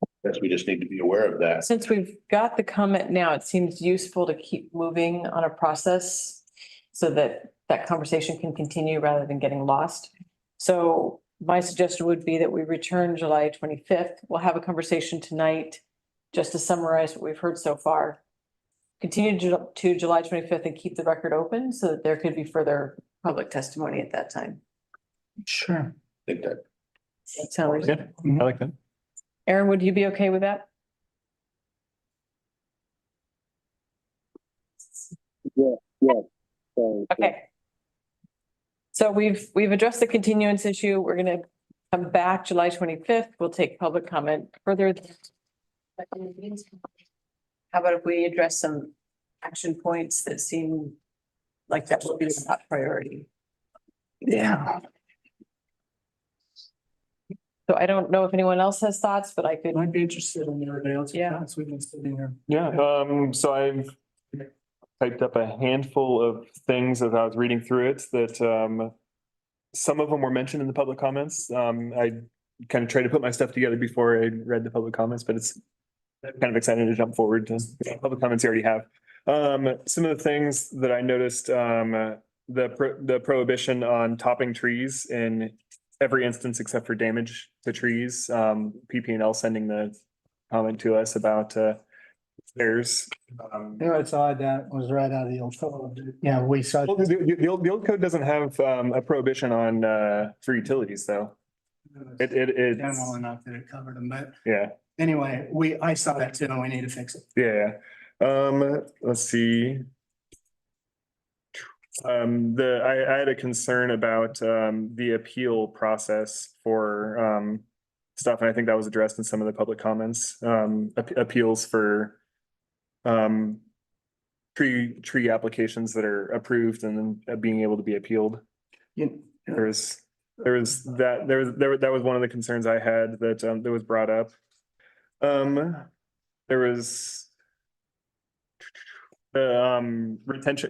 I guess we just need to be aware of that. Since we've got the comment now, it seems useful to keep moving on a process so that that conversation can continue rather than getting lost. So my suggestion would be that we return July 25th. We'll have a conversation tonight just to summarize what we've heard so far. Continue to July 25th and keep the record open so that there could be further public testimony at that time. Sure. I think that That sounds Yeah, I like that. Aaron, would you be okay with that? Yeah. Okay. So we've addressed the continuance issue. We're gonna come back July 25th. We'll take public comment further. How about if we address some action points that seem like that will be the top priority? Yeah. So I don't know if anyone else has thoughts, but I could. I'd be interested in everybody else's Yeah. thoughts. We've been sitting here. Yeah, so I've typed up a handful of things as I was reading through it that some of them were mentioned in the public comments. I kind of tried to put my stuff together before I read the public comments, but it's kind of exciting to jump forward to the public comments you already have. Some of the things that I noticed, the prohibition on topping trees in every instance except for damage to trees. PP&L sending the comment to us about theirs. It's odd that was right out of the old code. Yeah, we saw. Well, the old code doesn't have a prohibition on for utilities though. it's, General enough that it covered them, but yeah, anyway, I saw that too, and we need to fix it. yeah. Let's see. I had a concern about, the appeal process for, stuff, and I think that was addressed in some of the public comments, appeals for, tree applications that are approved and then being able to be appealed. There was that was one of the concerns I had that was brought up. There was the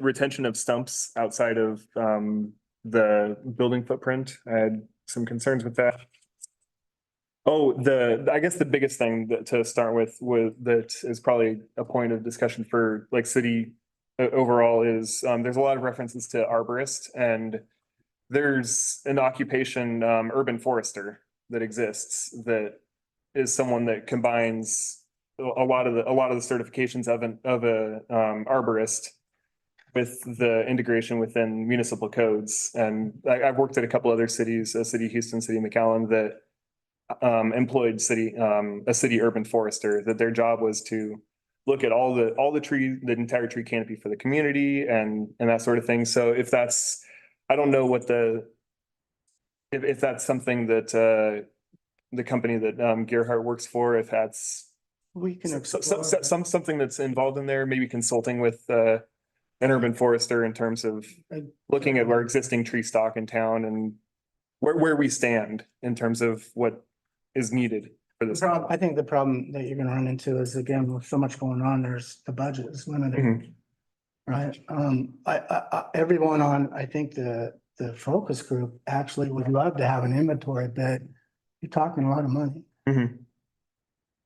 retention of stumps outside of the building footprint. I had some concerns with that. Oh, I guess the biggest thing to start with that is probably a point of discussion for like city overall is there's a lot of references to arborist, and there's an occupation, urban forester, that exists that is someone that combines a lot of the certifications of a arborist with the integration within municipal codes. And I've worked at a couple other cities, a city of Houston, city of McAllen, that employed a city urban forester, that their job was to look at all the tree, the entire tree canopy for the community and that sort of thing. So if that's, I don't know what if that's something that the company that Gerhardt works for, if that's We can something that's involved in there, maybe consulting with an urban forester in terms of looking at our existing tree stock in town and where we stand in terms of what is needed for this. I think the problem that you're gonna run into is, again, with so much going on, the budget is limited. Right, everyone on, I think the focus group actually would love to have an inventory, but you're talking a lot of money.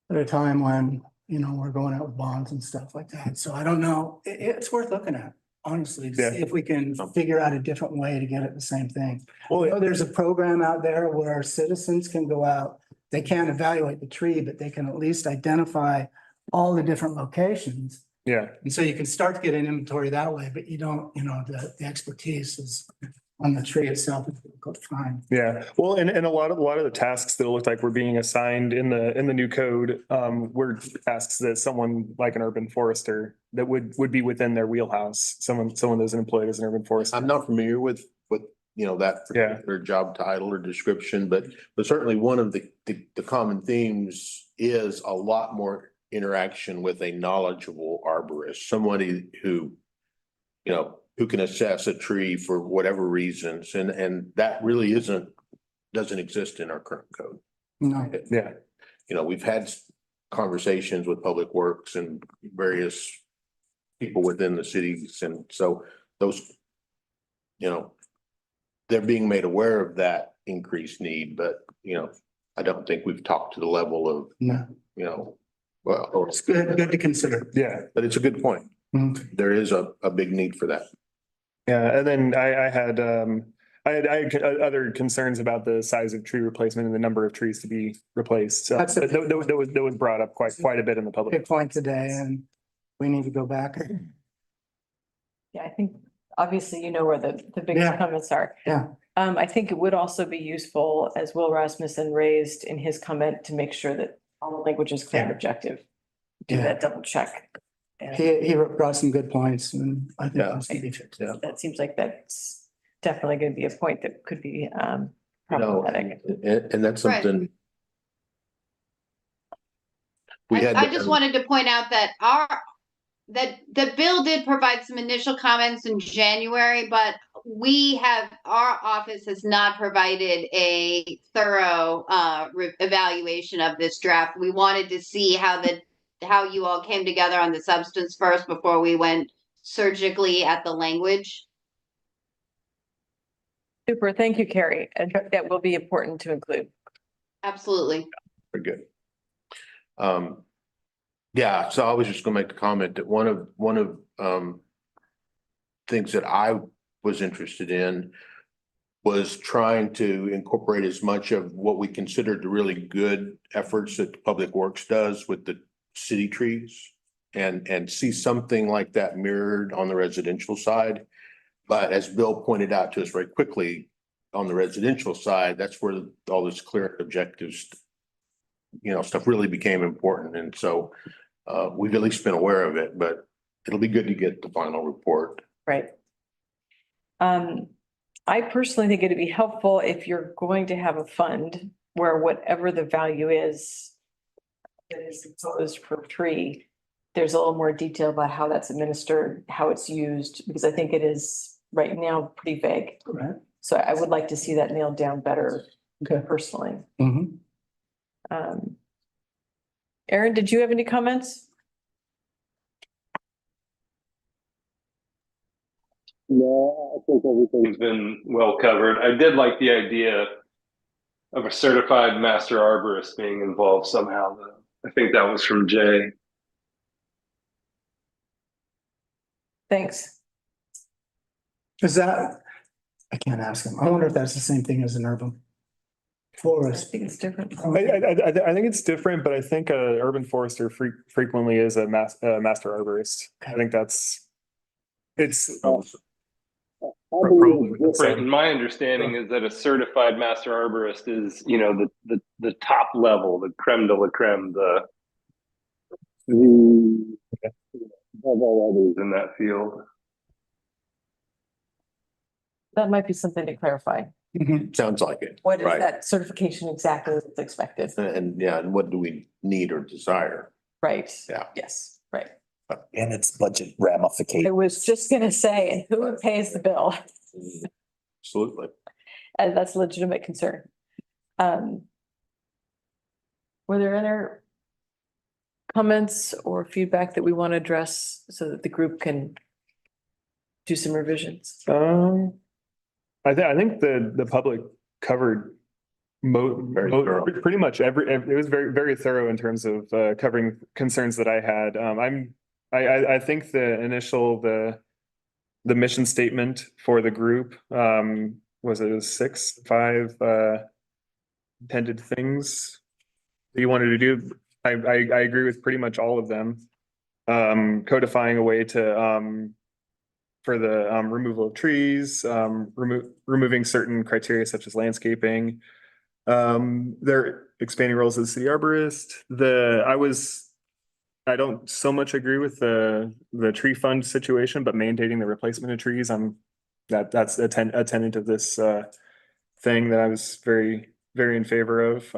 At a time when, we're going out with bonds and stuff like that, so I don't know, it's worth looking at, honestly, to see if we can figure out a different way to get at the same thing. Well, there's a program out there where citizens can go out, they can't evaluate the tree, but they can at least identify all the different locations. Yeah. And so you can start to get an inventory that way, but you don't, the expertise is on the tree itself. Is difficult to find. Yeah, well, and a lot of the tasks that it looked like were being assigned in the new code were tasks that someone like an urban forester that would be within their wheelhouse. Someone that's employed as an urban forester. I'm not familiar with that particular job title or description, but certainly one of the common themes is a lot more interaction with a knowledgeable arborist, somebody who can assess a tree for whatever reasons, and that really doesn't exist in our current code. No. Yeah. We've had conversations with Public Works and various people within the cities, and so those, they're being made aware of that increased need, but I don't think we've talked to the level of, well, it's good to consider. Yeah, but it's a good point. There is a big need for that. Yeah, and then I had other concerns about the size of tree replacement and the number of trees to be replaced. So that was brought up quite a bit in the public. Good point today, and we need to go back. Yeah, I think obviously where the biggest comments are. Yeah. I think it would also be useful, as Will Rasmussen raised in his comment, to make sure that all the language is clear and objective. Do that double check. And He brought some good points, and I think that's gonna be fixed. that seems like that's definitely going to be a point that could be problematic. And that's Right. something. I just wanted to point out that the bill did provide some initial comments in January, but our office has not provided a thorough evaluation of this draft. We wanted to see how you all came together on the substance first before we went surgically at the language. Super, thank you, Carrie. And that will be important to include. Absolutely. Very good. Yeah, so I was just gonna make a comment that one of things that I was interested in was trying to incorporate as much of what we considered the really good efforts that Public Works does with the city trees and see something like that mirrored on the residential side. But as Bill pointed out to us very quickly, on the residential side, that's where all this clear objectives, stuff really became important. And so we've at least been aware of it, but it'll be good to get the final report. Right. I personally think it'd be helpful if you're going to have a fund where whatever the value is that is imposed per tree, there's a little more detail about how that's administered, how it's used, because I think it is right now pretty vague. Right. So I would like to see that nailed down better Okay. personally. Mhm. Aaron, did you have any comments? No, I think everything's been well covered. I did like the idea of a certified master arborist being involved somehow, though. I think that was from Jay. Thanks. Is that, I can't ask him. I wonder if that's the same thing as an urban forest. I think it's different. I think it's different, but I think a urban forester frequently is a master arborist. I think it's. Probably the Right. same. And my understanding is that a certified master arborist is, the top level, the creme de la creme, the above all others in that field. That might be something to clarify. Sounds like it. What is Right. that certification exactly that's expected? And what do we need or desire? Right. Yeah. Yes, right. And its budget ramifications. I was just gonna say, and who pays the bill? Absolutely. And that's a legitimate concern. Were there other comments or feedback that we want to address so that the group can do some revisions? I think the public covered pretty much it was very, very thorough in terms of covering concerns that I had. I think the mission statement for the group was it 5 intended things that you wanted to do. I agree with pretty much all of them. Codifying a way to for the removal of trees, removing certain criteria such as landscaping. They're expanding roles of the city arborist. I don't so much agree with the tree fund situation, but mandating the replacement of trees, that's a tenet of this thing that I was very, very in favor of.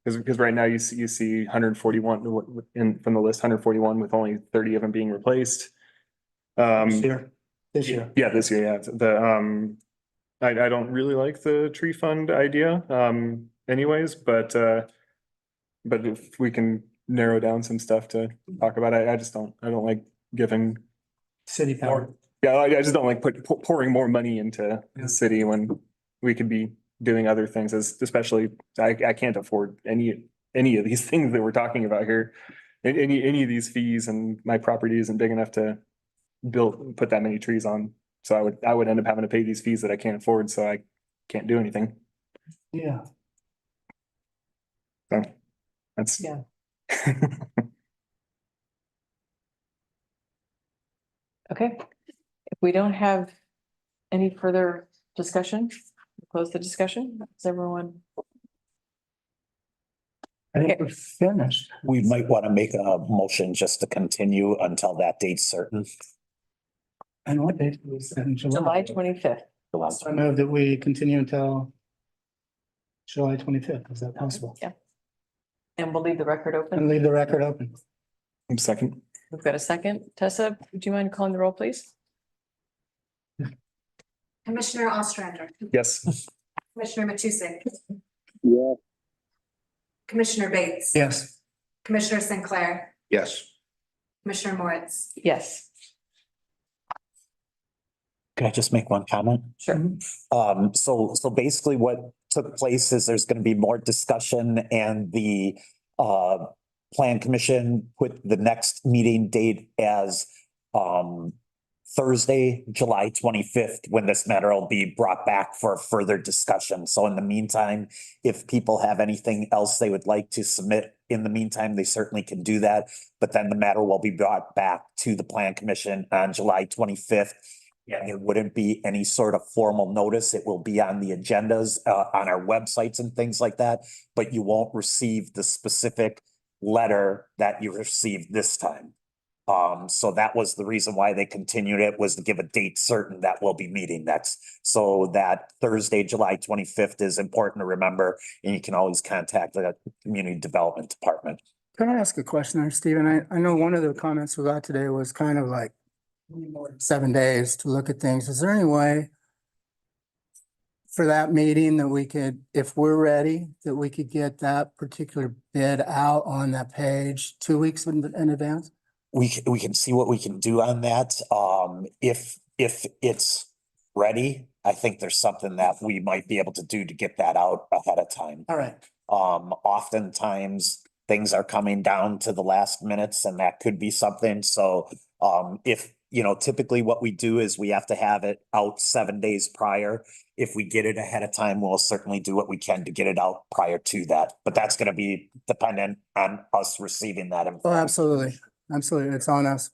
Because right now you see 141 from the list, 141 with only 30 of them being replaced. This year. Yeah, this year, yeah. I don't really like the tree fund idea, anyways, but if we can narrow down some stuff to talk about, I don't like giving City power. Yeah, I just don't like pouring more money into the city when we could be doing other things, especially I can't afford any of these things that we're talking about here. Any of these fees, and my property isn't big enough to put that many trees on. So I would end up having to pay these fees that I can't afford, so I can't do anything. Yeah. So that's. Yeah. Okay, if we don't have any further discussion, close the discussion. Is everyone? I think we're finished. We might want to make a motion just to continue until that date's certain. And what date was that in July 25th. I move that we continue until July 25th. Is that possible? Yeah. And we'll leave the record And open. leave the record open. Second. We've got a second. Tessa, would you mind calling the roll, please? Commissioner Ostrander, Yes. Commissioner Matusek, Yeah. Commissioner Bates. Yes. Commissioner Sinclair, Yes. Commissioner Moritz. Yes. Can I just make one comment? Sure. So basically what took place is there's gonna be more discussion, and the Plan Commission put the next meeting date as Thursday, July 25th, when this matter will be brought back for further discussion. So in the meantime, if people have anything else they would like to submit in the meantime, they certainly can do that. But then the matter will be brought back to the Plan Commission on July 25th. And there wouldn't be any sort of formal notice. It will be on the agendas, on our websites and things like that. But you won't receive the specific letter that you received this time. So that was the reason why they continued it, was to give a date certain that we'll be meeting next. So that Thursday, July 25th is important to remember, and you can always contact the Community Development Department. Can I ask a question there, Stephen? I know one of the comments we got today was kind of like 7 days to look at things. Is there any way for that meeting that we could, if we're ready, that we could get that particular bid out on that page 2 weeks in advance? We can see what we can do on that. If it's ready, I think there's something that we might be able to do to get that out ahead of time. All right. Oftentimes things are coming down to the last minutes, and that could be something. So, if, you know, typically what we do is we have to have it out 7 days prior. If we get it ahead of time, we'll certainly do what we can to get it out prior to that. But that's gonna be dependent on us receiving that. Oh, absolutely. Absolutely. It's on us.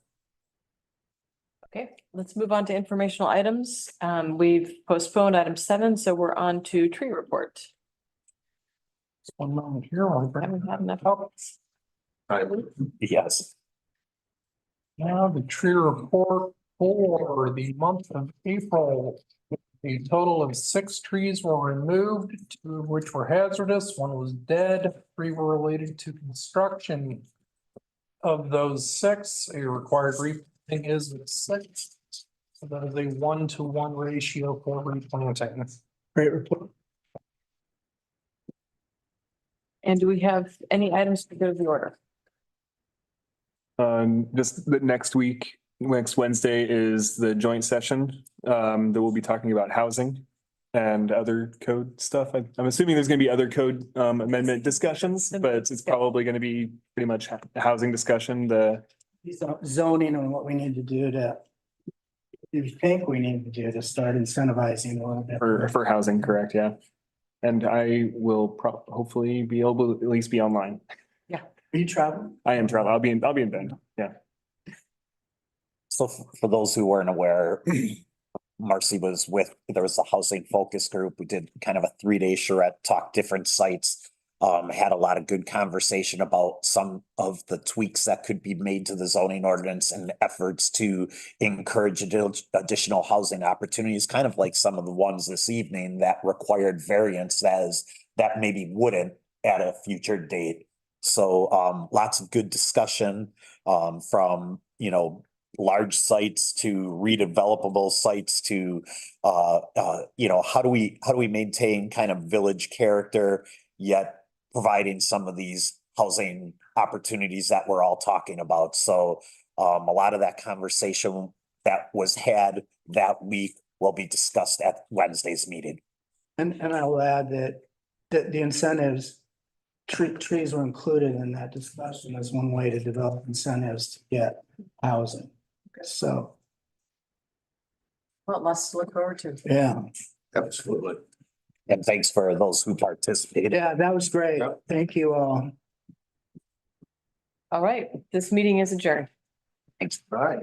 Okay, let's move on to informational items. We've postponed item 7, so we're on to tree report. One moment here. while I bring Haven't had enough. Yes. Now the tree report for the month of April. A total of 6 trees were removed, 2 of which were hazardous, 1 was dead, 3 were related to construction. Of those 6, a required replanting is 6. So that is a 1-to-1 ratio for replanting. Great report. And do we have any items to go to the order? Just the next week, next Wednesday is the joint session, that we'll be talking about housing and other code stuff. I'm assuming there's gonna be other code amendment discussions, but it's probably gonna be pretty much housing discussion, Zoning and what we need to do to, you think we need to do to start incentivizing a little bit. for housing, correct, yeah. And I will hopefully be able to at least be online. Are you traveling? I am traveling. I'll be in Bend, yeah. So for those who weren't aware, Marcy was there was a housing focus group. We did kind of a 3-day charrette, talked different sites. Had a lot of good conversation about some of the tweaks that could be made to the zoning ordinance and efforts to encourage additional housing opportunities, kind of like some of the ones this evening that required variance that maybe wouldn't at a future date. So lots of good discussion from, you know, large sites to redevelopable sites to you know, how do we maintain kind of village character, yet providing some of these housing opportunities that we're all talking about. So a lot of that conversation that was had that week will be discussed at Wednesday's meeting. And I'll add that the incentives, trees were included in that discussion as one way to develop incentives to get housing. So, Well, lots to look forward to. yeah. Absolutely. And thanks for those who participated. Yeah, that was great. Thank you all. All right, this meeting is adjourned. Thanks. Right.